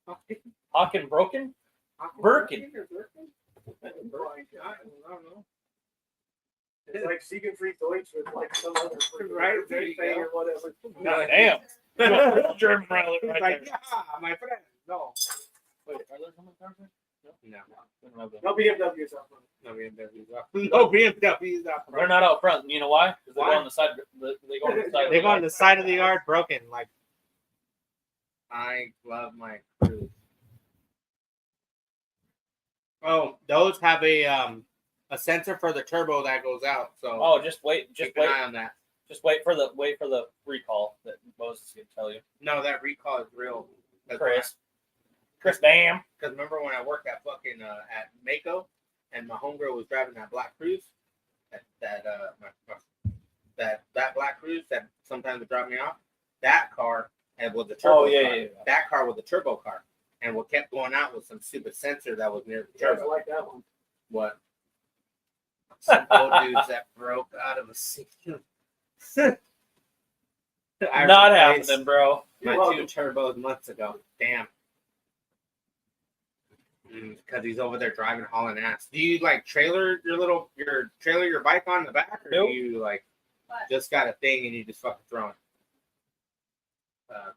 Hawk Hockenbroken? Birkin. or Birkin? I don't know. It's like Siegfried Deutsch with like some other freaking Right, there you thing go. or whatever. God damn. German rally He's right like, there. yeah, my friend. No. Wait, are there some cars there? No. No BMWs out front. No BMWs up. No BMWs up. They're not out front. You know why? 'Cause they Why? go on the side. They go on the side. They go on the side of the yard broken. Like, I love my crew. Oh, those have a sensor for the turbo that goes out. So Oh, just wait. Just keep an wait. eye on that. Just wait for the recall that Moses can tell you. No, that recall is real. Chris Bam. Because remember when I worked at fucking at Mako, and my homegirl was driving that black Cruise, that black Cruise that sometimes would drop me off. That car and was a turbo. Oh, yeah, car. yeah. That car was a turbo car, and what kept going out was some stupid sensor that was near the You guys turbo. like that one. What? Some old dudes that broke out of a seat. I Not replaced happening, bro. My You're 2 turbos months ago. Damn. Because he's over there driving, hauling ass. Do you like trailer your bike on the back, or Nope. do you like What? just got a thing and you just fucking throw it?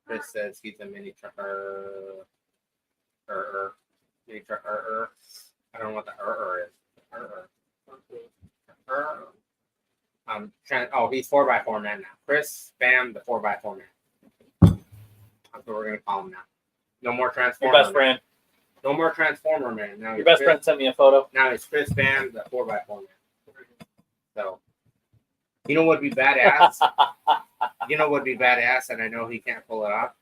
Chris says he's a mini trucker. Mini trucker. I don't know what the is. I'm trying. Oh, he's 4x4 man now. Chris Bam, the 4x4 man. That's what we're gonna call him now. No more Your Transformer. best man. friend. No more Transformer man. Now Your he's best Chris, friend sent me a photo. Now it's Chris Bam, the 4x4 man. So, you know what'd be badass? You know what'd be badass, and I know he can't pull it off.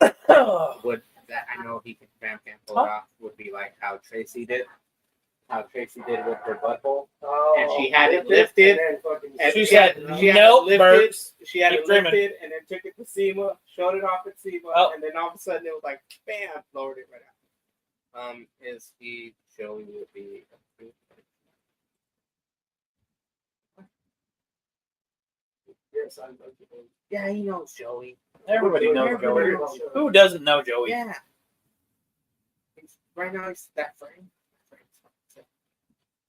Would that I know Bam can't pull it off? Would be like how Tracy did. How Tracy did with her butthole. Oh, And she had it lifted, and then fucking- And She she had said, it "Nope, lifted. Burks. She had Keep it dreaming." lifted, and then took it to SEMA, showed it off at SEMA, Oh. and then all of a sudden it was like, bam, lowered it right out. Is he Joey would be? Yes, I'm like, Yeah, he knows Joey. Everybody knows Everybody Joey. knows Joey. Who doesn't know Joey? Yeah. Right now he's that frame.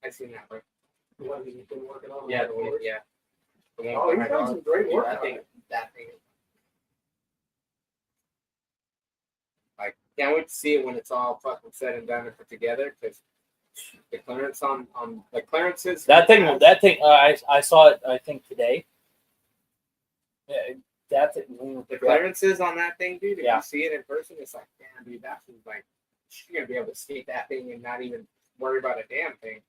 I seen that right. the one that you've been working on. Yeah, the one, yeah. The one Oh, with he's my done dog. some great work I on think it. that thing. Like, can't wait to see it when it's all fucking said and done and put together. Because the clearance on like clearances. That thing. I saw it. I think today. Yeah, that's it. The clearances on that thing, dude. If Yeah. you see it in person, it's like, damn, dude, that's like you're gonna be able to skate that thing and not even worry about a damn thing.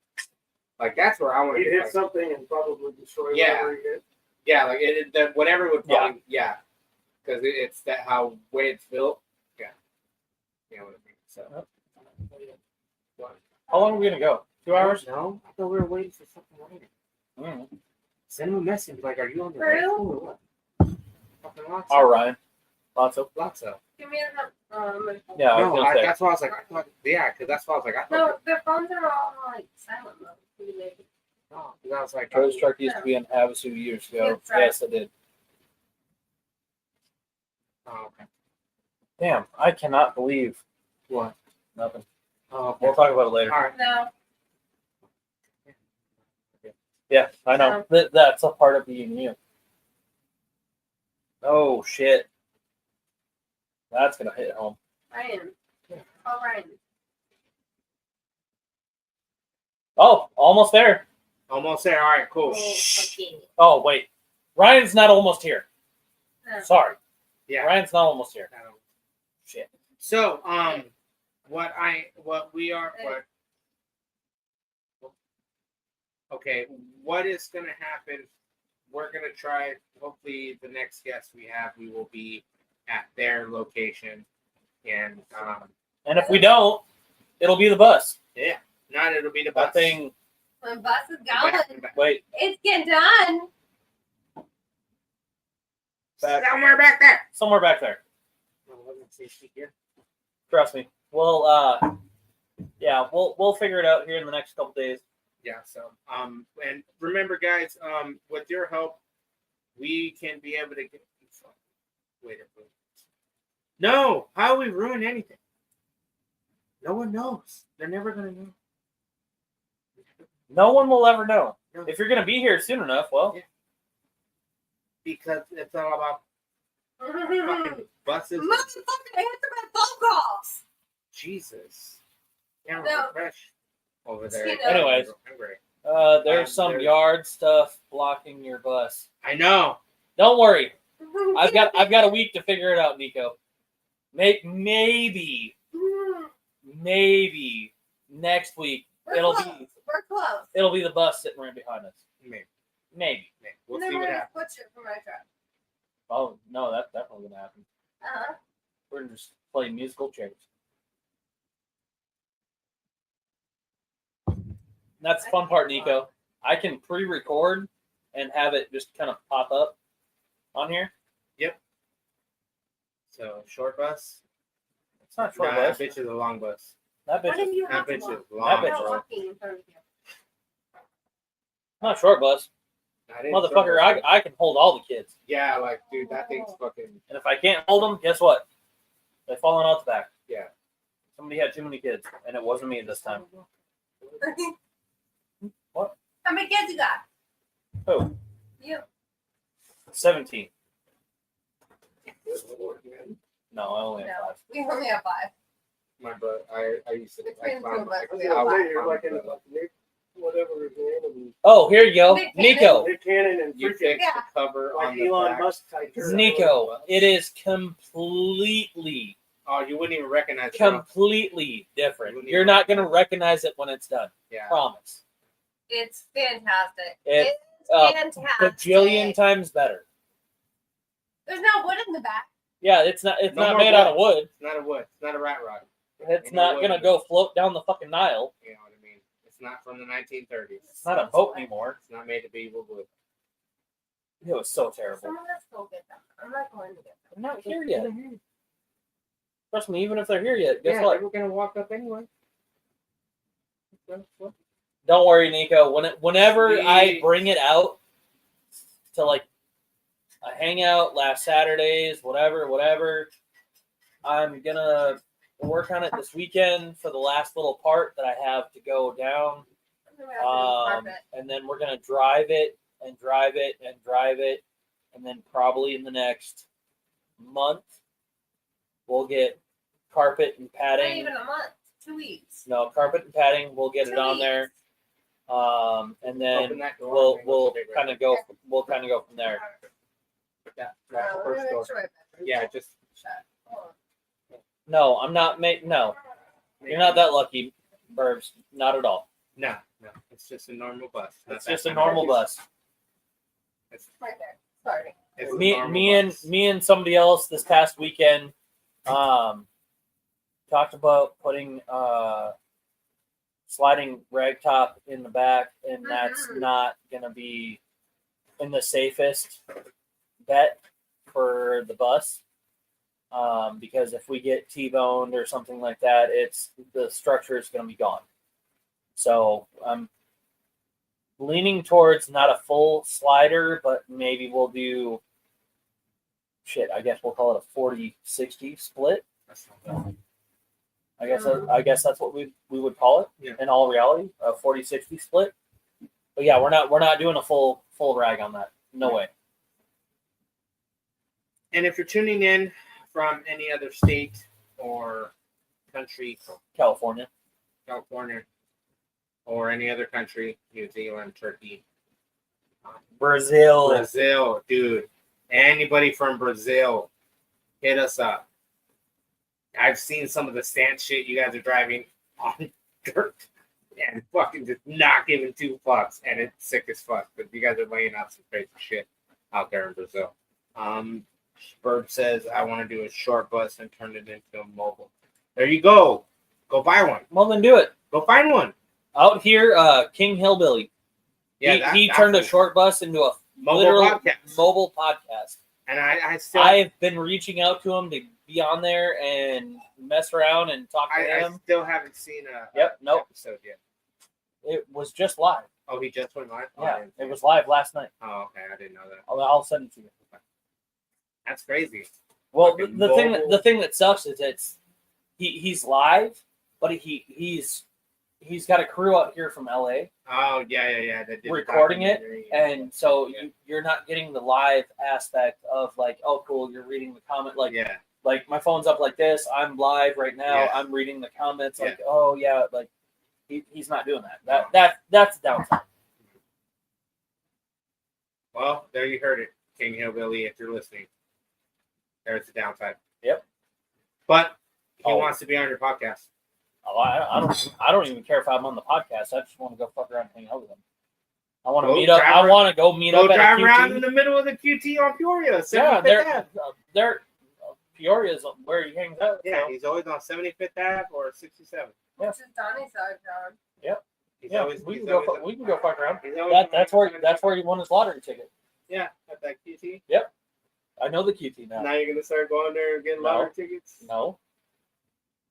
Like that's where I want to He'd get. hit Like, something and probably destroy Yeah. whatever he hit. yeah, like that whatever would probably because it's that how way it's built. Yeah, you know what I mean. So. What? How long are we gonna go? 2 hours? No, I thought we were waiting for something later. Mm. Send him a message like, "Are you on the For right real? phone or what?" Fucking lots. All right. Lots of. Lots of. Give me a Yeah, I was No, gonna say. that's why I was like, I thought, yeah, because that's why I was like, I No, thought, their phones are all like silent mode. no, because I was like, Joe's truck used to be in Havasu years ago. That's right. Yes, I did. oh, okay. Damn, I cannot believe What? nothing. Oh, okay. We'll talk about it later. All right. No. Yeah, I know. That's a part of being you. Oh shit. That's gonna hit home. Ryan. Oh, Ryan. Oh, almost there. Almost there. All right, cool. Oh, fucking. Oh wait, Ryan's not almost here. No. Sorry, Yeah. Ryan's not almost here. I don't- Shit. So, okay, what is going to happen? We're going to try, hopefully, the next guest we have, we will be at their location. And, And if we don't, it'll be the bus. not it'll be the That bus. thing. My bus is Back going. and back. Wait, It's getting done. back. Somewhere back there. Somewhere back there. Oh, I wasn't saying shit here. Trust me. Well, yeah, we'll figure it out here in the next couple days. Yeah, so and remember guys, with your help, we can be able to get wait a minute. No, how we ruin anything? No one knows. They're never gonna know. No one will ever know. No. If you're gonna be here soon enough, well, Yeah. Because it's all about Motherfucker, fucking buses. and- answer my phone calls. Jesus. Camera No. refresh over there. You know. Anyways. there's some there's- yard stuff blocking your bus. I know. Don't worry. I've got a week to figure it out, Nico. Maybe next week We're it'll close. be We're close. the bus sitting right behind us. Maybe. Maybe. We'll and then see we're what gonna happens. switch it for my truck. Oh no, that's definitely gonna happen. Uh-huh. We're gonna just play musical chairs. And that's the fun part, Nico. I can pre-record and have it just kind of pop up on here. So short bus. It's not short Nah, bus. that bitch is a long bus. That What bitch is if you That have to bitch walk? is long, bitch I'm bro. walking in front of you. not short bus. That is Motherfucker, short bus. I can hold all the kids. Yeah, like dude, that thing's fucking. And if I can't hold them, guess what? They're falling out the back. Yeah. Somebody had too many kids, and it wasn't me this time. What? How many kids you got? Who? You. 17. No, I only have No. 5. We only have 5. My brother, I used to. Between I the two of us, found, we I have was five. You're like in found, the Nick, whatever his name is. Oh, here you go. Nick Nico. Nick Cannon and you freaking fixed Yeah. the cover like on the Elon back. Musk type. Nico, it is completely, Oh, you wouldn't even recognize it. completely different. You're not going to recognize it when it's done. Yeah. Promise. It's fantastic. It's fantastic. bajillion times better. There's no wood in the back. Yeah, it's not No more made out of wood. It's not a wood. It's not a rat rod. It's No not wood. going to go float down the fucking Nile. You know what I mean? It's not from the 1930s. It's not a boat anymore. It's not made to be with wood. It was so terrible. Someone else go get them. I'm not going to get them. I'm not here yet. Trust me, even if they're here yet, guess Yeah, what? they were gonna walk up anyway. Don't worry, Nico. Whenever I We- bring it out to like a hangout, last Saturdays, whatever, I'm gonna work on it this weekend for the last little part that I have to go down. I'm gonna have to carpet. And then we're gonna drive it, and then probably in the next month we'll get carpet and Not padding. even a month. 2 weeks. No, carpet and padding. We'll get it 2 on weeks. there, and Open then that door. we'll and go to the kind of go. We'll kind of go from there. That No, we're first gonna door. make sure I Yeah, just shut. Hold No, I'm not. No, you're not that lucky, Burbs. Not at all. No. It's just a normal bus. Not It's that just a kind of normal bus. It's, on. Right there. Sorry. it's a Me normal bus. and somebody else this past weekend talked about putting sliding ragtop in the back, and that's Mhm. not gonna be in the safest bet for the bus, because if we get T-boned or something like that, the structure is gonna be gone. So I'm leaning towards not a full slider, but maybe we'll do I guess we'll call it a 40-60 split. That's not bad. I guess that's what we would call it. Yeah. In all reality, a 40-60 split. But yeah, we're not doing a full rag on that. No way. And if you're tuning in from any other state or country, California. California, or any other country, New Zealand, Turkey, Brazil. dude, anybody from Brazil, hit us up. I've seen some of the stance shit you guys are driving on dirt and fucking just not giving 2 fucks, and it's sick as fuck. But you guys are laying out some crazy shit out there in Brazil. Burb says, I want to do a short bus and turn it into a mobile. There you go. Go buy one. Well, then do it. Go find one. Out here, King Hillbilly. Yeah, he that's turned a short bus into a literal mobile podcast. And I still I've been reaching out to him to be on there and mess around and talk to I him. still haven't seen a Nope. episode yet. It was just live. Oh, he just went live? Oh, Yeah, it was live last night. Oh, okay. I didn't know that. I'll send it to you. That's crazy. Well, Fucking the thing that sucks is he's live, but he's got a crew out here from LA Oh, yeah. That did the recording it, documentary. and so Yeah. you're not getting the live aspect of like, oh, cool, you're reading the comment. Like, yeah. like my phone's up like this. I'm live right now. Yeah. I'm reading the comments. Yeah. Like, oh yeah, like he's not doing that. That's the downside. Well, there you heard it, King Hillbilly, if you're listening. There's the downside. Yep. But he Oh. wants to be on your podcast. Oh, I don't even care if I'm on the podcast. I just want to go fuck around and hang out with him. I want to Go meet up. drive I around- want to go meet Go up at drive a around in QT. the middle of the QT on Peoria. Yeah, 75th Ave. they're Peoria's where he hangs out. Yeah, so. he's always on 75th Ave or 67. Yeah. Which is Donnie's side of town. He's Yeah, always, we he's can go. always- We can go fuck around. he's always That's where he won his lottery ticket. Yeah, at that QT. I know the QT now. Now you're gonna start going there and getting No. lottery tickets. No,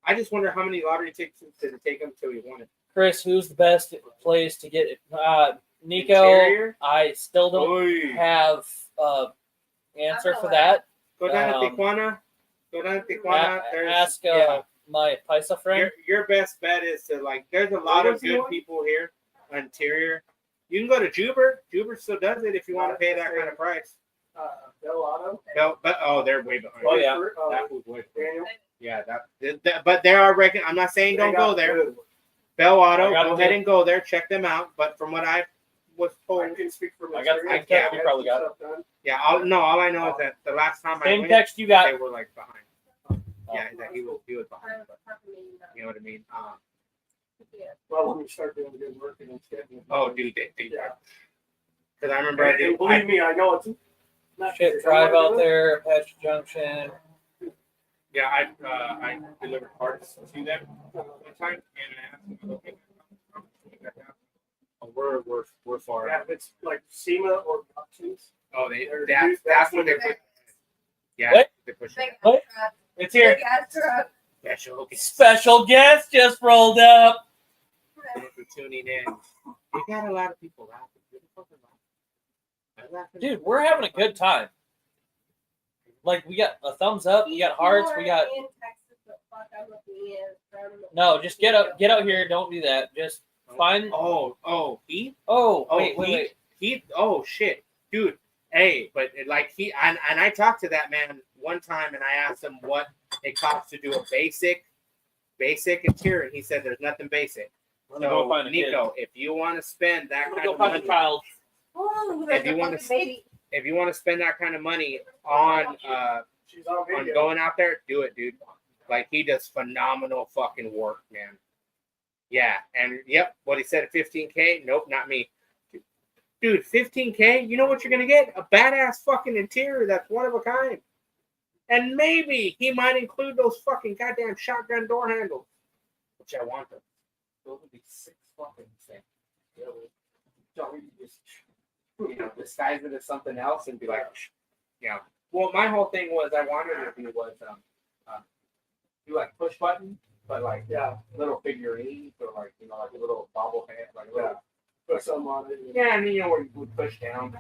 I just wonder how many lottery tickets did it take him till he won it. Chris, who's the best place to get it? Nico. Interior? I still don't Oy. have answer for that. Go down Um, to Tijuana. Go down to Tijuana. Ask yeah. my Paisa friend. Your best bet is to like. There's a lot Where of was he good on? people here. Interior. You can go to Juber. Juber still does it if you want to pay that kind of price. Bell Auto. No, but they're way behind. Oh, yeah. That was way behind. Daniel. Yeah, that but they are reckon. I'm not saying don't They go got there. good. Bell Auto, I got go it. ahead and go there. Check them out. But from what I was told, I can speak for I got- myself. I got- you probably got it. Stuff done. yeah, all I know is that the last time I Same went, text you they got. were like behind. Yeah, that he was behind. But, you know what I mean? Well, when we start doing good work and it's getting. Oh, dude, they Yeah. because I remember I And did. believe me, I know it's not Shit, drive out there, Apache Junction. I delivered parts to them one time, and I asked them, okay, oh, we're far Yeah, out. if it's like SEMA or options. Oh, They're that's used- what they that's put. Yeah, What? they push. Big What? truck. It's here. Big ass truck. Yeah, sure. Okay. Special guest just rolled up. Thanks for tuning in. We got a lot of people laughing. Who the fuck are laughing? I'm laughing. Dude, we're having a good time. Like, we got a thumbs up, we got hearts, we got. In Texas, but fuck, I'm looking in from- No, just get out here. Don't do that. Just find. Heath. Oh, Oh, wait. Heath. Oh shit, dude. Hey, but like he and I talked to that man one time, and I asked him what it costs to do a basic interior, and he said there's nothing basic. Let me go find a kid. Nico, if you want to spend that Let me kind go of find a money, child. Ooh, If there's you a wanna fucking baby. if you want to spend that kind of money on She's on on video. going out there, do it, dude. Like he does phenomenal fucking work, man. Yeah, and yep, what he said, 15K. Nope, not me. Dude, 15K. You know what you're gonna get? A badass fucking interior that's one of a kind. And maybe he might include those fucking goddamn shotgun door handles, which I want them. Those would be 6 fucking things. So we could just, disguise it as something else and be like, Well, my whole thing was I wanted to do was do like push button, but like little figurines or like like a little bobblehead, like a little Put some on it. yeah, and where you would push down.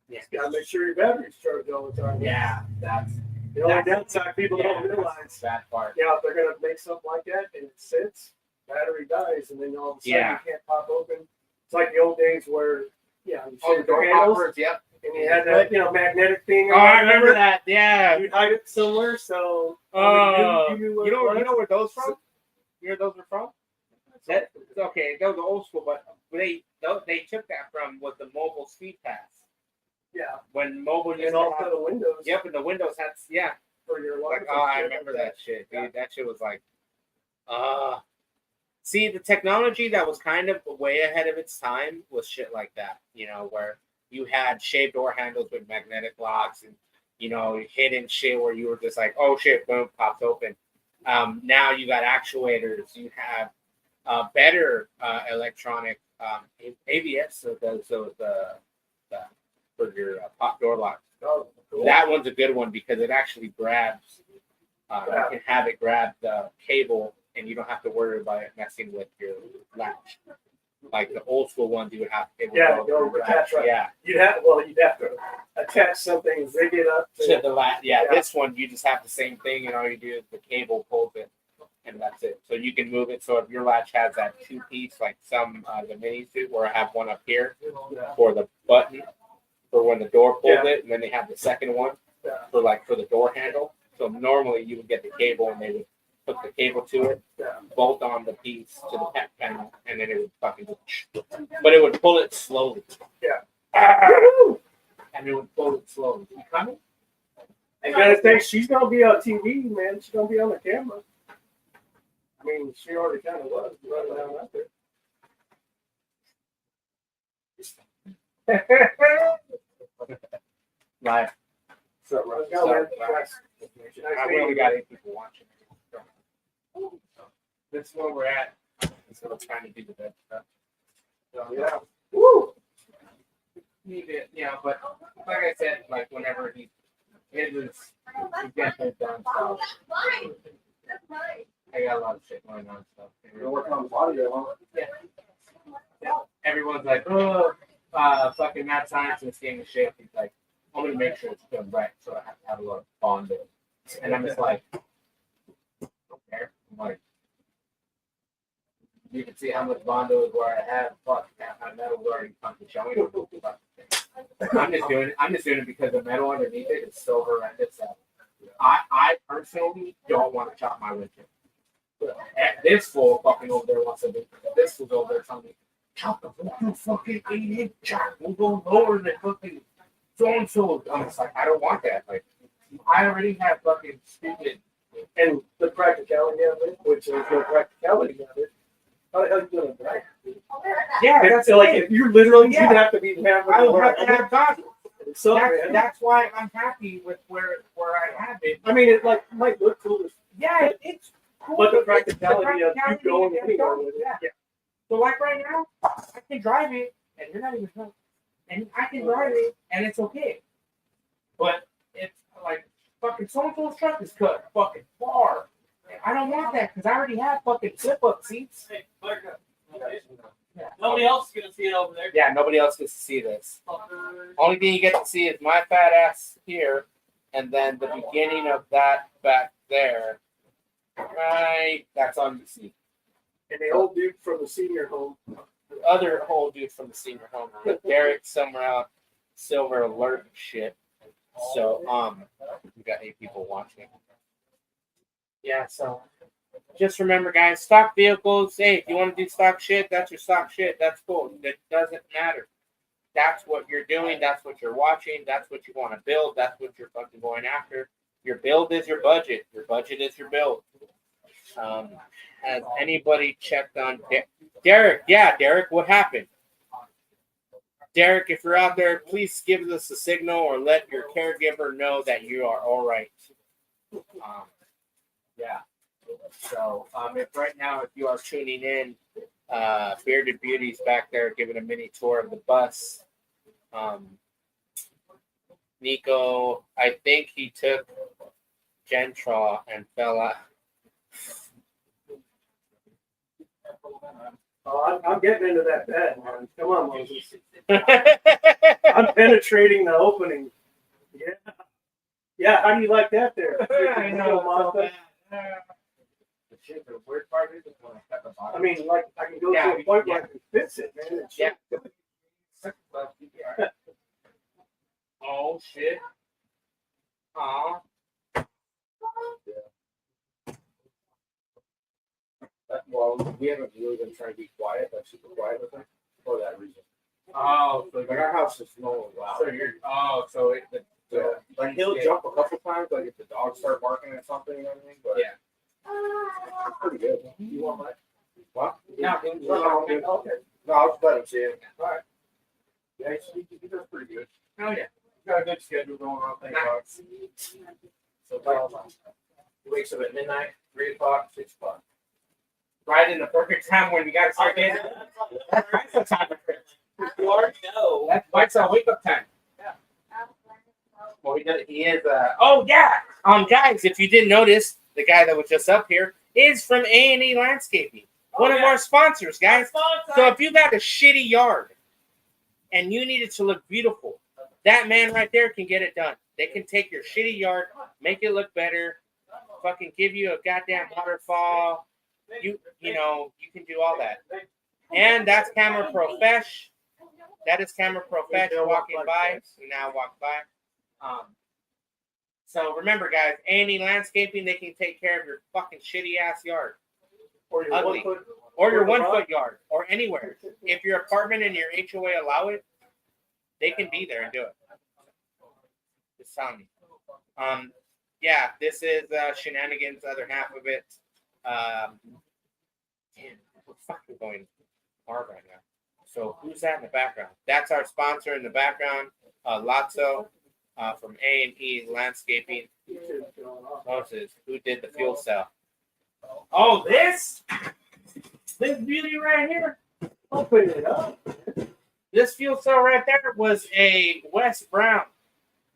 Yeah. Gotta make sure your battery's charged all the time. Yeah, that's The only downside people don't that's realize. that part. Yeah, if they're gonna make something like that and it sits, battery dies, and then all of a sudden Yeah. you can't pop open. It's like the old days where, you Oh, the shaved door your handles, poppers, yep. and you had that, magnetic thing. Oh, I remember that. Yeah. You'd hide it somewhere, so Oh, you knew where you know it was. where those from? You know where those are from? That okay, those are old school, but they took that from was the mobile speed pass. Yeah, When mobile used and to also have, the windows. yep, and the Windows had For your like lights oh I and shit remember like that shit, dude. Yeah. That shit was like see the technology that was kind of way ahead of its time was shit like that, where you had shaved door handles with magnetic locks and hidden shit where you were just like, oh shit, boom, pops open. Now you got actuators. You have better electronic ABS. So the for your pop door locks. Oh, cool. That one's a good one because it actually grabs. You can have it grab the cable, and you don't have to worry about it messing with your latch. Like the old school ones, you would have to. Go attach right. Yeah. You'd have to attach something, rig it up To the latch. Yeah, this one you just have the same thing, and all you do is the cable pulls it, and that's it. So you can move it. So if your latch has that 2-piece, like some the minis do, where I have one up here for the button for when the door pulls it, and then they have the second one for the door handle. So normally you would get the cable, and they would put the cable to it, bolt on the piece to the pet panel, and then it would fucking but it would pull it slowly. And it would pull it slowly. You coming? I gotta think she's gonna be on TV, man. She's gonna be on the camera. I mean, she already kind of was running around out there. Right. So, let's go, man. I really got 8 people watching. This is where we're at. So we're trying to do the best stuff. So Yeah. Woo! need it, but like I said, like whenever he gets it done, so I got a lot of shit going on, so You're working on the body there, huh? yeah. Everyone's like, oh, fucking mad scientist game of shit. He's like, I'm gonna make sure it's done right, so I have to have a lot of bonding. And I'm just like, okay. I'm like, you can see how much Bondo is where I have. Fuck, my metal is already fucking showing. I'm just doing it because the metal underneath it is so horrendous. I personally don't want to chop my windshield. This fool fucking over there wants to do. This fool's over there telling me, chop the fucking 8-inch chop. We'll go lower than fucking so and so. I'm just like, I don't want that. Like, I already have fucking stupid. And the practicality of it, which is the practicality of it. How the hell you doing that? Yeah, That's like if you literally you'd have to be having I don't have to have goggles. so That's why I'm happy with where I have it. I mean, it might look cool, Yeah, it's cool. but the practicality of you going of it, anywhere with it. yeah. So like right now, I can drive it, and you're not even drunk. And I can drive it, and it's okay. But it's like fucking so-and-so's truck is cut fucking far. I don't want that because I already have fucking flip-up seats. Nobody else is gonna see it over there. Yeah, nobody else gets to see this. Only thing you get to see is my fat ass here, and then the beginning of that back there. Right, that's on the seat. And the old dude from the senior home. The other whole dude from the senior home, Derek, somewhere out, Silver Alert and shit. So, we got 8 people watching. Yeah, so just remember, guys, stock vehicles. Hey, if you want to do stock shit, that's your stock shit. That's cool. It doesn't matter. That's what you're doing. That's what you're watching. That's what you want to build. That's what you're fucking going after. Your build is your budget. Your budget is your build. Has anybody checked on Derek? Yeah, Derek, what happened? Derek, if you're out there, please give us a signal or let your caregiver know that you are all right. Yeah. So, if right now, if you are tuning in, Bearded Beauty's back there giving a mini tour of the bus. Nico, I think he took Gentraw and fell out. Oh, I'm getting into that bed, man. Come on, Moses. I'm penetrating the opening. Yeah. Yeah, how do you like that there? I know. Martha? The weird part is when I cut the bottom. I mean, like, I can go to a point where I can fix it, man. It's Yeah. Oh shit. Aw. Well, we haven't really been trying to be quiet, like super quiet with them, for that reason. Oh, so Like our house is no loud. so it Like he'll jump a couple times, like if the dogs start barking at something and everything. But Yeah. it's pretty good. You want my what? No, No, okay. No, I'll just let him see it. All right. Yeah, he does pretty good. oh yeah. Got a good schedule going on. Thank God. So He wakes up at midnight, 3 o'clock, 6 o'clock. Right in the perfect time when you got to start getting. That's the time of it. You already know. That's Mike's wake up time. Well, he is. Oh yeah. Guys, if you didn't notice, the guy that was just up here is from A&E Landscaping, one of our sponsors, guys. So if you got a shitty yard and you need it to look beautiful, that man right there can get it done. They can take your shitty yard, make it look better, fucking give you a goddamn waterfall. You can do all that. And that's Camera Profesh. That is Camera Profesh walking by. We now walk by. So remember, guys, A&E Landscaping, they can take care of your fucking shitty ass yard. Or your Ugly. 1 foot. Or your 1 foot yard. Or anywhere. If your apartment and your HOA allow it, they can be there and do it. Just telling you. Yeah, this is Shenanigans, other half of it. Damn, we're fucking going hard right now. So who's that in the background? That's our sponsor in the background, Lotso from A&E Landscaping. Moses, who did the fuel cell? Oh, this beauty right here. Open it up. This fuel cell right there was a Wes Brown.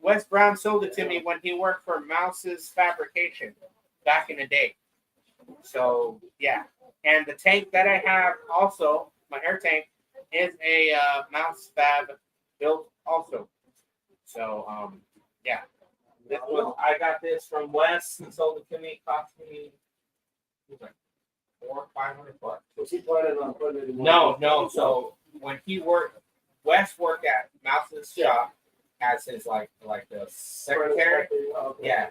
Wes Brown sold it to me when he worked for Mouse's Fabrication back in the day. So, yeah. And the tank that I have also, my air tank, is a Mouse Fab built also. So, yeah. I got this from Wes. He sold it to me. Cost me like $400 or $500. Was he planning on putting it in? No. So when Wes worked at Mouse's shop as his like the secretary. Okay. Yeah.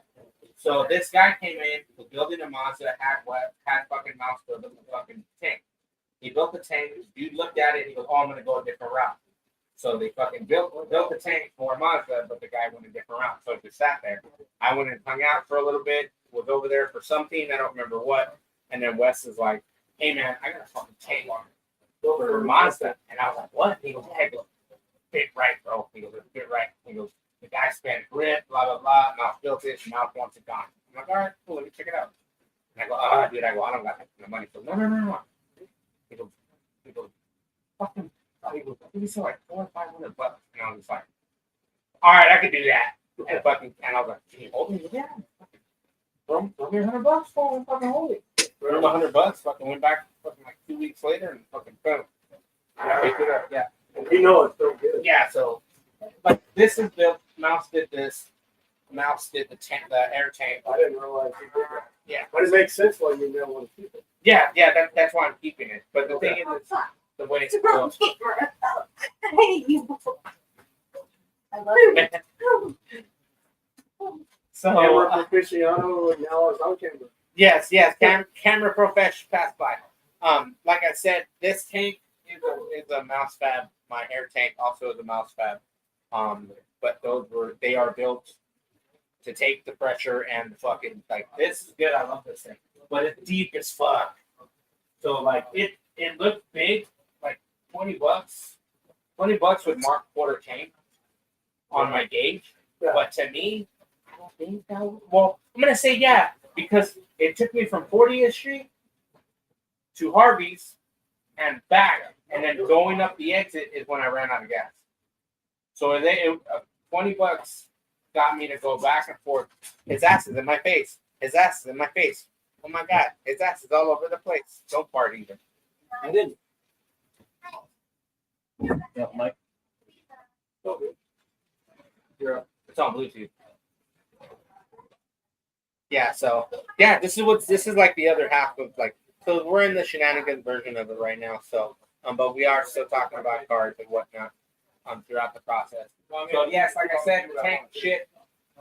So this guy came in, was building a Mazda, had fucking Mouse build a fucking tank. He built the tank. Dude looked at it. And he goes, "Oh, I'm gonna go a different route." So they fucking built the tank for Mazda, but the guy went a different route. So it just sat there. I went and hung out for a little bit. Was over there for something. I don't remember what. And then Wes is like, "Hey man, I got a fucking tank for Mazda." And I was like, "What?" He goes, "Hey, fit right, bro." He goes, "Fit right." He goes, "The guy spent grip, blah blah blah. Mouse built it. Mouse wants it gone." I'm like, "All right, cool. Let me check it out." And I go, dude. I go, "I don't got the money." So no. He goes, fucking. He goes, "Give me some like $400 or $500." And I was just like, "All right, I could do that." And I was like, "Can you hold me?" He goes, "Yeah." Throw me $100 for him, fucking hold it. Threw him $100. Fucking went back fucking like 2 weeks later and fucking boom. Picked it up. Yeah. You know it's so good. Yeah, so, but this is built. Mouse did this. Mouse did the air tank. I didn't realize he did that. Yeah, But it makes sense why you don't want to keep it. yeah. That's why I'm keeping it. But the thing is, it's the way it's It's a wrong built. camera. I hate you. I love you. So, Camera Proficiano and now it's on camera. yes. Camera Profesh passed by. Like I said, this tank is a Mouse Fab. My air tank also is a Mouse Fab. But they are built to take the pressure and the fucking like. This is good. I love this thing, but it's deep as fuck. So like it looked big, like $20. $20 would mark quarter tank on my gauge. Yeah. But to me, I don't think that would, well, I'm gonna say yeah because it took me from 40th Street to Harvey's and back, and then going up the exit is when I ran out of gas. So $20 got me to go back and forth. His ass is in my face. His ass is in my face. Oh my god, his ass is all over the place. Don't fart either. I didn't. Yeah, Mike. You're up. It's on Bluetooth. Yeah, so yeah, this is like the other half of like, so we're in the shenanigans version of it right now. So but we are still talking about cards and whatnot throughout the process. So yes, like I said, tank shit.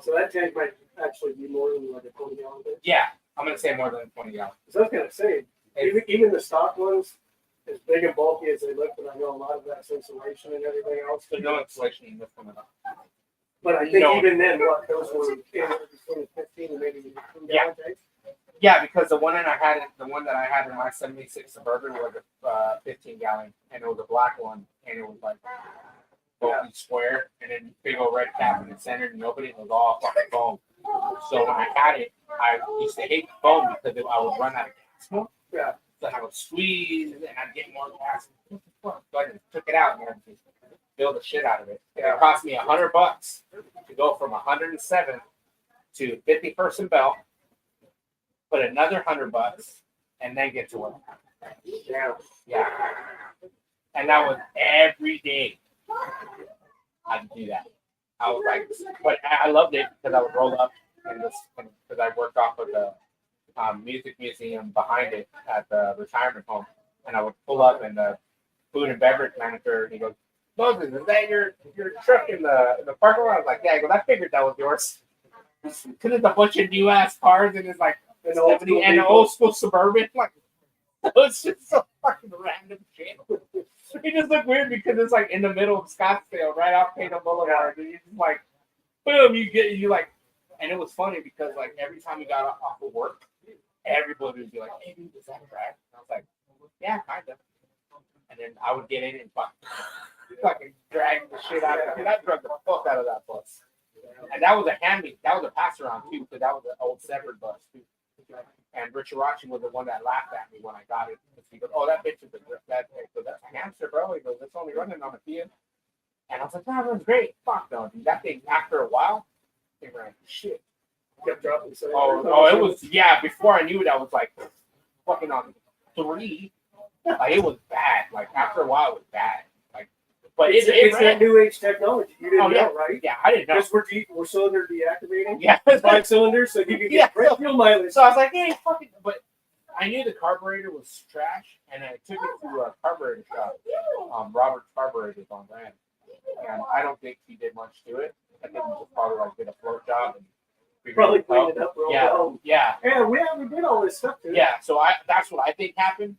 So that tank might actually be more than like a 20-gallon tank. Yeah, I'm gonna say more than 20 gallons. So I was gonna say, even the stock ones, as big and bulky as they look, but I know a lot of that's insulation and everything else. There's no insulation in this one at all. But I think No. even then, what those were between 15 and maybe 15-gallon tanks. Yeah, because the one that I had in my 76 Suburban was a 15-gallon, and it was a black one, and it was like bulky square, and then big old red cap in the center, and nobody was all fucking foam. So when I had it, I used to hate the phone because I would run out of gas more. Yeah. So I would squeeze and I'd get more gas. What the fuck? So I just took it out and just build the shit out of it. It cost me $100 to go from 107 to 51st and Bell, put another $100, and then get to work. Yeah. Yeah. And that was every day. I'd do that. I was like, but I loved it because I would roll up in this, because I worked off of the music museum behind it at the retirement home, and I would pull up and the food and beverage manager, he goes, Moses, is that your truck in the parking lot? I was like, yeah. He goes, I figured that was yours. Because it's a bunch of new ass cars and it's like An old 70 school and an people. old school Suburban. Like, it's just so fucking random shit. It just looked weird because it's like in the middle of Scottsdale, right off Payne Boulevard. And you just like, boom, you like, and it was funny because like every time we got off of work, everybody would be like, hey, dude, is that a drag? And I was like, yeah, kind of. And then I would get in and fucking drag the shit out of it. And I drug the fuck out of that bus. And that was that was a pass around too, because that was an old Severed bus too. And Richard Watching was the one that laughed at me when I got it. He goes, "Oh, that bitch is that's a hamster, bro." He goes, "It's only running on a Fiat." And I was like, "No, that was great." Fuck no, dude. That thing, after a while, it ran shit. Kept dropping. It was, yeah. Before I knew it, I was like fucking on 3. Like it was bad. Like after a while, it was bad. Like, but It's it that ran. new age technology. You didn't know, right? Yeah, I didn't know. Because we're cylinder deactivating. Yeah. 5 cylinders, so you can get great fuel mileage. So I was like, hey, fucking, but I knew the carburetor was trash, and I took it to a carburetor shop. Robert Carburetor on brand, and I don't think he did much to it. I think he just probably like did a float job and Probably cleaned it up real yeah, well. yeah, Yeah, we did all this stuff too. yeah. So that's what I think happened,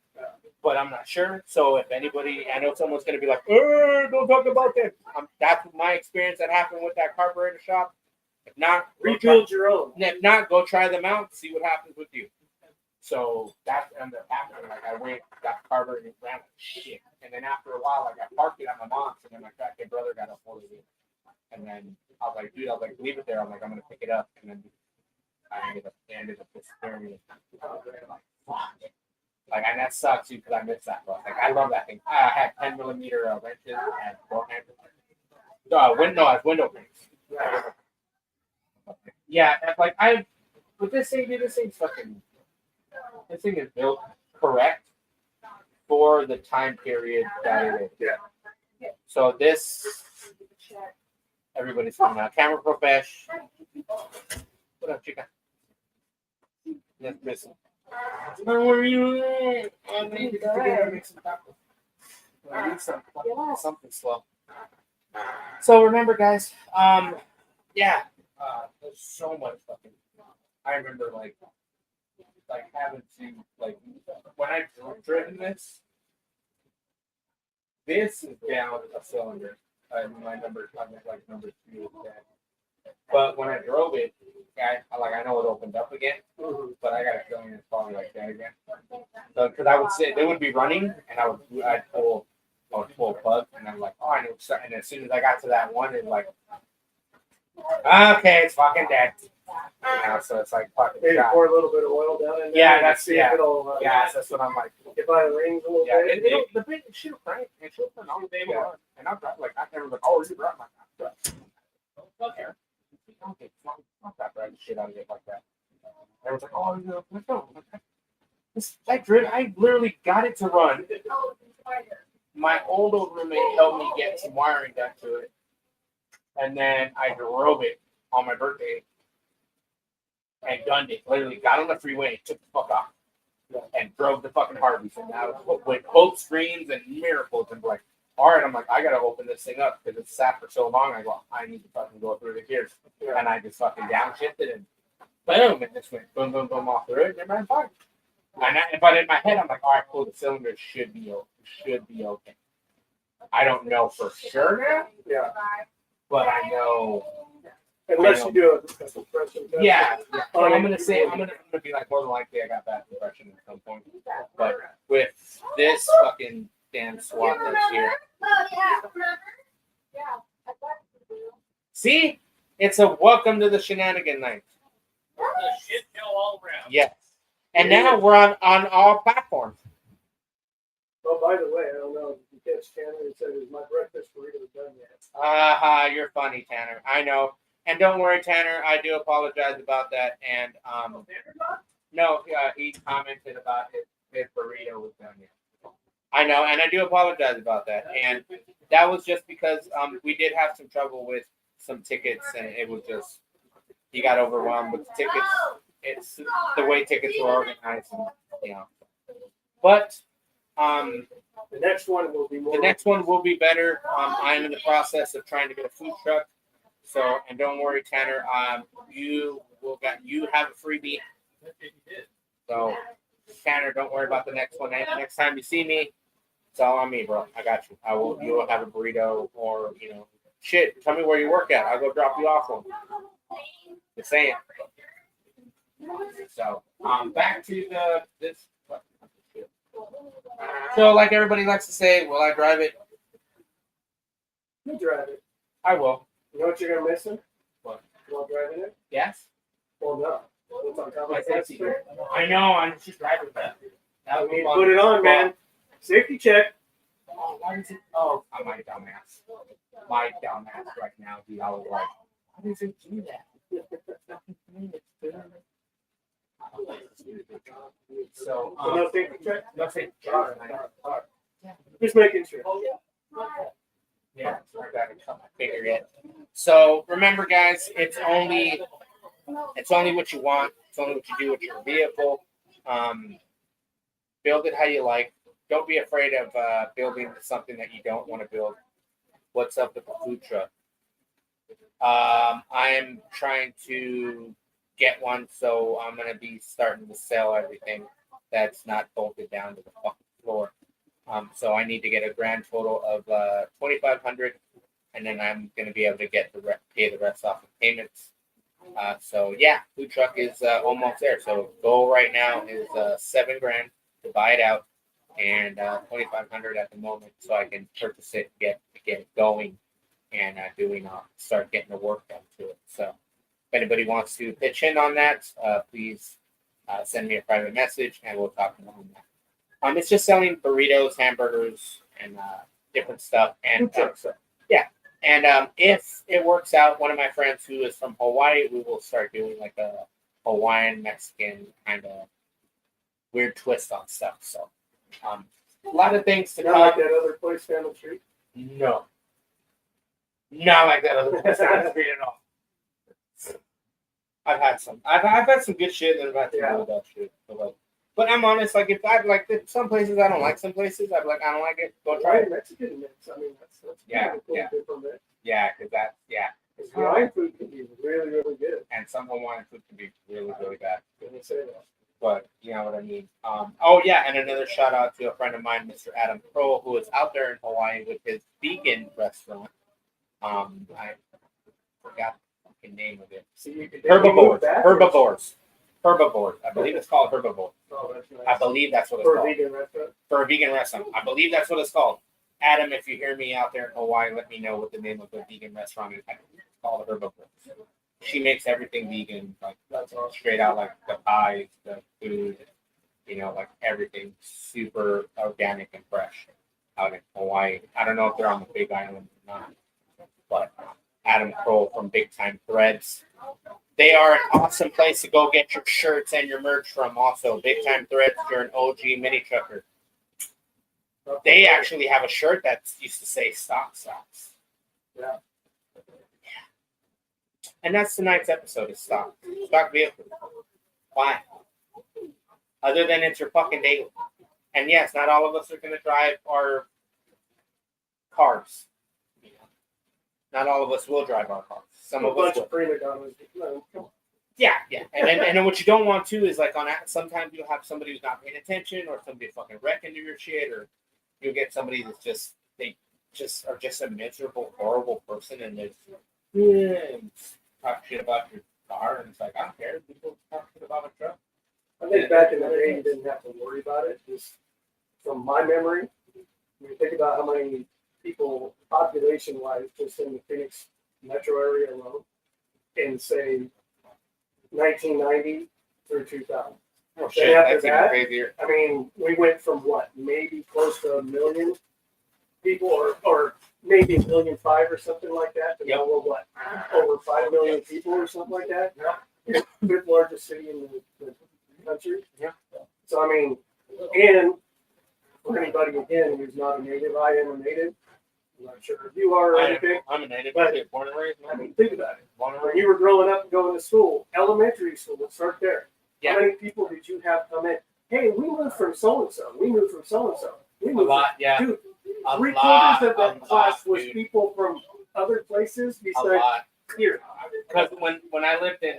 but I'm not sure. So if anybody, I know someone's gonna be like, don't talk about that. That's my experience that happened with that carburetor shop. If not, Rebuild your own. If not, go try them out, see what happens with you. So that ended up happening. Like I went, got the carburetor, and it ran like shit. And then after a while, like I parked it at my mom's, and then my crackhead brother got a hold of it. And then I was like, dude, leave it there. I'm like, I'm gonna pick it up. And then I ended up disappearing it. Like, fuck. Like, and that sucks too because I missed that bus. Like I love that thing. I had 10mm wrenches and door handles. Window frames. Yeah, like with this thing, dude, this thing is built correct for the time period that it is. Yeah. So everybody's coming out. Camera Profesh. What up, chica? Yes, missing. Where were you? I need to make some tacos. I need something slow. So remember, guys. Yeah. There's so much fucking. I remember like having to like when I driven this. This is down a cylinder. My number, like number 2 is dead. But when I drove it, I know it opened up again, but I got a feeling it's probably like that again. So because I would sit, they would be running, and I'd pull plug, and I'm like, oh, I know. And as soon as I got to that one, it's like, okay, it's fucking dead. So it's like fucking Maybe shot. pour a little bit of oil down in there. Yeah, and that's see yeah. if it'll. That's what I'm like. Get by the rings a little Yeah, bit. the big shit will crank. And she'll turn all day long. And I'm like, I never like, oh, you brought my God. Okay. Okay, not that bad shit out of it like that. Everyone's like, oh, you know, let's go. I literally got it to run. My old roommate helped me get some wiring done to it. And then I drove it on my birthday and gunned it. Literally got on the freeway, took the fuck off, and drove the fucking Harleys. And I was with hope screens and miracles and like, all right, I'm like, I gotta open this thing up because it's sat for so long. I go, I need to fucking go through the gears, and I just fucking downshifted and boom, and just went boom, boom, boom off the road, and it ran fine. But in my head, I'm like, all right, cool, the cylinder should be okay. I don't know for sure now, Yeah. but I know. Unless you do a compression test. Yeah. So I'm gonna be like, more than likely, I got bad compression at some point. But with this fucking damn SWAT that's here. See? It's a welcome to the shenanigan night. a shit show all around. Yes. And now we're on all platforms. Oh, by the way, I don't know if you catch Tanner. He said, "Is my breakfast burrito done yet?" You're funny, Tanner. I know. And don't worry, Tanner. I do apologize about that. And no, he commented about his burrito was done yet. I know, and I do apologize about that. And that was just because we did have some trouble with some tickets, and it was just he got overwhelmed with the tickets. It's the way tickets were organized, and, you know. But The next one will be more. the next one will be better. I'm in the process of trying to get a food truck. So, and don't worry, Tanner. You have a freebie. So, Tanner, don't worry about the next one. Next time you see me, it's all on me, bro. I got you. You will have a burrito, or shit. Tell me where you work at. I'll go drop you off one. Just saying. So, back to this. So, like everybody likes to say, will I drive it? You drive it. I will. You know what you're gonna miss him? What? While driving it? Yes. Well, no. What's on top of My my safety. I know. I'm just driving that. That I would be mean, fun. put it on, man. Safety check. Oh, why does it? Oh, I'm my dumbass. My dumbass right now. The all like, why does it do that? So, So no safety check. let's say, Just making sure. yeah, I gotta cut my finger yet. So remember, guys, it's only what you want. It's only what you do with your vehicle. Build it how you like. Don't be afraid of building something that you don't want to build. What's up with the food truck? I'm trying to get one, so I'm gonna be starting to sell everything that's not bolted down to the fucking floor. So I need to get a grand total of $2,500, and then I'm gonna be able to get pay the rest off of payments. So yeah, food truck is almost there. So goal right now is $7,000 to buy it out, and $2,500 at the moment, so I can purchase it, get it going, and start getting the work done to it. So if anybody wants to pitch in on that, please send me a private message, and we'll talk more on that. It's just selling burritos, hamburgers, and different stuff, and And if it works out, one of my friends who is from Hawaii, we will start doing like a Hawaiian Mexican kind of weird twist on stuff. So a lot of things to Not like come. that other place down the street. No, not like that other place down the street at all. I've had some good shit, and I've had some really bad shit. But I'm honest. Like if some places I don't like, some places I'm like I don't like it. Go try it. Mexican mix. I mean, that's Yeah, kind of cool. yeah. Different mix. Yeah, because it's Hawaiian food can be really, really good. and some Hawaiian food can be really, really bad. Didn't say that. But you know what I mean. Oh yeah, and another shout out to a friend of mine, Mr. Adam Kroll, who is out there in Hawaii with his vegan restaurant. I forgot the fucking name of it. See, you could Herbivores. backwards. Herbivores. I believe it's called Herbivore. Oh, that's nice. I believe that's what it's For a called. vegan restaurant. For a vegan restaurant. I believe that's what it's called. Adam, if you hear me out there in Hawaii, let me know what the name of the vegan restaurant is. I think it's called Herbivore. She makes everything vegan, like That's awesome. straight out, like the pies, the food, like everything super organic and fresh out in Hawaii. I don't know if they're on the Big Island or not, but Adam Kroll from Big Time Threads. They are an awesome place to go get your shirts and your merch from. Also, Big Time Threads, you're an OG mini trucker. They actually have a shirt that used to say "Stock Stocks." Yeah. And that's tonight's episode is stock vehicles. Why? Other than it's your fucking daily. And yes, not all of us are going to drive our cars. Not all of us will drive our cars. Some A of us bunch will. of prima donnas. No, come on. Yeah. And then what you don't want to is like sometimes you'll have somebody who's not paying attention, or somebody fucking wreck into your shit, or you'll get somebody that's they are just a miserable, horrible person, and they talk shit about your car, and it's like I don't care. People talk shit about a truck. I think back in the day, you didn't have to worry about it. Just from my memory, when you think about how many people, population-wise, just in the Phoenix metro area alone, in say 1990 through 2000. Oh Then shit, after that's even that- crazier. I mean, we went from what, maybe close to 1 million people, or maybe 1.5 million or something like that, to Yep. now we're what, over 5 million people or something like that. Yeah. Fifth largest city in the country. Yeah. So I mean, and for anybody again who's not a native, I am a native. I'm not sure if you are or anything. I'm a native. But- Born and raised. I mean, think about it. Born and When raised. you were growing up and going to school, elementary school, let's start there. Yeah. How many people did you have come in? Hey, we moved from so and so. We moved from so and so. We A moved lot, yeah. from, dude. A 3/4 of lot, that class was dude. people from other places A besides lot. here. Because when I lived in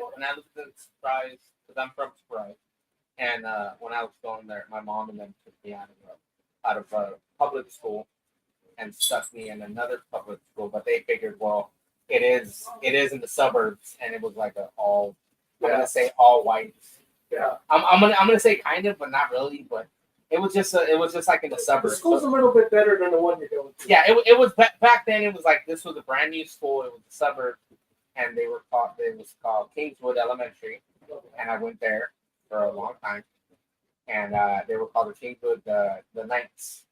Surprise, because I'm from Surprise, and when I was going there, my mom and them took me out of public school and stuck me in another public school. But they figured, well, it is in the suburbs, and it was like I'm Yeah. gonna say all white. Yeah. I'm gonna say kind of, but not really. But it was just like in the The suburbs. school's a little bit better than the one you're going to. Yeah, it was back then. It was like this was a brand new school. It was a suburb, and it was called Kingswood Elementary, and I went there for a long time, and they were called the Kingswood the Knights.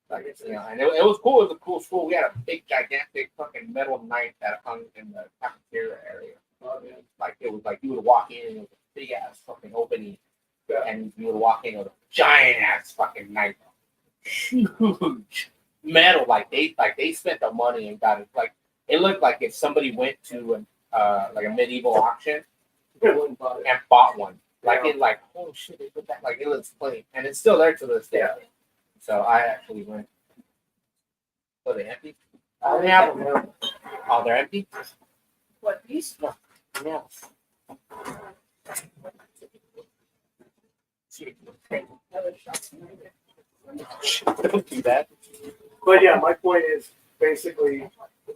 Like and it was cool. It was a cool school. We had a big, gigantic fucking metal knight that hung in the cafeteria area. Like it was like you would walk in, and it was a big ass fucking opening, and you would walk in with a giant ass fucking knife, huge metal. Like they spent the money and got it. Like it looked like if somebody went to like a medieval auction and bought one. Like it like oh shit, they put that like it looks clean, and it's still there to this day. Yeah. So I actually went. Oh, they empty? Yeah. Oh, they're empty. What, these? Yeah. Don't do that. But yeah, my point is basically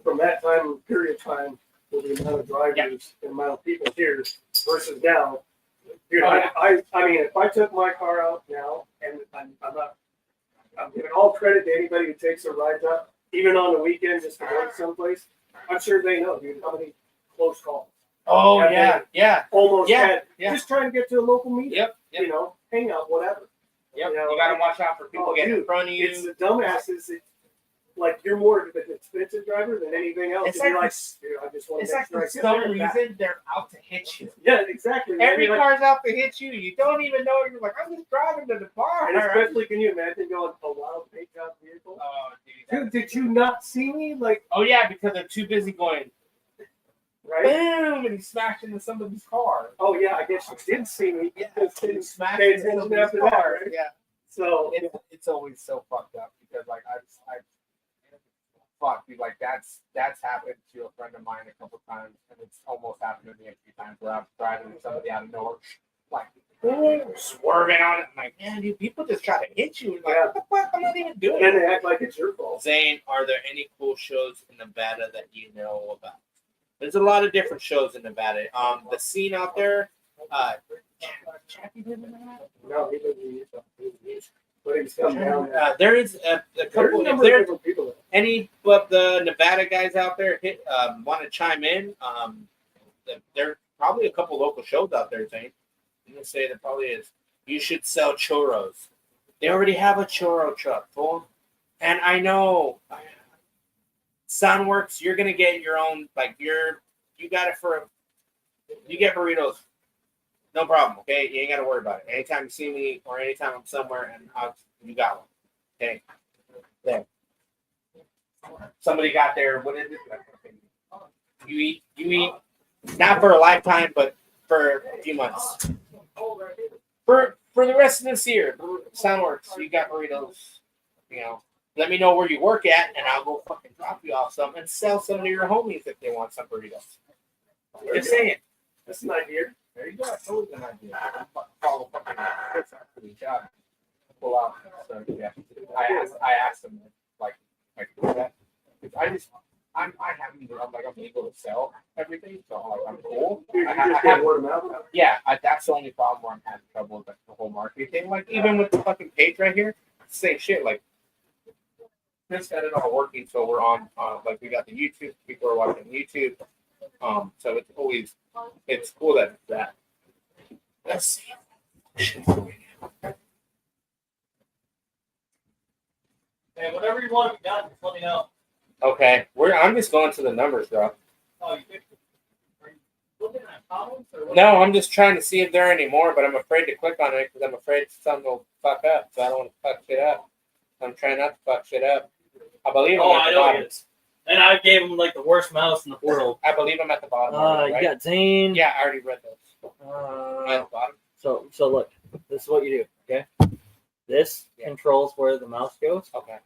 from that time period of time with the amount of drivers and amount of people here versus now. Dude, Oh, yeah. I mean, if I took my car out now and I'm giving all credit to anybody who takes a ride up, even on the weekend just to go someplace. I'm sure they know, dude, how many close calls. Oh Yeah, yeah. Almost Yeah, had yeah. just trying to get to a local meeting. Yep. You know, hang out, whatever. Yep. You know, You gotta watch out for people oh, getting in dude, front of you. It's the dumbasses that, like, you're more of an expensive driver than anything else. It's And you're like like, dude, I just want It's to like make for sure I some get there. reason they're out to hit you. Yeah, exactly. man. Every You're like- car's out to hit you. You don't even know. You're like, I'm just driving to the bar. And especially, can you imagine going a wild paint job vehicle? Oh, dude. Dude, did you not see me? Like, Oh yeah, because they're too busy going right? boom and he smashed into somebody's car. Oh yeah, I guess you did see me. Yeah, Just he didn't smashed pay into attention somebody's after that, car. right? Yeah. So It's always so fucked up because like I fuck dude, like that's happened to a friend of mine a couple times and it's almost happened to me a few times where I'm driving with somebody out of nowhere like swerving on it. I'm like, man, dude, people just try to hit you. Like, Yeah. what the fuck? I'm not even doing then it. they act like it's your fault. Zane, are there any cool shows in Nevada that you know about? There's a lot of different shows in Nevada. The scene out there, Jackie live in Nevada? No, he doesn't use it. But he's come down. There is a There's couple. a If number of there's different people. any of the Nevada guys out there want to chime in, there are probably a couple local shows out there, Zane. I'm gonna say there probably is. You should sell churros. They already have a churro truck, fool. And I know Sunworks, you're gonna get your own. Like you got it for. You get burritos. No problem. Okay, you ain't gotta worry about it. Anytime you see me or anytime I'm somewhere and you got one. Okay. There. Somebody got there. What is it? You eat not for a lifetime, but for a few months. For the rest of this year, Soundworks, you got burritos. You know, let me know where you work at, and I'll go fucking drop you off some and sell some to your homies if they want some burritos. Just saying. That's an idea. There you go. That's always an idea. Follow fucking Chris after the job. Pull out. So yeah, I asked him like that. I'm able to sell everything, so like I'm cool. Dude, you I just have, get word of mouth. yeah, that's the only problem where I'm having trouble with the whole marketing thing. Like even with the fucking page right here, same shit. Like Chris got it all working, so we're on. Like we got the YouTube. People are watching YouTube. So it's always it's cool that it's that. Let's see. Hey, whatever you want to be done, just let me know. Okay, I'm just going to the numbers, bro. Oh, you fixed it. Are you looking at comments or what? No, I'm just trying to see if there are any more, but I'm afraid to click on it because I'm afraid something will fuck up. So I don't want to fuck shit up. I'm trying not to fuck shit up. I believe Oh, I'm at I the know bottom. it is. And I gave him like the worst mouse in the world. I believe I'm at the bottom. already, You right? got Zane. Yeah, I already read those. Am I at the bottom? So look, this is what you do. Okay. This controls where the mouse goes. Okay.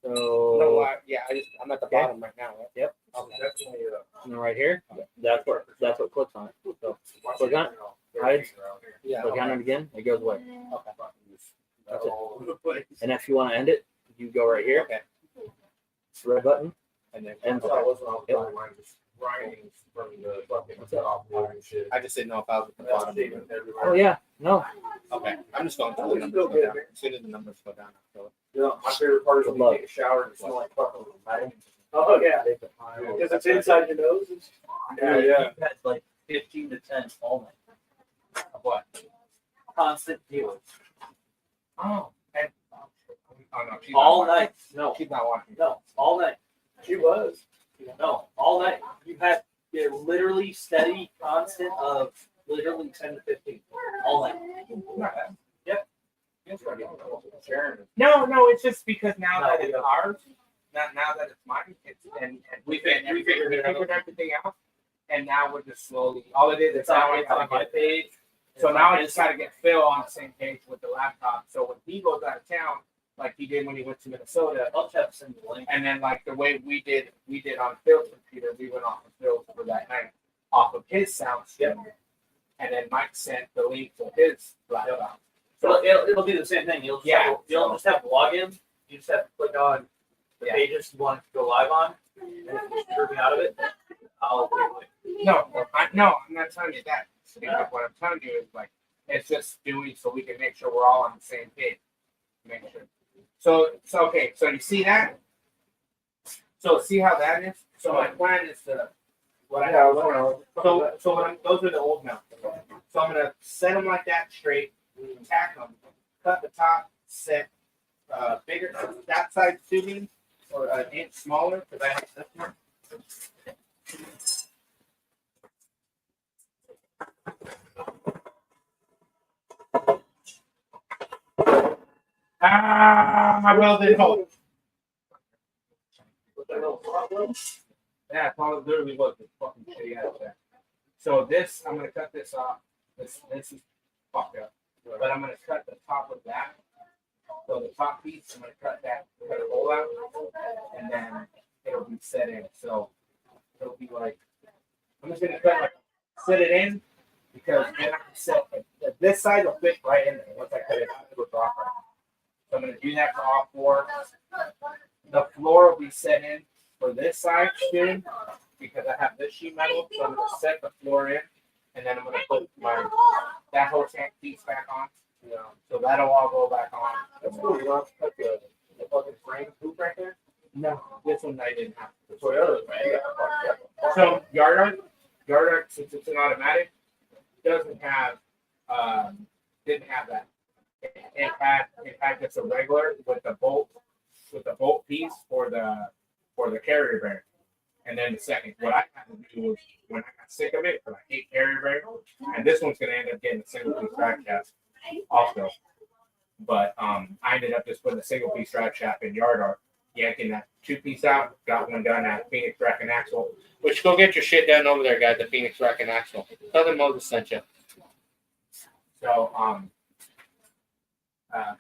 So No, I'm at the Okay. bottom right now. Right? Yep. Okay. Definitely, and then right here, that's what clicks on it. So click on it, hides. Yeah. Click on it again, it goes away. Okay. That's it. And if you want to end it, you go right here, Okay. red button, And then end. So I wasn't on time, I'm just writing from the fucking top and shit. I just didn't know if I was at the bottom. Even. Oh yeah, no. Okay. I'm just going through the numbers. Go down. As soon as the numbers go down, I'll go. You know, my favorite part is when you take a shower and it smells like fucking lemon. Oh, yeah. Because it's inside your nose. Yeah. You had like 15 to 10 all night. Of what? Constant viewers. Oh. And, no, she's All not watching. night. No, She's not watching. no, all night. She was. No, all night. You had literally steady, constant of literally 10 to 15. All night. Yep. No, it's just because now No, that it's yeah. ours, now that it's mine, it's and we figured everything out, and now we're just slowly. All it is It's now on, I gotta my get. page. So It's now on I just gotta get Phil on the same page with the laptop. So when he goes out of town, like he did when he went to Minnesota, I'll have to send you the link. and then like the way we did on Phil's computer, we went off of Phil's for that night, off of his sound stream, and then Mike sent the link to his laptop. So it'll be the same thing. You'll just have to log in. You just have to click on the Yeah. pages you want to go live on. And if you screw me out of it, I'll take the link. No, I'm not telling you that. Because what I'm telling you is like it's just doing so we can make sure we're all on the same page. Make sure. So okay. So you see that? So see how that is. So my plan is to what I have. So those are the old mounts. So I'm gonna set them like that straight, tack them, cut the top, set bigger that side tubing or an inch smaller because I have this one. I welded both. Yeah, it's all literally what the fucking shitty out of there. So this, I'm gonna cut this off. This is fucked up, but I'm gonna cut the top of that. So the top piece, I'm gonna cut a hole out, and then it'll be set in. So it'll be like I'm just gonna set it in because then I can set this side will fit right in there. Once I cut it out, it'll drop right. So I'm gonna do that for all four. The floor will be set in for this side too, because I have this sheet metal. So I'm gonna set the floor in, and then I'm gonna put that whole tank piece back on. So that'll all go back on. That's cool. You don't have to cut the fucking frame hoop right there. No, this one I didn't have. The Toyota, man. You got So yard art, since it's an automatic, didn't have that. It had just a regular with the bolt piece for the carrier bearing. And then the second, what I had to do was when I got sick of it, because I hate carrier bearing, and this one's gonna end up getting a single piece drag shaft also. But I ended up just putting a single piece drag shaft in yard art, yanking that 2-piece out, got one done at Phoenix Rack and Axle. Which go get your shit done over there, guys, at Phoenix Rack and Axle. Tell them Moses sent you. So I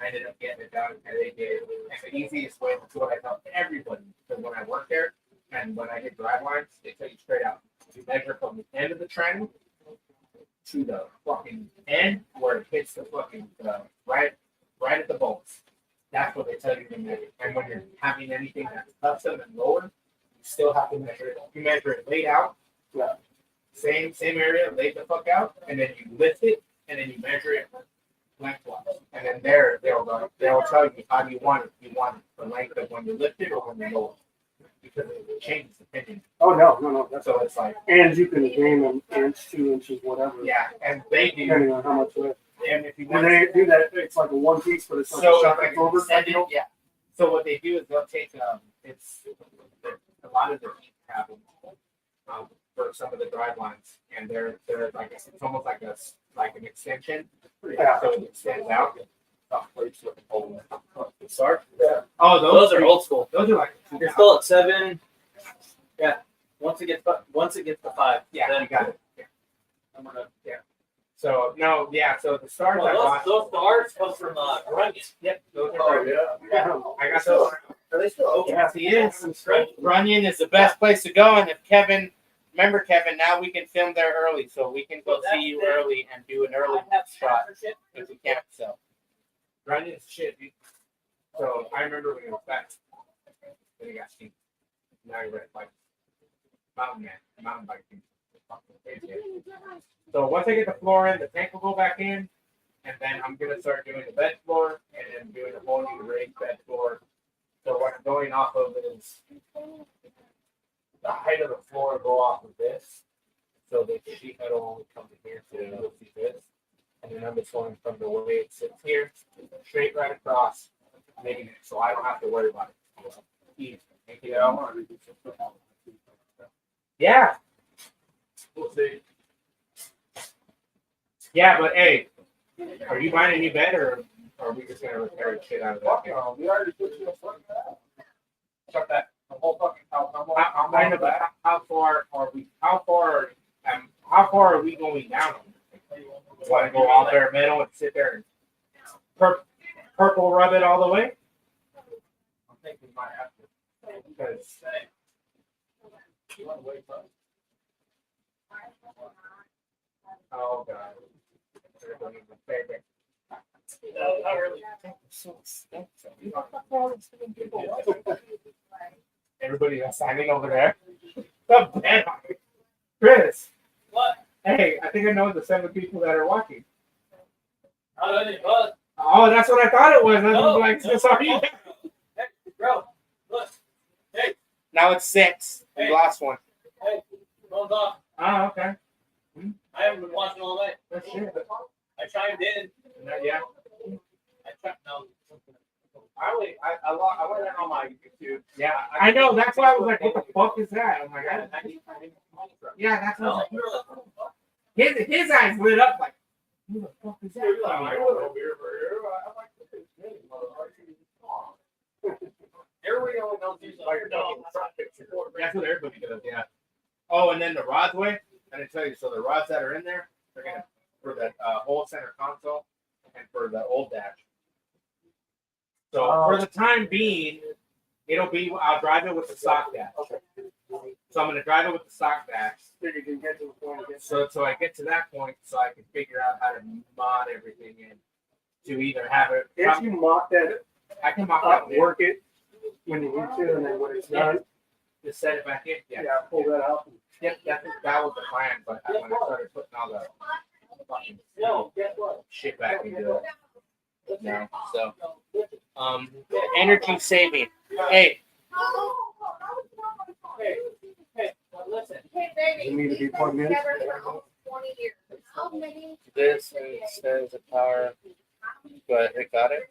ended up getting it done, and they did. And the easiest way to what I tell everybody, because when I work there and when I get drive lines, they tell you straight out. You measure from the end of the trend to the fucking end where it hits the fucking right at the bolts. That's what they tell you to measure. And when you're having anything that's custom and lower, you still have to measure it. You measure it laid out, same area, laid the fuck out, and then you lift it, and then you measure it lengthwise. And then they'll tell you how do you want it. You want it the length of when you lift it or when you lower it. because it changes the pinion. Oh no. That's So it's like, and you can game an inch, 2 inches, whatever. yeah, and they do. Depending on how much lift. And if you When want they do that, it's like a one piece, but it's like so a shot like that's over. yeah. So what they do is they'll take it's a lot of the heat travels for some of the drive lines, and they're like it's almost like an extension. Yeah. So it extends out. Plates with a hole in it. Sorry. Yeah. Oh, Those are old school. Those are like You're still at 7. Yeah. Once it gets to 5, yeah, then you got it. Yeah. then we're done. So no, yeah. So the stars I Well, bought. those stars come from Runyon. Yep, those Oh, are. yeah. I got those. Are they still open? Yes, he is. Runyon is the best place to go, and if Kevin, remember Kevin, now we can film there early, so we can go see you early and do an early spot if we can't. So Runyon's shit. Dude. So I remember when he was back, then he got cheap. Now he read like mountain biking. So once I get the floor in, the tank will go back in, and then I'm gonna start doing the bed floor and then doing a whole new raised bed floor. So what I'm going off of is the height of the floor will go off of this. So the sheet metal only comes in here, so you'll see this. And then I'm just going from the way it sits here, straight right across, making it so I don't have to worry about it. Easy. Make it out. Yeah. We'll see. Yeah, but hey, are you buying a new bed or are we just gonna repair the shit out of that? No, we already put you in front of that. Chuck that. The whole fucking house. How far are we? How far are we going down? Want to go out there middle and sit there and purple rub it all the way? I'm thinking we might have to because. Oh God. Everybody that's standing over there. The bed. Chris. What? Hey, I think I know the 7 people that are watching. How did it buzz? Oh, that's what I thought it was. I was No, like, no, sorry. no. Hey, bro, look. Hey, Now it's 6. We Hey. lost one. hey, phone's off. Oh, okay. I haven't been watching all night. That's it. I chimed in. Yeah. I checked no. I went in on my YouTube. Yeah, I know. That's why I was like, what the fuck is that? I'm like, yeah, that's what I No, was we were like, like. His eyes lit up like, who the fuck is that? I'm like, everybody only knows these are no. that's what everybody does, yeah. Oh, and then the rods way, I didn't tell you. So the rods that are in there, they're gonna for the whole center console and for the old dash. So for the time being, I'll drive it with the stock dash. Okay. So I'm gonna drive it with the stock dash. So you can get to the point again. So I get to that point, so I can figure out how to mod everything in to either have it. If you mock that I can mock up, that in, work it when you need to, and then when it's done, just set it back in. Yeah. pull that out. Yep, that was the plan. But when I started putting all the fucking No, guess what? shit back into it. No, so energy saving. Hey, Hey, but listen. Hey, baby. You need to be plugged in. Together for 20 years. How many? this says the power, but it got it.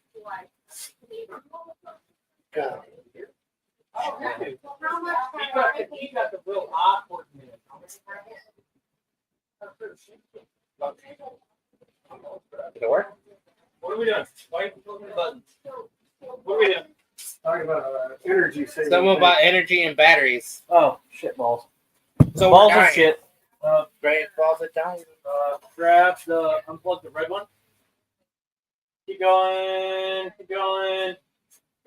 God. How much He got the real awkward minute. Did it work? What are we doing? Why are you clicking the buttons? What are we doing? Talking about energy saving. Something about energy and batteries. Oh, shit balls. So Balls we're of dying. shit. Great balls of dying. Grab the unplug the red one. Keep going. Keep going.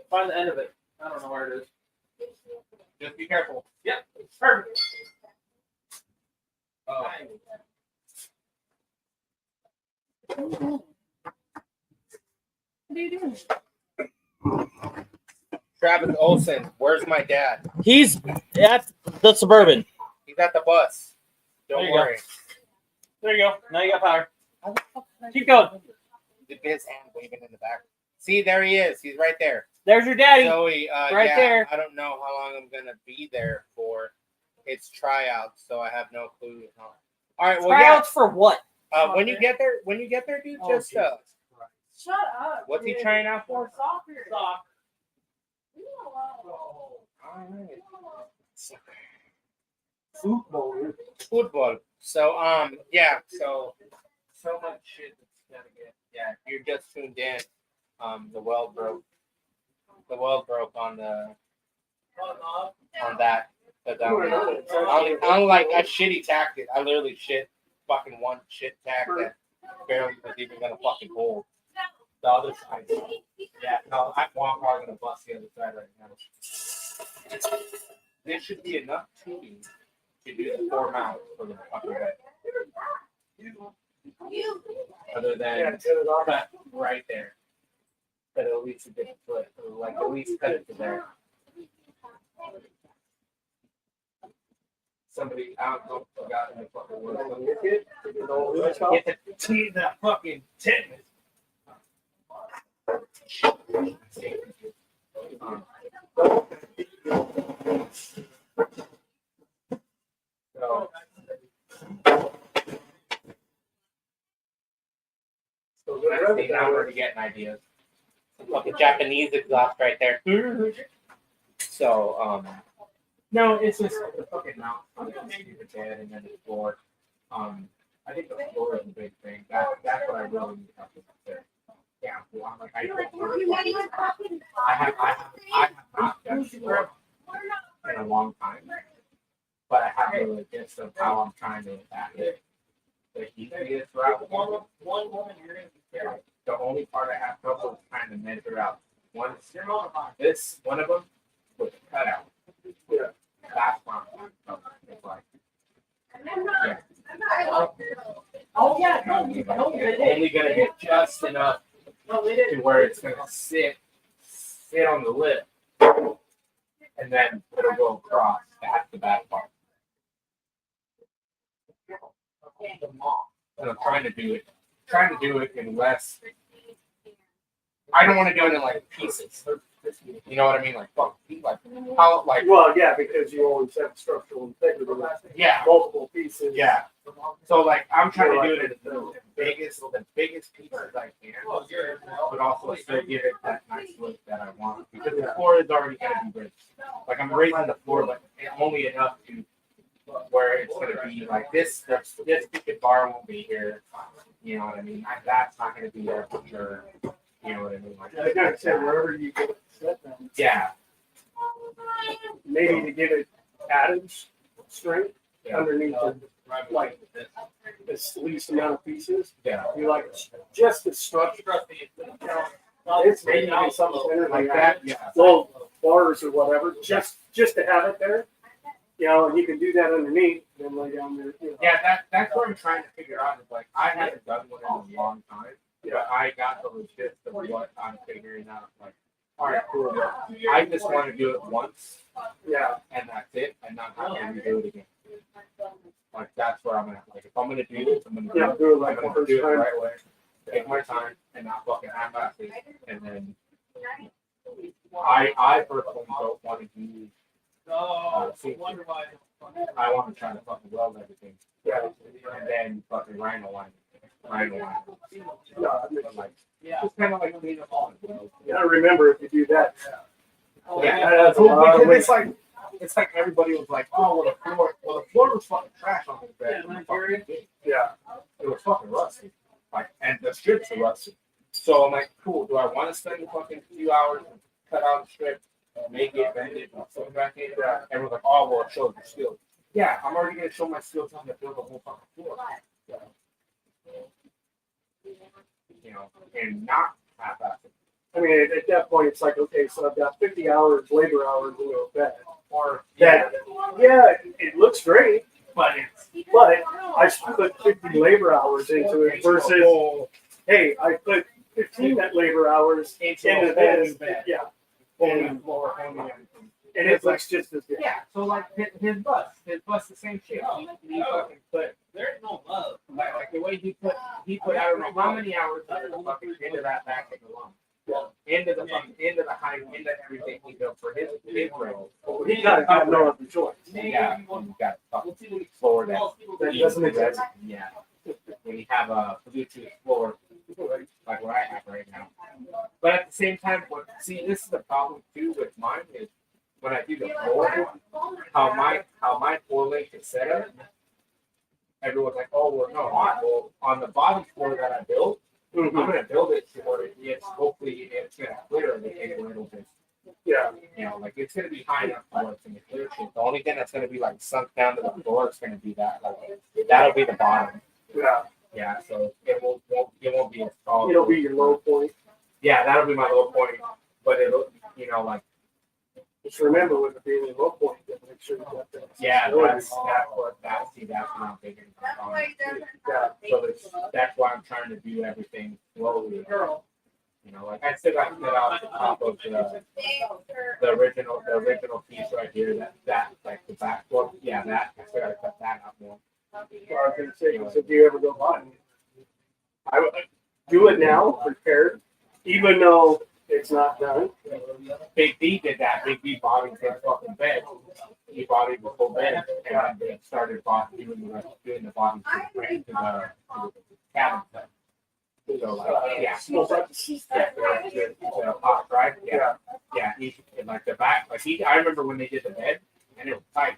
Find the end of it. I don't know where it is. Just be careful. Yep. Perfect. Oh. What are you doing? Travis Olson, where's my dad? He's at the Suburban. He's at the bus. Don't There you go. worry. There you go. Now you got power. Keep going. Look at his hand waving in the back. See, there he is. He's right there. There's your daddy. Zoe, Right yeah, there. I don't know how long I'm gonna be there for. It's tryouts, so I have no clue. All right, well, Tryouts for what? when you get there, dude, Oh, just Shut up. what's he dude. trying out for? Soccer. All right. Football. So yeah, so much shit that's gonna get. Yeah, you're just tuned in. The world broke. The world broke on that. But I don't like a shitty tactic. I literally fucking one shit tack that barely was even gonna fucking hold. The other side. Yeah, no, I'm probably gonna bust the other side right now. There should be enough tuning to do the 4 mounts for the fucking head. Other than cut right there. But at least a bit foot. Like at least cut it to there. Somebody out forgot in the fucking word. Get to that fucking tetanus. Now we're already getting ideas. Fucking Japanese exhaust right there. So, no, it's just the fucking mount on the bed and then the floor. I think the floor is a big thing. That's what I really need to have to consider. Yeah, well, I'm like, I have not done floor in a long time, but I have the gist of how I'm trying to attack it. The easiest route, one woman, you're gonna be careful. The only part I have trouble is trying to measure out one of them with a cutout. Yeah. That's why it's like. Oh yeah, You're only gonna get just enough to where it's gonna sit on the lip, and then it'll go across. That's the bad part. And I'm trying to do it in less. I don't want to do it in like pieces. You know what I mean? Like how Well, yeah, because you always have structural integrity. Yeah. Multiple pieces. Yeah. So like I'm trying to do it in the biggest pieces I can, but also still give it that nice look that I want. Because the floor is already gonna be raised. Like I'm raising the floor, but only enough to where it's gonna be like this picket bar won't be here. You know what I mean? That's not gonna be there for sure. You know what I mean? Like I gotta say, wherever you get it set down, yeah. maybe to give it added strength underneath the, like this least amount of pieces. Yeah. You like just the structure. It's maybe even something like that. Yeah. Little bars or whatever, just to have it there. You know, and you can do that underneath, then lay down there. You know. Yeah, that's what I'm trying to figure out. Is like I haven't done one in a long time. But I got the gist of what I'm figuring out. Like, all right, cool. I just want to do it once. Yeah. And that's it, and not have to redo it again. Like that's where I'm at. Like if I'm gonna do this, I'm gonna do it like I'm the gonna first do it the time. right way. Take my time and not fucking half-ass it. And then I personally don't want to do. I want to try to fucking weld everything. Yeah. And then fucking rhino line. Like, Yeah. it's kind of like clean up all. You gotta remember if you do that. Yeah, That's a lot of because weight. it's like everybody was like, oh, well, the floor was fucking trash on this bed. Yeah. It was fucking rusty. Like, and the strips are rusty. So I'm like, cool. Do I want to spend a fucking few hours and cut out the strip, make it, bend it, and put it back in? Yeah. Everyone's like, oh, well, it shows your skills. Yeah, I'm already gonna show my skills on to build the whole fucking floor. You know, and not half-assed. I mean, at that point, it's like, okay, so I've got 50 hours, labor hours into a bed. Or That, yeah, it looks great, but I should put 50 labor hours into it versus, hey, I put 15 labor hours into this. Yeah. And it looks just as good. yeah, so like his bus the same shit. He fucking put There's no love. like the way he put I don't know how many hours into that back of the lung. into the hind, into everything he built for his rail. He got to have no other choice. Yeah, you got fucking floor that doesn't exist. Yeah, when you have a Bluetooth floor like what I have right now. But at the same time, see, this is the problem too with mine is when I do the floor, how my floor length is set up. Everyone's like, oh well, no, well on the bottom floor that I built, I'm gonna build it to where it's hopefully it's gonna clear everything a little bit. Yeah. You know, like it's gonna be high enough for it's gonna clear shit. The only thing that's gonna be like sunk down to the floor is gonna be that like that'll be the bottom. Yeah. Yeah, so it won't be as tall. It'll be your low point. Yeah, that'll be my low point. But it'll like Just remember with it being your low point, make sure you got that. yeah, that's what I'm thinking about. Yeah. So that's why I'm trying to do everything slowly. You know, like I still got to get off the top of the original piece right here. That like the back one. Yeah, that I still got to cut that out more. I was gonna say, so if you ever go by, I would do it now, prepared, even though it's not done. Big B did that. Big B bought his fucking bed. He bought him the full bed, and then they started doing the bottom to the cabin. So like, yeah, pop, right? Yeah. And like the back, like I remember when they did the bed, and it was tight.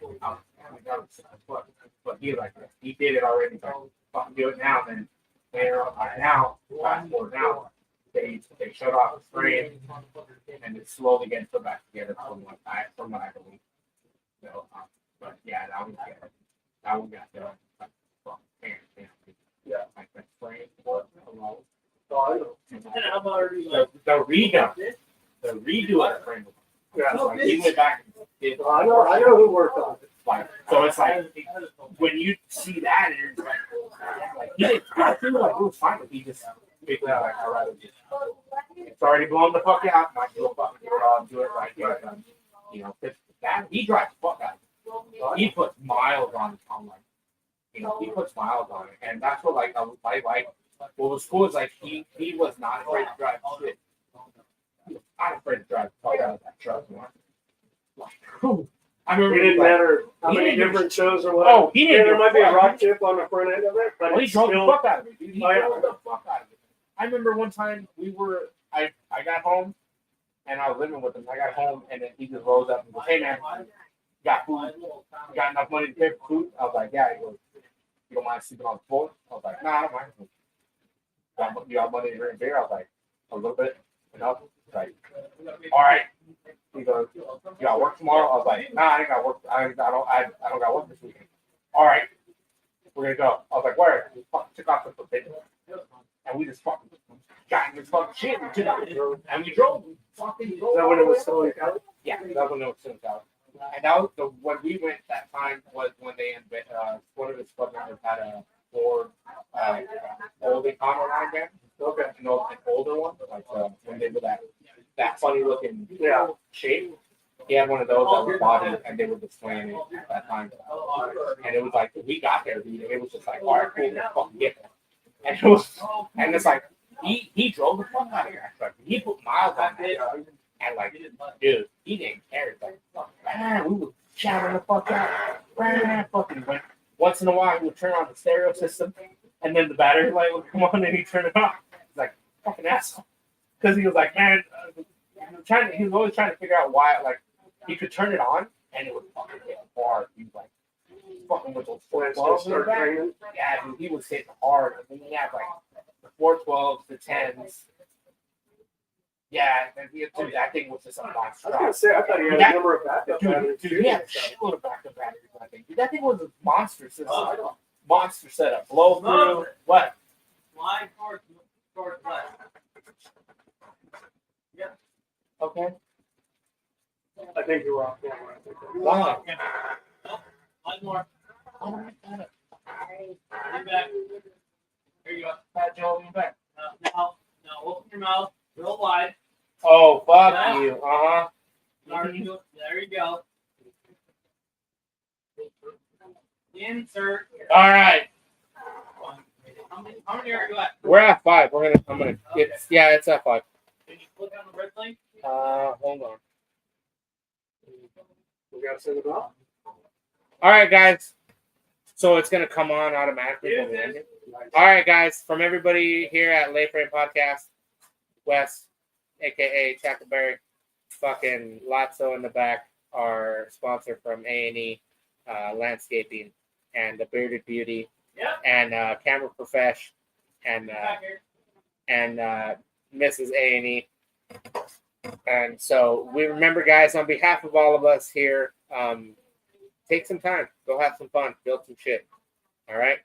But he like he did it already. Like, fucking do it now. Then later on, now, fast forward now, they shut off the frame, and it's slowly getting put back together from what I believe. So, but yeah, that one got done. Yeah, like that frame was alone. The redo of the frame. Yeah. Like he went back and did. I know who worked on it. Like, so it's like when you see that, and you're like he didn't. I feel like it was fine, but he just figured out like, I'd rather just. It's already blown the fuck out. Might do a fucking do it all and do it right. You know, that he drives the fuck out. He puts miles on like, you know, he puts miles on it, and that's what like I like. What was cool is like he was not afraid to drive shit. He was not afraid to drive the fuck out of that truck. Like, I remember It didn't matter how many different shows or what. Oh, he didn't. Yeah, there might be a rock chip on the front end of it, but he it's drove the still. fuck out of it, dude. He drove the fuck out of it. I remember one time I got home and I was living with him. I got home and then he just rose up and goes, "Hey man, got food? You got enough money to pay for food?" I was like, "Yeah." He goes, "You don't mind sleeping on the floor?" I was like, "Nah, I don't mind." You got money to drink beer? I was like, "A little bit, enough." He's like, "All right." He goes, "You got work tomorrow?" I was like, "Nah, I ain't got work. I don't got work this weekend." "All right, we're gonna go." I was like, "Where?" We fucking took off the bit, and we just fucking got in this fucking shit and we drove. We fucking drove. Is that when it was still in Cali? Yeah, that was when it was still in Cali. And that was when we went that time was when they one of his club members had a Ford old Econoline van. Okay, an older one, like when they were that funny looking shape. He had one of those that was body, and they were displaying it at that time. And it was like we got there, dude. And it was just like, all right, cool, let's fucking get there. And it's like he drove the fuck out of here. He put miles on that. And like, dude, he didn't care. It's like, man, we were shouting the fuck out. Man, fucking went. Once in a while, he would turn on the stereo system, and then the battery light would come on, and he'd turn it off. He's like, fucking asshole. Because he was like, man, he was always trying to figure out why, like, he could turn it on, and it would fucking hit hard. He was like, fucking with those 412s in the back. Yeah, dude, he was hitting hard. And then he had, like, the 412s, the 10s. Yeah, and that thing was just a monster. I was gonna say, I thought he had a number of backup batteries. Dude, he had a shitload of backup batteries. I think. Dude, that thing was a monster system. Monster setup. Blow through. What? Fly towards left. Yeah. Okay. I think you're wrong. Wow. One more. All right, got it. You're back. Here you go. Pat Joe, you back. Now, open your mouth real wide. Oh, fuck you. Uh-huh. There you go. Insert. All right. How many are you at? We're at 5. I'm gonna it's at 5. Can you Click on the red thing. Hold on. We gotta send it off. All right, guys. So it's gonna come on automatically when we end it. All right, guys. From everybody here at Lay Frame Podcast, Wes, aka Tackleberry, fucking Lotso in the back, our sponsor from A&E Landscaping, and the Bearded Beauty, Yeah. and Camera Profesh, and Mrs. A&E. And so we remember, guys, on behalf of all of us here, take some time, go have some fun, build some shit. All right.